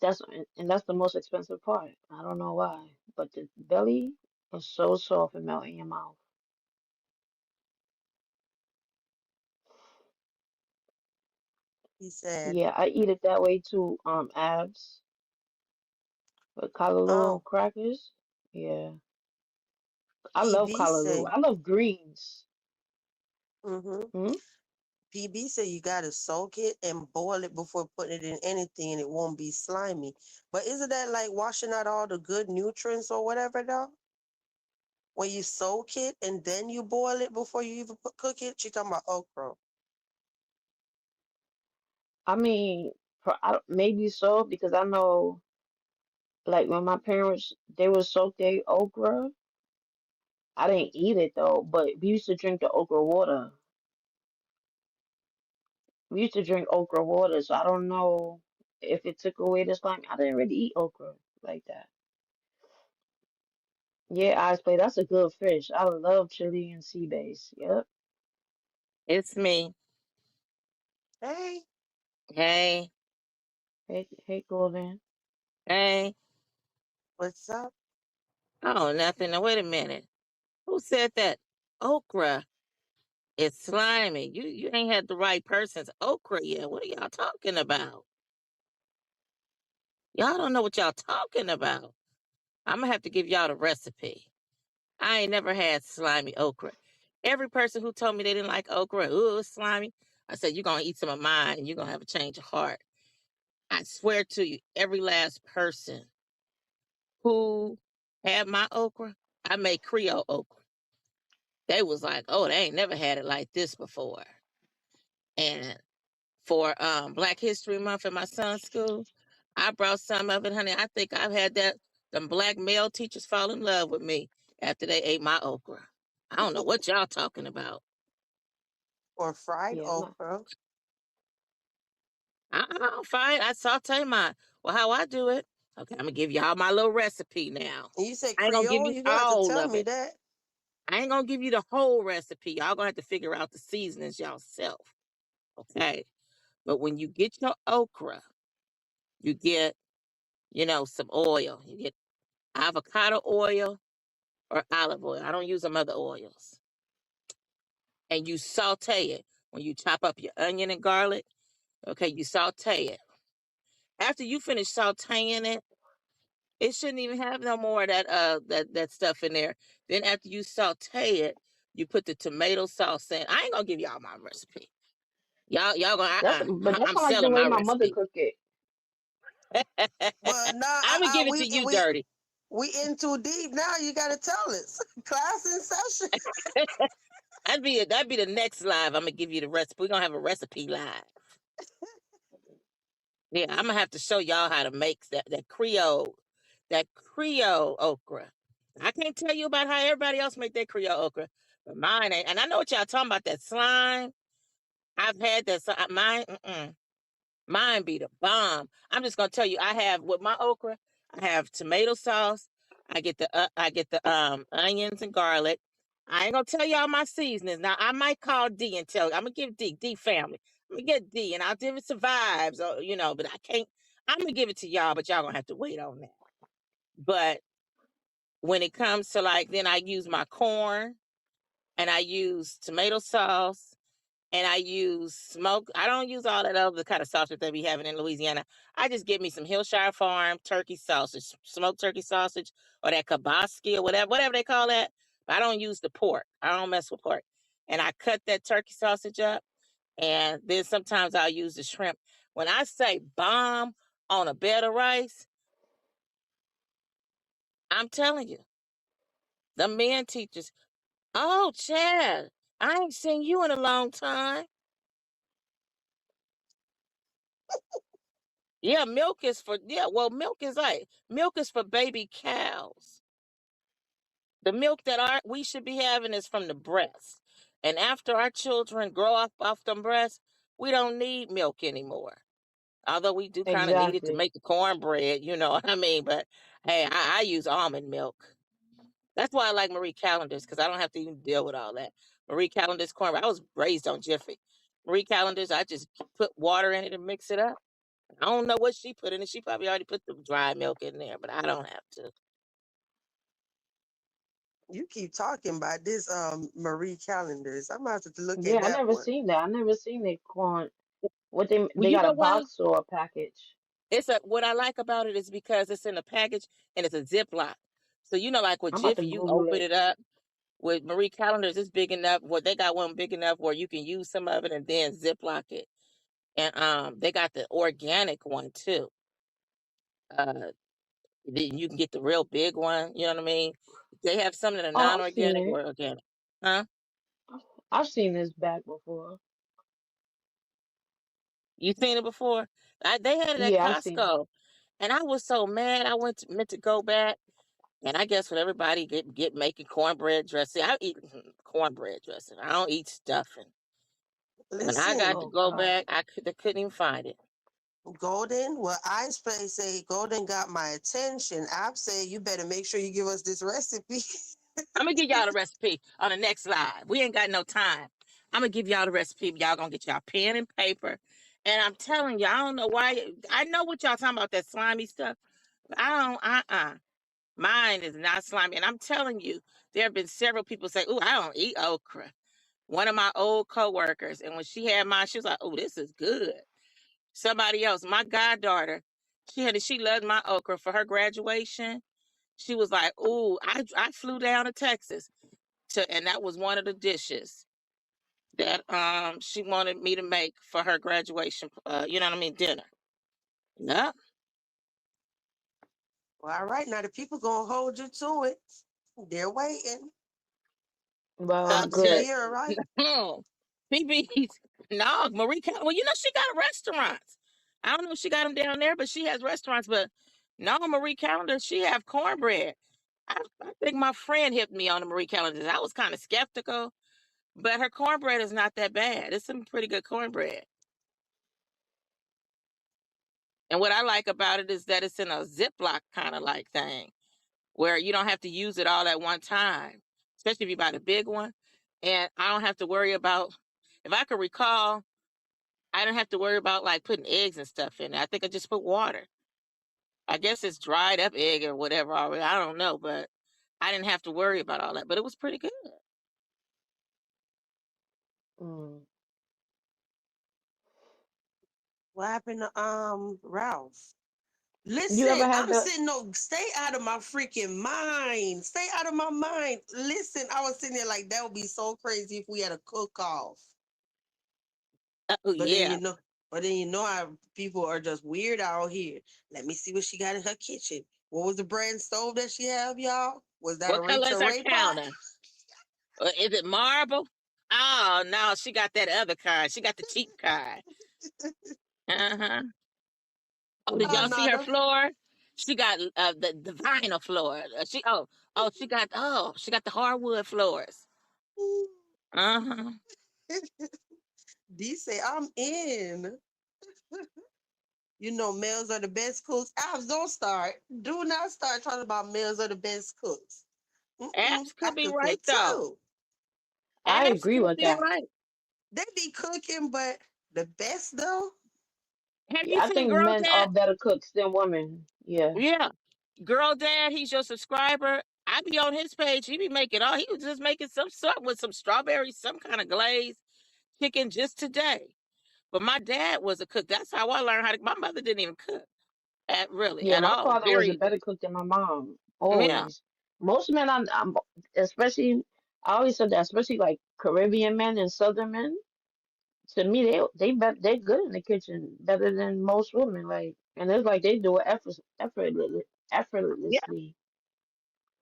That's and that's the most expensive part. I don't know why, but the belly is so soft and melt in your mouth. He said, Yeah, I eat it that way too. Abs with callaloo oh, and crackers. Yeah, I love PB callaloo. say, I love greens. mm-hmm. Hmm? PB say you got to soak it and boil it before putting it in anything and it won't be slimy. But isn't that like washing out all the good nutrients or whatever though? When you soak it and then you boil it before you even cook it, she talking about okra. I mean, maybe so because I know, like when my parents they would soak their okra. I didn't eat it though, but we used to drink the okra water. We used to drink okra water, so I don't know if it took away the slime. I didn't really eat okra like that. Yeah, ice play. That's a good fish. I love Chilean sea bass. Yep. It's me. Hey, Hey, Hey, Golden. hey. what's up? Oh, nothing. Now, wait a minute. Who said that? Okra is slimy. You ain't had the right person's okra yet. What are y'all talking about? Y'all don't know what y'all talking about. I'm gonna have to give y'all the recipe. I ain't never had slimy okra. Every person who told me they didn't like okra, ooh, it's slimy. I said, you're gonna eat some of mine and you're gonna have a change of heart. I swear to you, every last person who had my okra, I made Creole okra. They was like, "Oh, they ain't never had it like this before." And for Black History Month at my son's school, I brought some of it, honey. I think I've had that. Them black male teachers fall in love with me after they ate my okra. I don't know what y'all talking about. Or fried Yeah, I'm not. okra. I'm fine. I saute mine. Well, how I do it? Okay, I'm gonna give y'all my little recipe now. And you said I ain't gonna give Creole, you you gonna have to all tell of me it. that. I ain't gonna give you the whole recipe. Y'all gonna have to figure out the seasonings yourself. Okay. But when you get your okra, you get, some oil. You get avocado oil or olive oil. I don't use some other oils. And you saute it. When you chop up your onion and garlic, okay, you saute it. After you finish sauteing it, it shouldn't even have no more of that stuff in there. Then after you saute it, you put the tomato sauce in. I ain't gonna give y'all my recipe. Y'all gonna But that's I'm not like the selling way my my mother recipe. cook it. Well, no, I'm gonna give it to you, we dirty. we in too deep now. You got to tell us. Class in session. That'd be the next live. I'm gonna give you the recipe. We're gonna have a recipe live. Yeah, I'm gonna have to show y'all how to make that Creole okra. I can't tell you about how everybody else make their Creole okra, but mine ain't. And I know what y'all talking about, that slime. I've had that. Mine, mine be the bomb. I'm just gonna tell you, I have with my okra, I have tomato sauce. I get the onions and garlic. I ain't gonna tell y'all my seasonings. Now I might call D and tell. I'm gonna give D family. I'm gonna get D and I'll give it some vibes, or, but I can't. I'm gonna give it to y'all, but y'all gonna have to wait on that. But when it comes to then I use my corn and I use tomato sauce and I use smoke. I don't use all that other kind of sausage that we having in Louisiana. I just get me some Hillshire Farm turkey sausage, smoked turkey sausage, or that kabaski or whatever they call that. But I don't use the pork. I don't mess with pork. And I cut that turkey sausage up, and then sometimes I'll use the shrimp. When I say bomb on a bed of rice, I'm telling you, the men teachers. Oh, Chad, I ain't seen you in a long time. Yeah, milk is for milk is for baby cows. The milk that we should be having is from the breast. And after our children grow up off them breasts, we don't need milk anymore. Although we do kind of need it to Exactly. make the cornbread, you know what I mean? But hey, I use almond milk. That's why I like Marie Callender's, because I don't have to even deal with all that. Marie Callender's cornbread. I was raised on Jiffy. Marie Callender's, I just put water in it and mix it up. I don't know what she put in it. She probably already put the dry milk in there, but I don't have to. You keep talking about this Marie Callender's. I'm gonna have to look at Yeah, I that never one. seen that. I never seen they corn. What Well, they you got a know why? box or a package? What I like about it is because it's in a package and it's a Ziploc. So like with I'm about to Jiffy, you Google open it. it up. With Marie Callender's, it's big enough. Well, they got one big enough where you can use some of it and then Ziploc it. And they got the organic one too. Uh, then you can get the real big one. You know what I mean? They have some that are Oh, I've seen non-organic it. or organic. Huh? I've seen this bag before. You seen it before? They had it at Yeah, I've seen it. Costco, and I was so mad. I meant to go back, and I guess when everybody get making cornbread dressing, I eat cornbread dressing. I don't eat stuffing. When I got Listen, to Oh go God. back, I couldn't even find it. Golden. Well, Ice Play say Golden got my attention. I say you better make sure you give us this recipe. I'm gonna give y'all the recipe on the next live. We ain't got no time. I'm gonna give y'all the recipe. Y'all gonna get y'all pen and paper. And I'm telling you, I don't know why. I know what y'all talking about, that slimy stuff. But I don't. Mine is not slimy. And I'm telling you, there have been several people say, "Ooh, I don't eat okra." One of my old coworkers, and when she had mine, she was like, "Oh, this is good." Somebody else, my goddaughter, she loved my okra for her graduation. She was like, "Ooh, I flew down to Texas and that was one of the dishes that she wanted me to make for her graduation. You know what I mean, dinner." Yep. Well, all right, now the people gonna hold you to it. They're waiting. Well, Uh, Aunt good. Sierra, right? PB's no, Marie Cal. Well, she got restaurants. I don't know if she got them down there, but she has restaurants. But no, Marie Calendar, she have cornbread. I think my friend hit me on the Marie Calendar. I was kind of skeptical, but her cornbread is not that bad. It's some pretty good cornbread. And what I like about it is that it's in a Ziploc kind of like thing where you don't have to use it all at one time, especially if you buy the big one. And I don't have to worry about, if I could recall, I don't have to worry about like putting eggs and stuff in it. I think I just put water. I guess it's dried up egg or whatever already. I don't know, but I didn't have to worry about all that, but it was pretty good. Mm. What happened to Ralph? You Listen, ever had I'm the? sitting no, stay out of my freaking mind. Stay out of my mind. Listen, I was sitting there like that would be so crazy if we had a cook off. Oh But then yeah. how people are just weird out here. Let me see what she got in her kitchen. What was the brand stove that she have, y'all? Was that a What color is Rachel her Ray pot? counter? Is it marble? Oh no, she got that other kind. She got the cheap kind. Uh-huh. Oh, did Mm. Oh y'all see no, her floor? She got the vinyl floor. She got the hardwood floors. Uh-huh. D say I'm in. You know, males are the best cooks. Abs, don't start. Do not start talking about males are the best cooks. Abs I could be could right cook though. too. I Abs agree could with be that. right. They be cooking, but the best though. Have you Yeah, I seen think Girl men are Dad? better cooks than women. Yeah. Yeah. Girl Dad, he's your subscriber. I be on his page. He be making all he was just making some sort with some strawberries, some kind of glaze chicken just today. But my dad was a cook. That's how I learned how to my mother didn't even cook Yeah, at my all. father was a Very better cook than my mom. yeah. Always. Most men, especially, I always said that, especially like Caribbean men and Southern men. To me, they're good in the kitchen, better than most women. Like, and it's like they do it Yeah. effortlessly.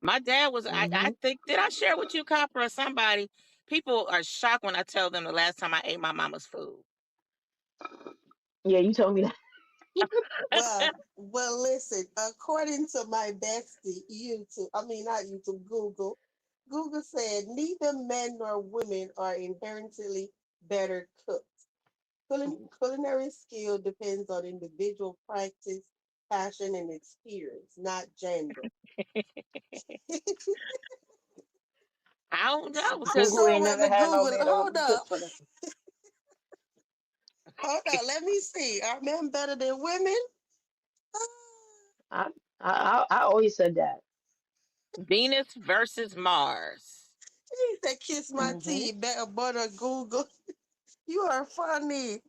My dad was I Hmm. think did I share with you, Copper, or somebody? People are shocked when I tell them the last time I ate my mama's food. Yeah, you told me that. Listen. According to my bestie, YouTube, I mean not YouTube, Google. Google said neither men nor women are inherently better cooks. Culinary skill depends on individual practice, passion, and experience, not gender. I don't know because Google So ain't wait a never minute, had no Google. man to cook for them. Hold up. Let me see. Are men better than women? I, I always said that. Venus versus Mars. He said, "Kiss my Hmm. teeth, better butter Google." You are funny.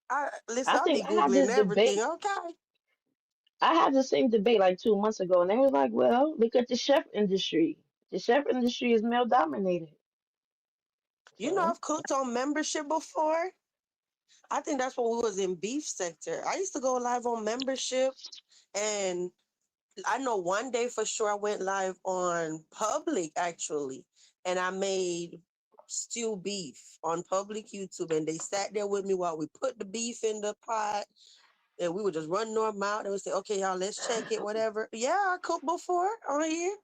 Ah, listen, I I'll be think I had googling this everything. debate. Okay. I had the same debate like 2 months ago, and they was like, "Well, look at the chef industry. The chef industry is male dominated." You know, So I've cooked on membership before. I think that's when we was in beef sector. I used to go live on membership, and I know one day for sure I went live on public actually, and I made stew beef on public YouTube, and they sat there with me while we put the beef in the pot, and we would just run normal out and we say, "Okay, y'all, let's check it, whatever." Yeah, I cooked before on here,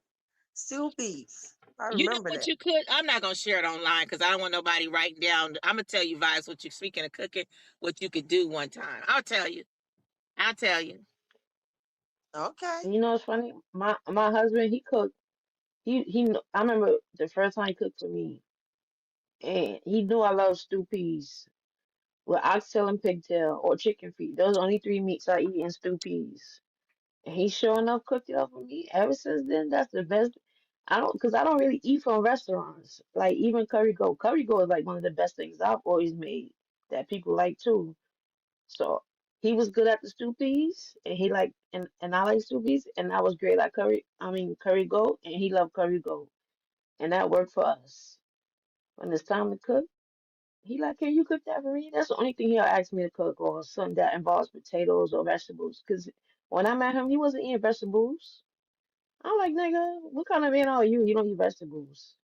stew beef. I You know remember what that. you could? I'm not gonna share it online because I don't want nobody writing down. I'm gonna tell you, Vibes, what you speaking of cooking, what you could do one time. I'll tell you. I'll tell you. Okay. you know, it's funny. My husband, he cooked. I remember the first time he cooked for me, and he knew I love stew peas with oxtail and pigtail or chicken feet. Those are the only three meats I eat in stew peas. And he sure enough cooked it up for me. Ever since then, that's the best. Because I don't really eat from restaurants. Like even curry goat. Curry goat is like one of the best things I've always made that people like too. So he was good at the stew peas, and and I like stew peas, and I was great at curry goat, and he loved curry goat, and that worked for us. When it's time to cook, he like, can you cook that for me? That's the only thing he'll ask me to cook, or something that involves potatoes or vegetables. Because when I met him, he wasn't eating vegetables. I'm like, nigga, what kind of man are you? You don't eat vegetables.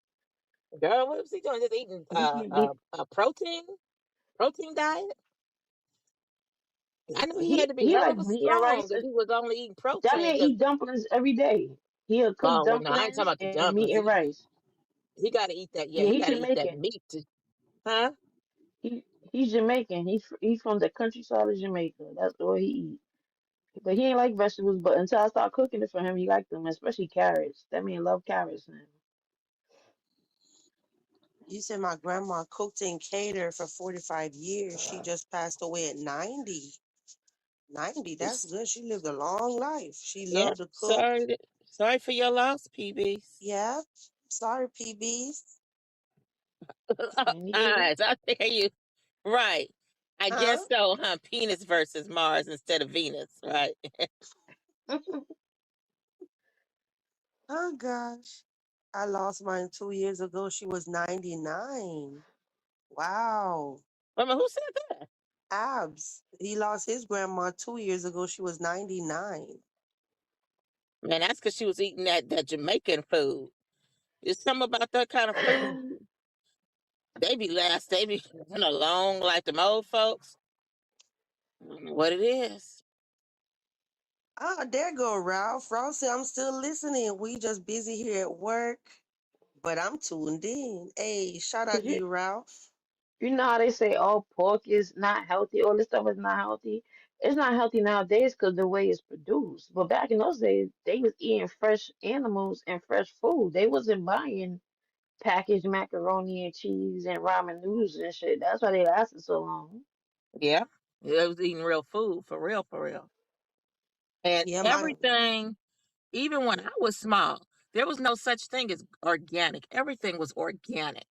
Girl, what was he doing? Just eating He a protein diet? I know he had he to be he hell like of a meat and strong rice. if he was only eating That protein. man Cause eat dumplings every day. He'll cook oh well, no, I ain't talking dumplings about the and meat dumplings. and rice. He got to eat that. Yeah, Yeah, he he's got to eat that Jamaican. meat. Huh? He's Jamaican. He's from the countryside of Jamaica. That's all he eat. But he ain't like vegetables. But until I start cooking it for him, he liked them, especially carrots. That man love carrots now. You said my grandma cooked and catered for 45 years. She just passed away at 90. 90, that's It's- good. She lived a long life. She Yeah. loved to cook. Sorry for your loss, PBs. Yeah. Sorry, PBs. Anywho, Eyes, I hear you. Right. I Huh? guess so, huh? Penis versus Mars instead of Venus, right? Oh gosh. I lost mine 2 years ago. She was 99. Wow. I mean, who said that? Abs. He lost his grandma 2 years ago. She was 99. Man, that's because she was eating that Jamaican food. There's something about that kind of food. They be living along like them old folks. I don't know what it is. Ah, there go Ralph. Ralph said, I'm still listening. We just busy here at work, but I'm tuned in. Hey, shout out cause to you, Ralph. you know how they say, oh, pork is not healthy, all this stuff is not healthy. It's not healthy nowadays because the way it's produced. But back in those days, they was eating fresh animals and fresh food. They wasn't buying packaged macaroni and cheese and ramen noodles and shit. That's why they lasted so long. Yeah. They was eating real food, for real, for real. And Yeah, my everything, even when I was small, there was no such thing as organic. Everything was organic.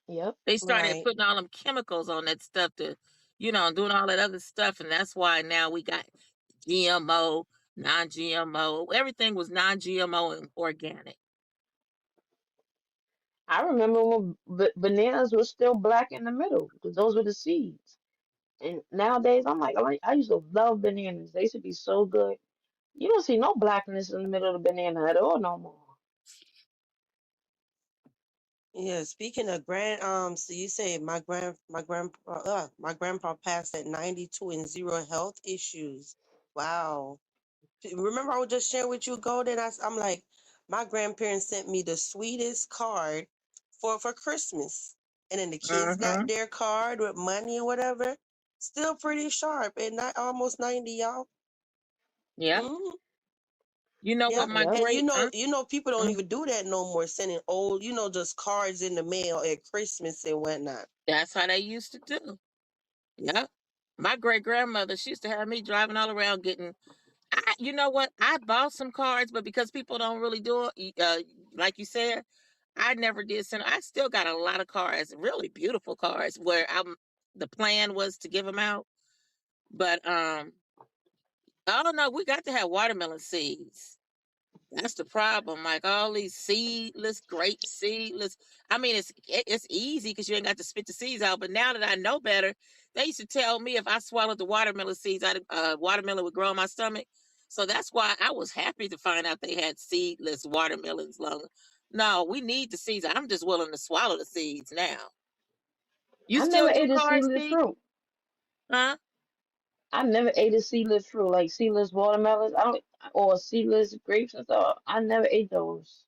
Yep. They started right. putting all them chemicals on that stuff to, doing all that other stuff. And that's why now we got GMO, non GMO. Everything was non GMO and organic. I remember when bananas were still black in the middle because those were the seeds. And nowadays, I used to love bananas. They used to be so good. You don't see no blackness in the middle of the banana at all no more. Yeah, speaking of so you say my grandpa passed at 92 and zero health issues. Wow. Remember I was just sharing with you, Golden? I'm like, my grandparents sent me the sweetest card for Christmas. And then the kids got Mm-hmm. their card with money or whatever. Still pretty sharp and not almost 90, y'all. Yeah. Hmm. You know Yeah. what my Yep. And great aunt, people don't mm, even do that no more, sending old, just cards in the mail at Christmas and whatnot. that's how they used to do. Yeah. My great grandmother, she used to have me driving all around getting. You know what? I bought some cards, but because people don't really do it, like you said, I never did send. I still got a lot of cards, really beautiful cards, where the plan was to give them out. But I don't know. We got to have watermelon seeds. That's the problem. Like all these seedless, grape seedless. I mean, it's easy because you ain't got to spit the seeds out. But now that I know better, they used to tell me if I swallowed the watermelon seeds, watermelon would grow in my stomach. So that's why I was happy to find out they had seedless watermelons. Long. No, we need the seeds. I'm just willing to swallow the seeds now. You I still never do ate a cards, seedless D? fruit. Huh? I never ate a seedless fruit, like seedless watermelons. I don't, or seedless grapes and stuff. I never ate those.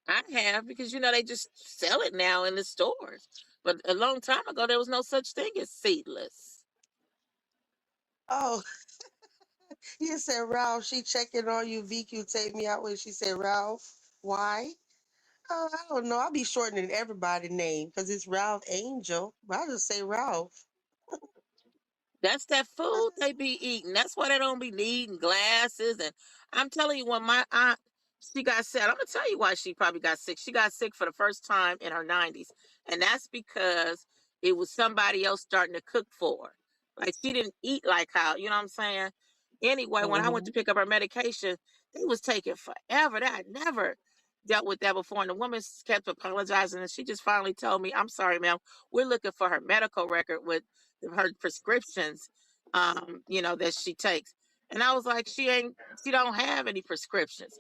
I have because they just sell it now in the stores. But a long time ago, there was no such thing as seedless. Oh, you said Ralph, she checking on you. VQ take me out when she said Ralph. Why? Oh, I don't know. I'll be shortening everybody's name because it's Ralph Angel. But I'll just say Ralph. That's that food they be eating. That's why they don't be needing glasses. And I'm telling you, when my aunt she got sick, I'm gonna tell you why she probably got sick. She got sick for the first time in her 90s, and that's because it was somebody else starting to cook for her. Like she didn't eat like how you know what I'm saying. Anyway, when I went to Hmm. pick up her medication, they was taking forever. That I never dealt with that before, and the woman kept apologizing, and she just finally told me, "I'm sorry, ma'am. We're looking for her medical record with." Her prescriptions, that she takes. And I was like, she don't have any prescriptions.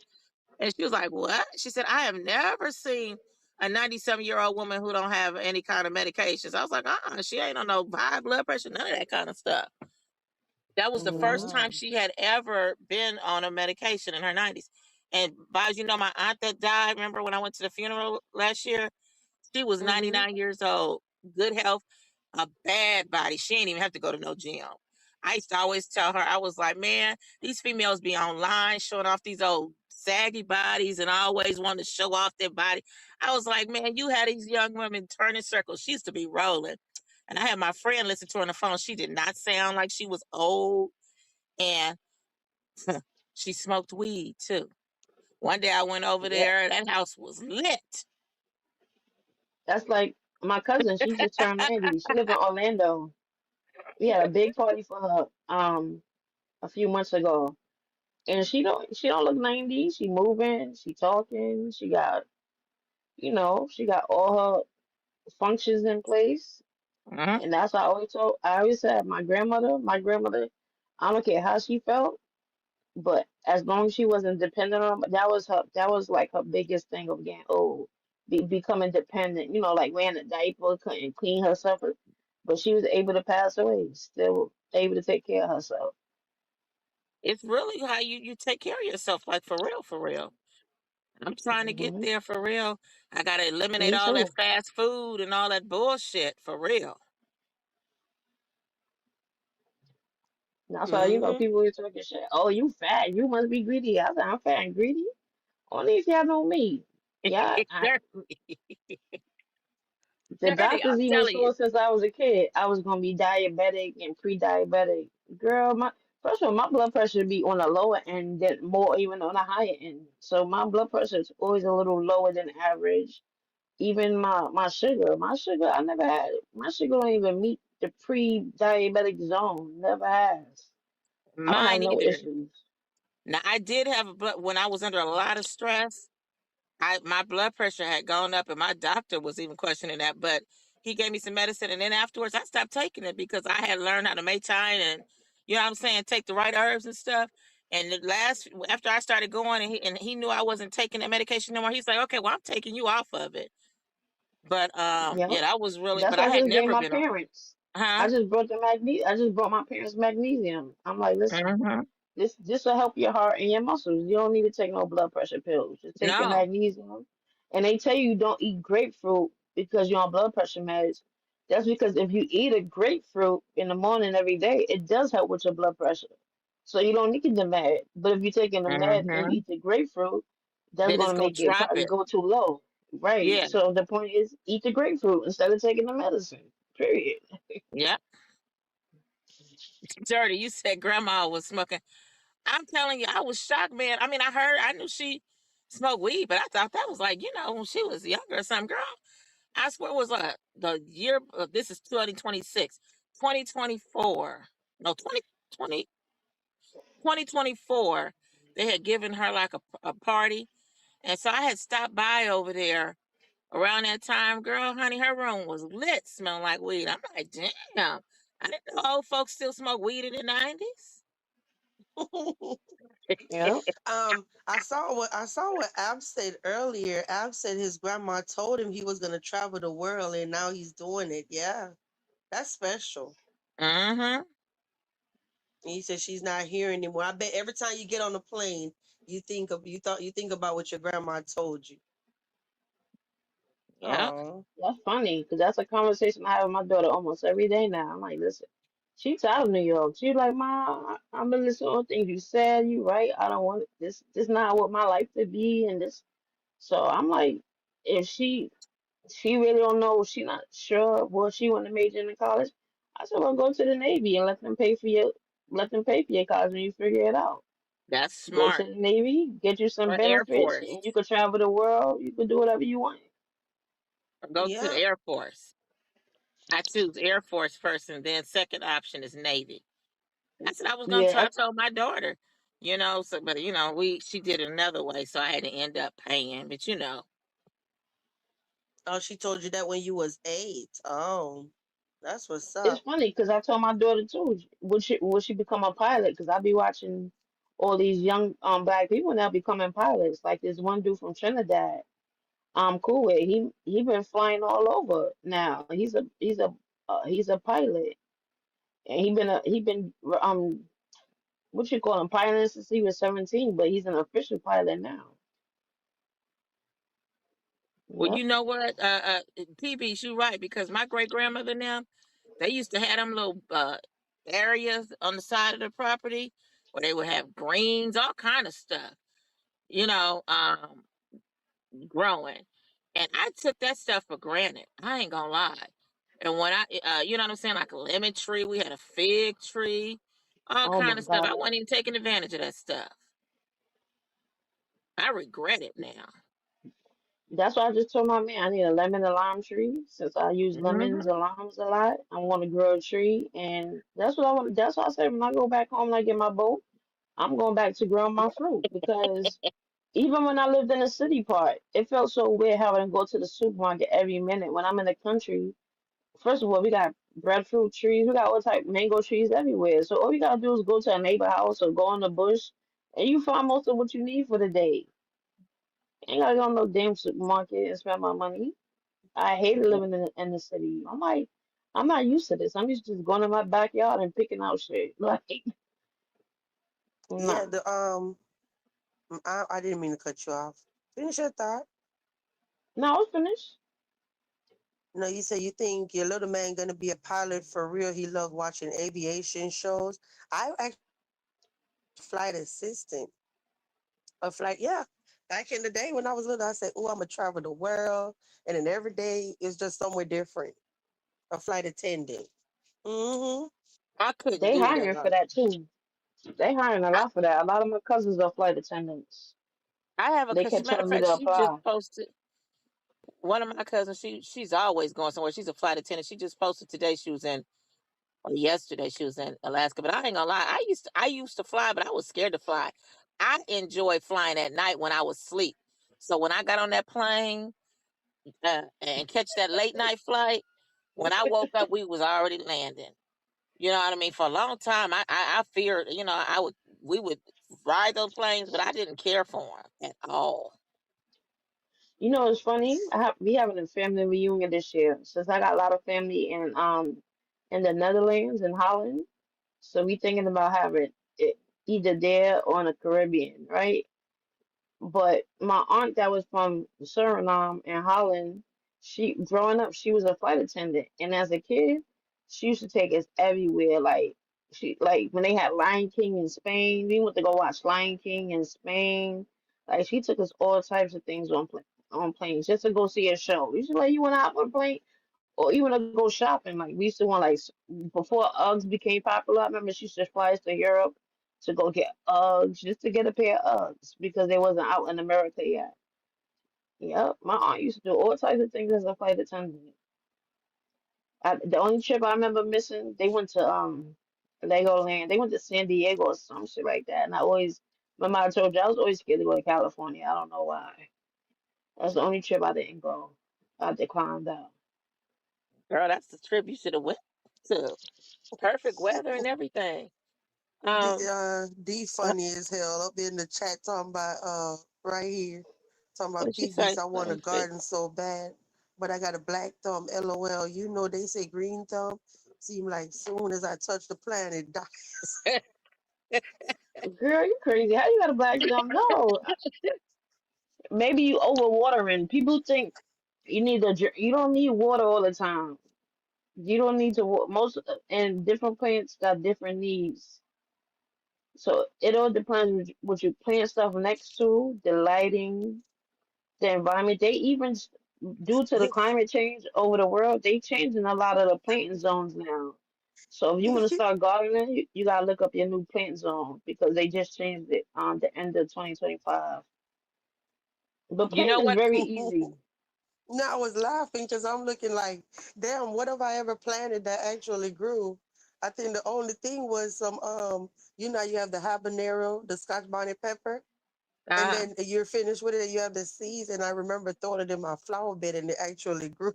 And she was like, what? She said, I have never seen a 97-year-old woman who don't have any kind of medications. I was like, she ain't on no high blood pressure, none of that kind of stuff. That was the first Hmm. time Wow. she had ever been on a medication in her 90s. And by my aunt that died, remember when I went to the funeral last year? She was Hmm. 99 years old, good health, a bad body. She ain't even have to go to no gym. I used to always tell her, I was like, man, these females be online showing off these old saggy bodies and always want to show off their body. I was like, man, you had these young women turning circles. She used to be rolling. And I had my friend listen to her on the phone. She did not sound like she was old. And she smoked weed too. One day I went over Yeah, there, that house was lit. that's like my cousin. She just turned 90. She live in Orlando. We had a big party for her a few months ago, and she don't look 90. She moving, she talking, she got she got all her functions in place. Mhm. And that's what I always said my grandmother, I don't care how she felt, but as long as she wasn't dependent on, that was like her biggest thing of getting old, becoming dependent, like wearing a diaper, couldn't clean herself, but she was able to pass away, still able to take care of herself. It's really how you take care of yourself, like for real, for real. I'm trying to get Hmm. there for real. I gotta eliminate Me all that too. fast food and all that bullshit for real. That's why Mm-hmm. people were talking shit. Oh, you fat? You must be greedy. I said I'm fat and greedy. Only if y'all know me. Yeah, Dirty, the dirty. doctors I'm even telling you. saw since I was a kid I was gonna be diabetic and pre-diabetic. Girl, my first of all, my blood pressure be on the lower end than more even on the higher end. So my blood pressure is always a little lower than average. Even my sugar, I never had it. My sugar don't even meet the pre-diabetic zone. Never has. I don't have Mine no either. issues. Now I did have a blood when I was under a lot of stress. I my blood pressure had gone up, and my doctor was even questioning that. But he gave me some medicine, and then afterwards, I stopped taking it because I had learned how to make time and you know what I'm saying, take the right herbs and stuff. And the last after I started going, and he knew I wasn't taking that medication no more. He's like, "Okay, well, I'm taking you off of it." But Yeah. yeah, that was really. That's But I what I had just gave never my been on. parents. Huh? I just brought my parents magnesium. I'm like, listen, Hmm. this will help your heart and your muscles. You don't need to take no blood pressure pills. Just take your No. magnesium. And they tell you don't eat grapefruit because you're on blood pressure meds. That's because if you eat a grapefruit in the morning every day, it does help with your blood pressure. So you don't need the med. But if you're taking the med and you Hmm. eat the grapefruit, that's Then it's gonna gonna make it drop probably it. go too low. Right. Yeah. So the point is eat the grapefruit instead of taking the medicine. Period. Yeah. Dirty. You said grandma was smoking. I'm telling you, I was shocked, man. I mean, I knew she smoked weed, but I thought that was like, when she was younger or something. Girl, I swear it was the year, this is 2026, 2024. No, 2020, 2024. They had given her like a party. And so I had stopped by over there around that time. Girl, honey, her room was lit, smelling like weed. I'm like, damn. I didn't know old folks still smoke weed in the 90s. Yeah. I saw what Ab said earlier. Ab said his grandma told him he was gonna travel the world, and now he's doing it. Yeah, that's special. Mm-hmm. And he said she's not here anymore. I bet every time you get on the plane, you think about what your grandma told you. Yep. Oh, That's funny because that's a conversation I have with my daughter almost every day now. I'm like, listen, she's out of New York. She's like, Mom, I'm been listening to things you said. You right. I don't want this. This not what my life to be. And this. So I'm like, if she really don't know, she not sure what she want to major in college. I said, well, go to the Navy and let them pay for your college when you figure it out. That's Go to smart. the Navy, get you some Or Air benefits, Force. and you could travel the world. You could do whatever you want. Or go to the yeah. Air Force. I choose Air Force first, and then second option is Navy. That's what I was gonna try Yeah, to tell my daughter. So but we she did it another way, so I had to end up paying. But Oh, she told you that when you was 8. Oh, that's what's it's up. funny because I told my daughter too. Would she become a pilot? Because I be watching all these young black people now becoming pilots. Like this one dude from Trinidad, cool with he been flying all over now. He's a pilot, and he been what you call him piloting since he was 17, but he's an official pilot now. well, Yep, you know what, PB, you right because my great grandmother now they used to have them little areas on the side of the property where they would have greens, all kind of stuff. You know, growing. And I took that stuff for granted. I ain't gonna lie. And when you know what I'm saying, like a lemon tree, we had a fig tree, all Oh kind my of stuff. I God. wasn't even taking advantage of that stuff. I regret it now. That's why I just told my man I need a lemon and lime tree. Since I use lemons Hmm. and limes a lot, I want to grow a tree, and that's what I want. That's why I said when I go back home and I get my boat, I'm going back to growing my fruit because even when I lived in the city part, it felt so weird having to go to the supermarket every minute. When I'm in the country, first of all, we got breadfruit trees, we got all type mango trees everywhere. So all you gotta do is go to a neighbor house or go in the bush, and you find most of what you need for the day. Ain't gotta go to no damn supermarket and spend my money. I hated living in the city. I'm like, I'm not used to this. I'm used to just going in my backyard and picking out shit. Like, Yeah, nah. I didn't mean to cut you off. Finish your thought. No, I was finished. No, you say you think your little man gonna be a pilot for real. He loved watching aviation shows. I actually flight assistant. A flight, yeah. Back in the day when I was little, I said, "Oh, I'm gonna travel the world," and then every day is just somewhere different. A flight attendant. Mm-hmm. I couldn't They do that. hiring for that too. They hiring a I, lot for that. A lot of my cousins are flight attendants. I have a They cousin. kept Matter of telling me fact, to she just apply. posted. One of my cousins, she's always going somewhere. She's a flight attendant. She just posted today. She was in, or yesterday she was in Alaska. But I ain't gonna lie, I used to fly, but I was scared to fly. I enjoyed flying at night when I was asleep. So when I got on that plane and catch that late night flight, when I woke up, we was already landing. You know what I mean? For a long time, I feared. We would ride those planes, but I didn't care for them at all. You know, it's funny. We having a family reunion this year since I got a lot of family in the Netherlands and Holland. So we thinking about having it either there or in the Caribbean, right? But my aunt that was from Suriname and Holland, she growing up, she was a flight attendant, and as a kid, she used to take us everywhere. Like when they had Lion King in Spain, we went to go watch Lion King in Spain. Like she took us all types of things on planes just to go see a show. Usually, like you want to hop on a plane or even to go shopping. Like we used to want before Uggs became popular. I remember she used to fly us to Europe to go get Uggs just to get a pair of Uggs because they wasn't out in America yet. Yep, my aunt used to do all types of things as a flight attendant. The only trip I remember missing, they went to Legoland. They went to San Diego or some shit like that. And remember I told you I was always scared to go to California. I don't know why. That's the only trip I didn't go. I declined out. Girl, that's the trip you should have went to. Perfect weather and everything. Um, D funny as hell up in the chat talking about right here talking what about did she PBs. say? I Let want a me see. garden so bad, but I got a black thumb. LOL. You know they say green thumb. Seem like soon as I touch the plant, it dies. Girl, you crazy. How you got a black thumb? No, maybe you overwatering. People think you don't need water all the time. You don't need to most and different plants got different needs. So it all depends what you plant stuff next to, the lighting, the environment. They even due to the climate change over the world, they changing a lot of the planting zones now. So if you want to start gardening, you gotta look up your new plant zone because they just changed it the end of 2025. But You know planting is what? very easy. No, I was laughing because I'm looking like, damn, what have I ever planted that actually grew? I think the only thing was some, you have the habanero, the Scotch bonnet pepper, and Uh, then you're finished with it and you have the seeds. And I remember throwing it in my flower bed and it actually grew.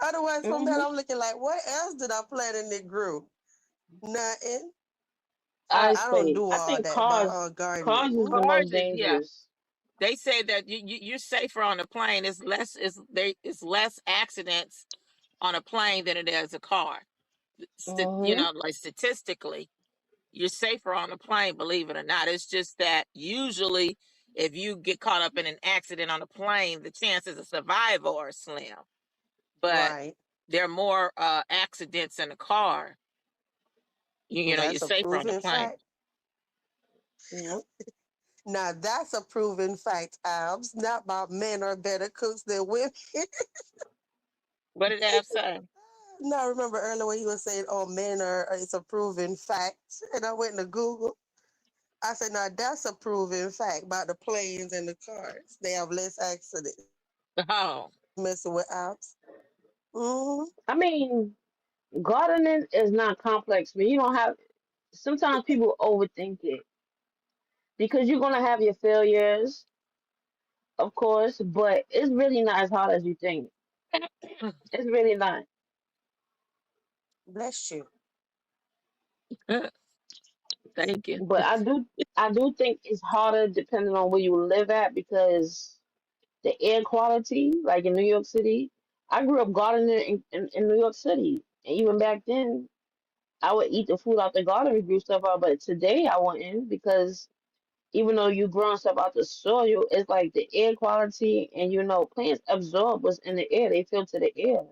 Otherwise, from that, Hmm. I'm looking like, what else did I plant and it grew? Nothing. I I don't say, do I all think that by cars is gardening. the cars most is yeah. dangerous. They say that you're safer on a plane. It's less accidents on a plane than it is a car. Hmm. Like statistically, you're safer on a plane, believe it or not. It's just that usually if you get caught up in an accident on a plane, the chances of survival are slim. But Right. there are more accidents in a car. You're That's a safer on the proven plane. fact. Yep. Now, that's a proven fact, Abs. Not about men are better cooks than women. What did Ab say? Now I remember earlier when he was saying, "Oh, men are it's a proven fact," and I went to Google. I said, "Now that's a proven fact about the planes and the cars. They have less accidents Oh, messing with apps." Hmm. I mean, gardening is not complex, but you don't have. Sometimes people overthink it because you're gonna have your failures, of course, but it's really not as hard as you think. It's really not. Bless you. thank you. But I do think it's harder depending on where you live at because the air quality, like in New York City, I grew up gardening in New York City, and even back then, I would eat the food out the garden we grew stuff out. But today I wouldn't because even though you growing stuff out the soil, it's like the air quality, and plants absorb what's in the air; they filter the air.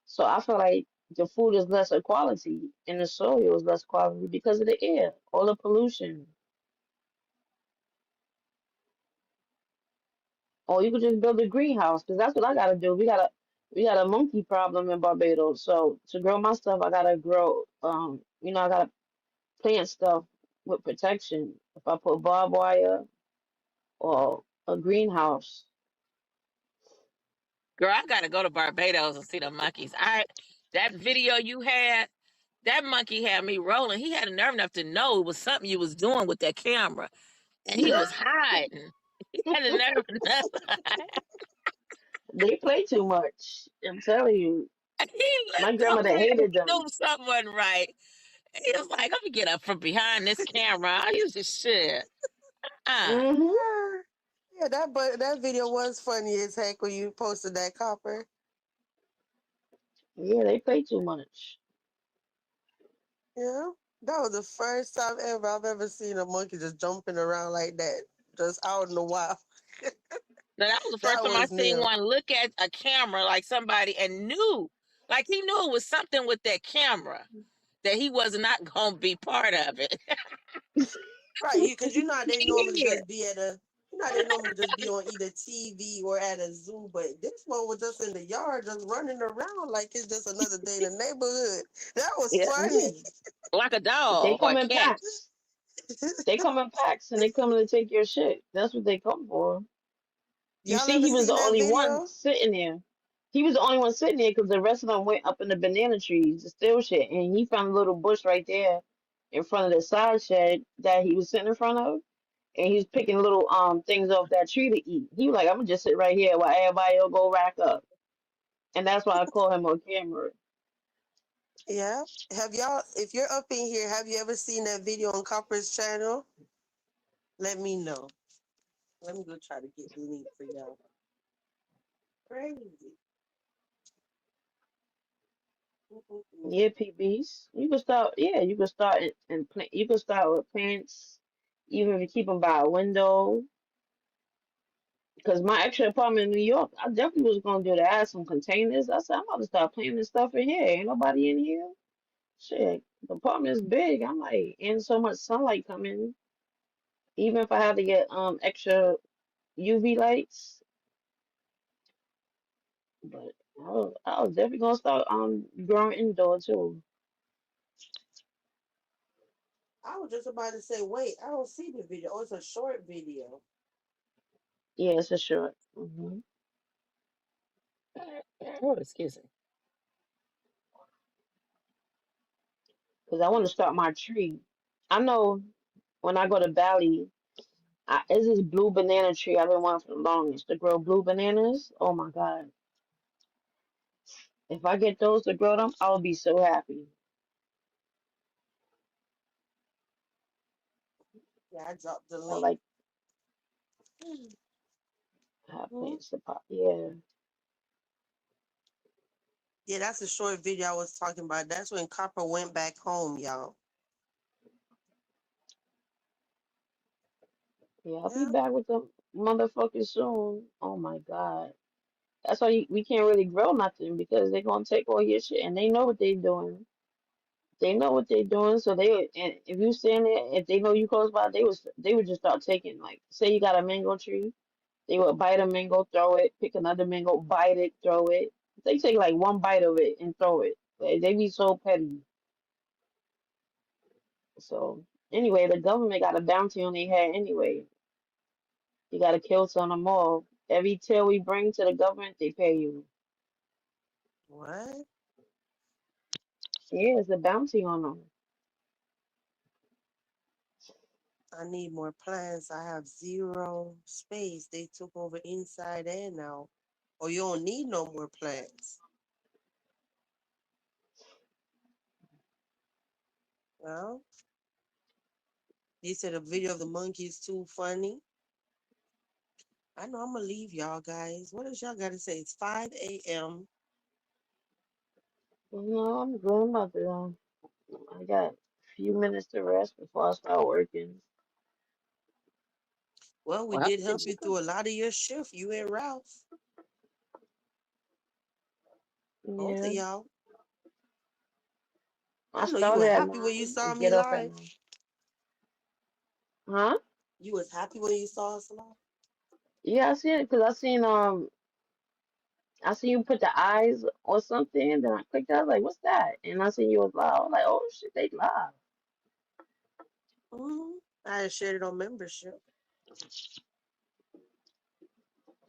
So I feel like the food is lesser quality and the soil is less quality because of the air, all the pollution. Or you could just build a greenhouse, because that's what I gotta do. We got a monkey problem in Barbados. So to grow my stuff, I gotta grow. I gotta plant stuff with protection. If I put barbed wire or a greenhouse, Girl, I gotta go to Barbados and see the monkeys. That video you had, that monkey had me rolling. He had a nerve enough to know it was something you was doing with that camera. And he was hiding. He had a nerve enough. they play too much. I'm telling you, He my looked grandmother over there. hated He knew them. something wasn't right. He was like, "Let me get up from behind this camera." I used to shit. Ah, Hmm. Yeah, that video was funny as heck when you posted that copper. Yeah, they play too much. Yeah, that was the first time ever I've ever seen a monkey just jumping around like that, just out in the wild. now that was the first That time I was seen new. one look at a camera like somebody and knew, like he knew it was something with that camera that he was not gonna be part of it. Right, because you know how they normally Yeah, just be at a, you know how they normally just be on either TV or at a zoo, but this one was just in the yard, just running around like it's just another day in the neighborhood. That was yeah, funny. Yeah, like a they dog or a come in cat. packs. They come in packs and they come to take your shit. That's what they come for. You Y'all see, ever he was the seen that only one video? sitting there. He was the only one sitting there because the rest of them went up in the banana trees to steal shit. And he found a little bush right there in front of the side shed that he was sitting in front of. And he was picking little things off that tree to eat. He was like, I'm gonna just sit right here while everybody will go rack up. And that's why I call him on camera. Yeah. Have y'all, if you're up in here, have you ever seen that video on Copper's channel? Let me know. Let me go try to get the link for y'all. Crazy. Mm-mm-mm. Yeah, PBs. You can start. Yeah, you can start and plant. You can start with plants, even if you keep them by a window. Because my extra apartment in New York, I definitely was gonna do that. I had some containers. I said I'm about to start planting this stuff in here. Ain't nobody in here. Shit, the apartment is big. I'm like, and so much sunlight coming. Even if I had to get extra UV lights, but I was definitely gonna start growing indoor too. I was just about to say, wait, I don't see the video. Oh, it's a short video. Yeah, it's a short. Oh, excuse me. Because I want to start my tree. I know when I go to Bali, it's this blue banana tree I've been wanting for the longest to grow blue bananas. Oh my God. If I get those to grow them, I'll be so happy. Yeah, I dropped the I link. like hot Mhm. plants to pop. Yeah. Yeah, that's a short video I was talking about. That's when Copper went back home, y'all. Yeah, I'll be Yeah. back with them motherfuckers soon. Oh my God. That's why we can't really grow nothing because they're gonna take all your shit and they know what they're doing. They know what they're doing, so and if you stand there, if they know you close by, they would just start taking, like, say you got a mango tree, they would bite a mango, throw it, pick another mango, bite it, throw it. They take like one bite of it and throw it. They be so petty. So anyway, the government got a bounty on their head anyway. You got to kill some of them all. Every tail we bring to the government, they pay you. What? Yeah, it's a bounty on them. I need more plants. I have zero space. They took over inside and out. Or you don't need no more plants. Well, you said a video of the monkey is too funny. I know I'm gonna leave y'all guys. What else y'all gotta say? It's 5 a.m. No, I'm good. I'm about to, I got a few minutes to rest before I start working. Well, we Well, did help you through a lot of your shift. You and Ralph. Both of Yeah, y'all. I I know you were started at happy when you 9 saw and me get off at live. 9. Huh? You was happy when you saw us live. Yeah, I seen it because I seen you put the eyes or something, and then I clicked. I was like, "What's that?" And I seen you was live. I was like, "Oh shit, they live." I had shared it on membership.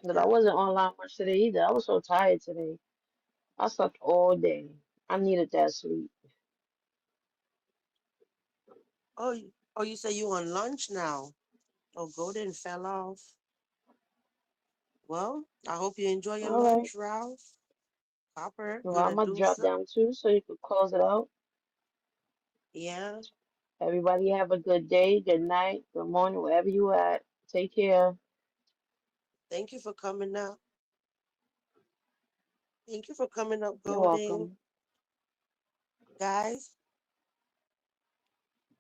But I Yeah. wasn't online much today either. I was so tired today. I slept all day. I needed that sleep. Oh, you say you on lunch now. Oh, Golden fell off. Well, I hope you enjoy your All right. lunch, Ralph. Copper, Well, good I'm gonna drop Adusa. down too, so you could close it out. Yeah. Everybody have a good day, good night, good morning, wherever you at. Take care. Thank you for coming up. Thank you for coming up, You're Golden. welcome. Guys,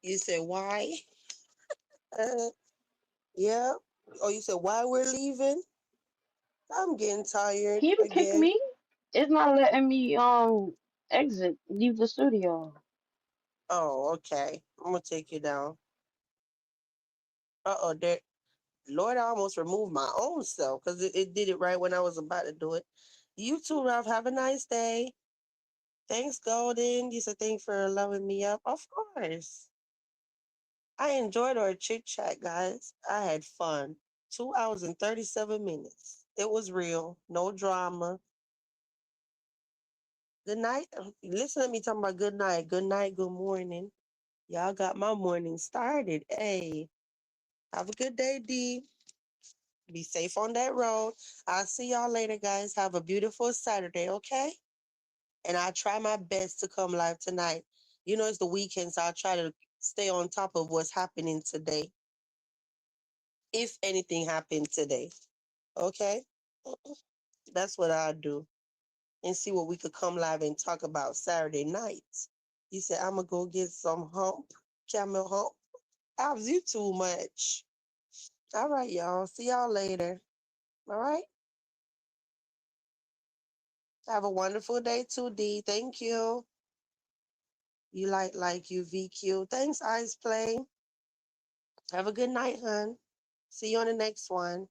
you said why? Yeah. Oh, you said why we're leaving? I'm getting tired Can you kick again. me? It's not letting me exit, leave the studio. Oh, okay. I'm gonna take you down. Uh-oh, there. Lord, I almost removed my own self because it did it right when I was about to do it. You too, Ralph. Have a nice day. Thanks, Golden. You said thanks for loving me up. Of course. I enjoyed our chit chat, guys. I had fun. 2 hours and 37 minutes. It was real. No drama. Good night. Listen to me talking about good night. Good night. Good morning. Y'all got my morning started. Hey, have a good day, D. Be safe on that road. I'll see y'all later, guys. Have a beautiful Saturday, okay? And I'll try my best to come live tonight. You know, it's the weekend, so I'll try to stay on top of what's happening today, if anything happened today, okay? That's what I'll do and see what we could come live and talk about Saturday nights. You said, I'm going to go get some hump, camel hump. Abs, you too much. All right, y'all. See y'all later. All right? Have a wonderful day, 2D. Thank you. You like you, VQ. Thanks, Ice Play. Have a good night, hun. See you on the next one.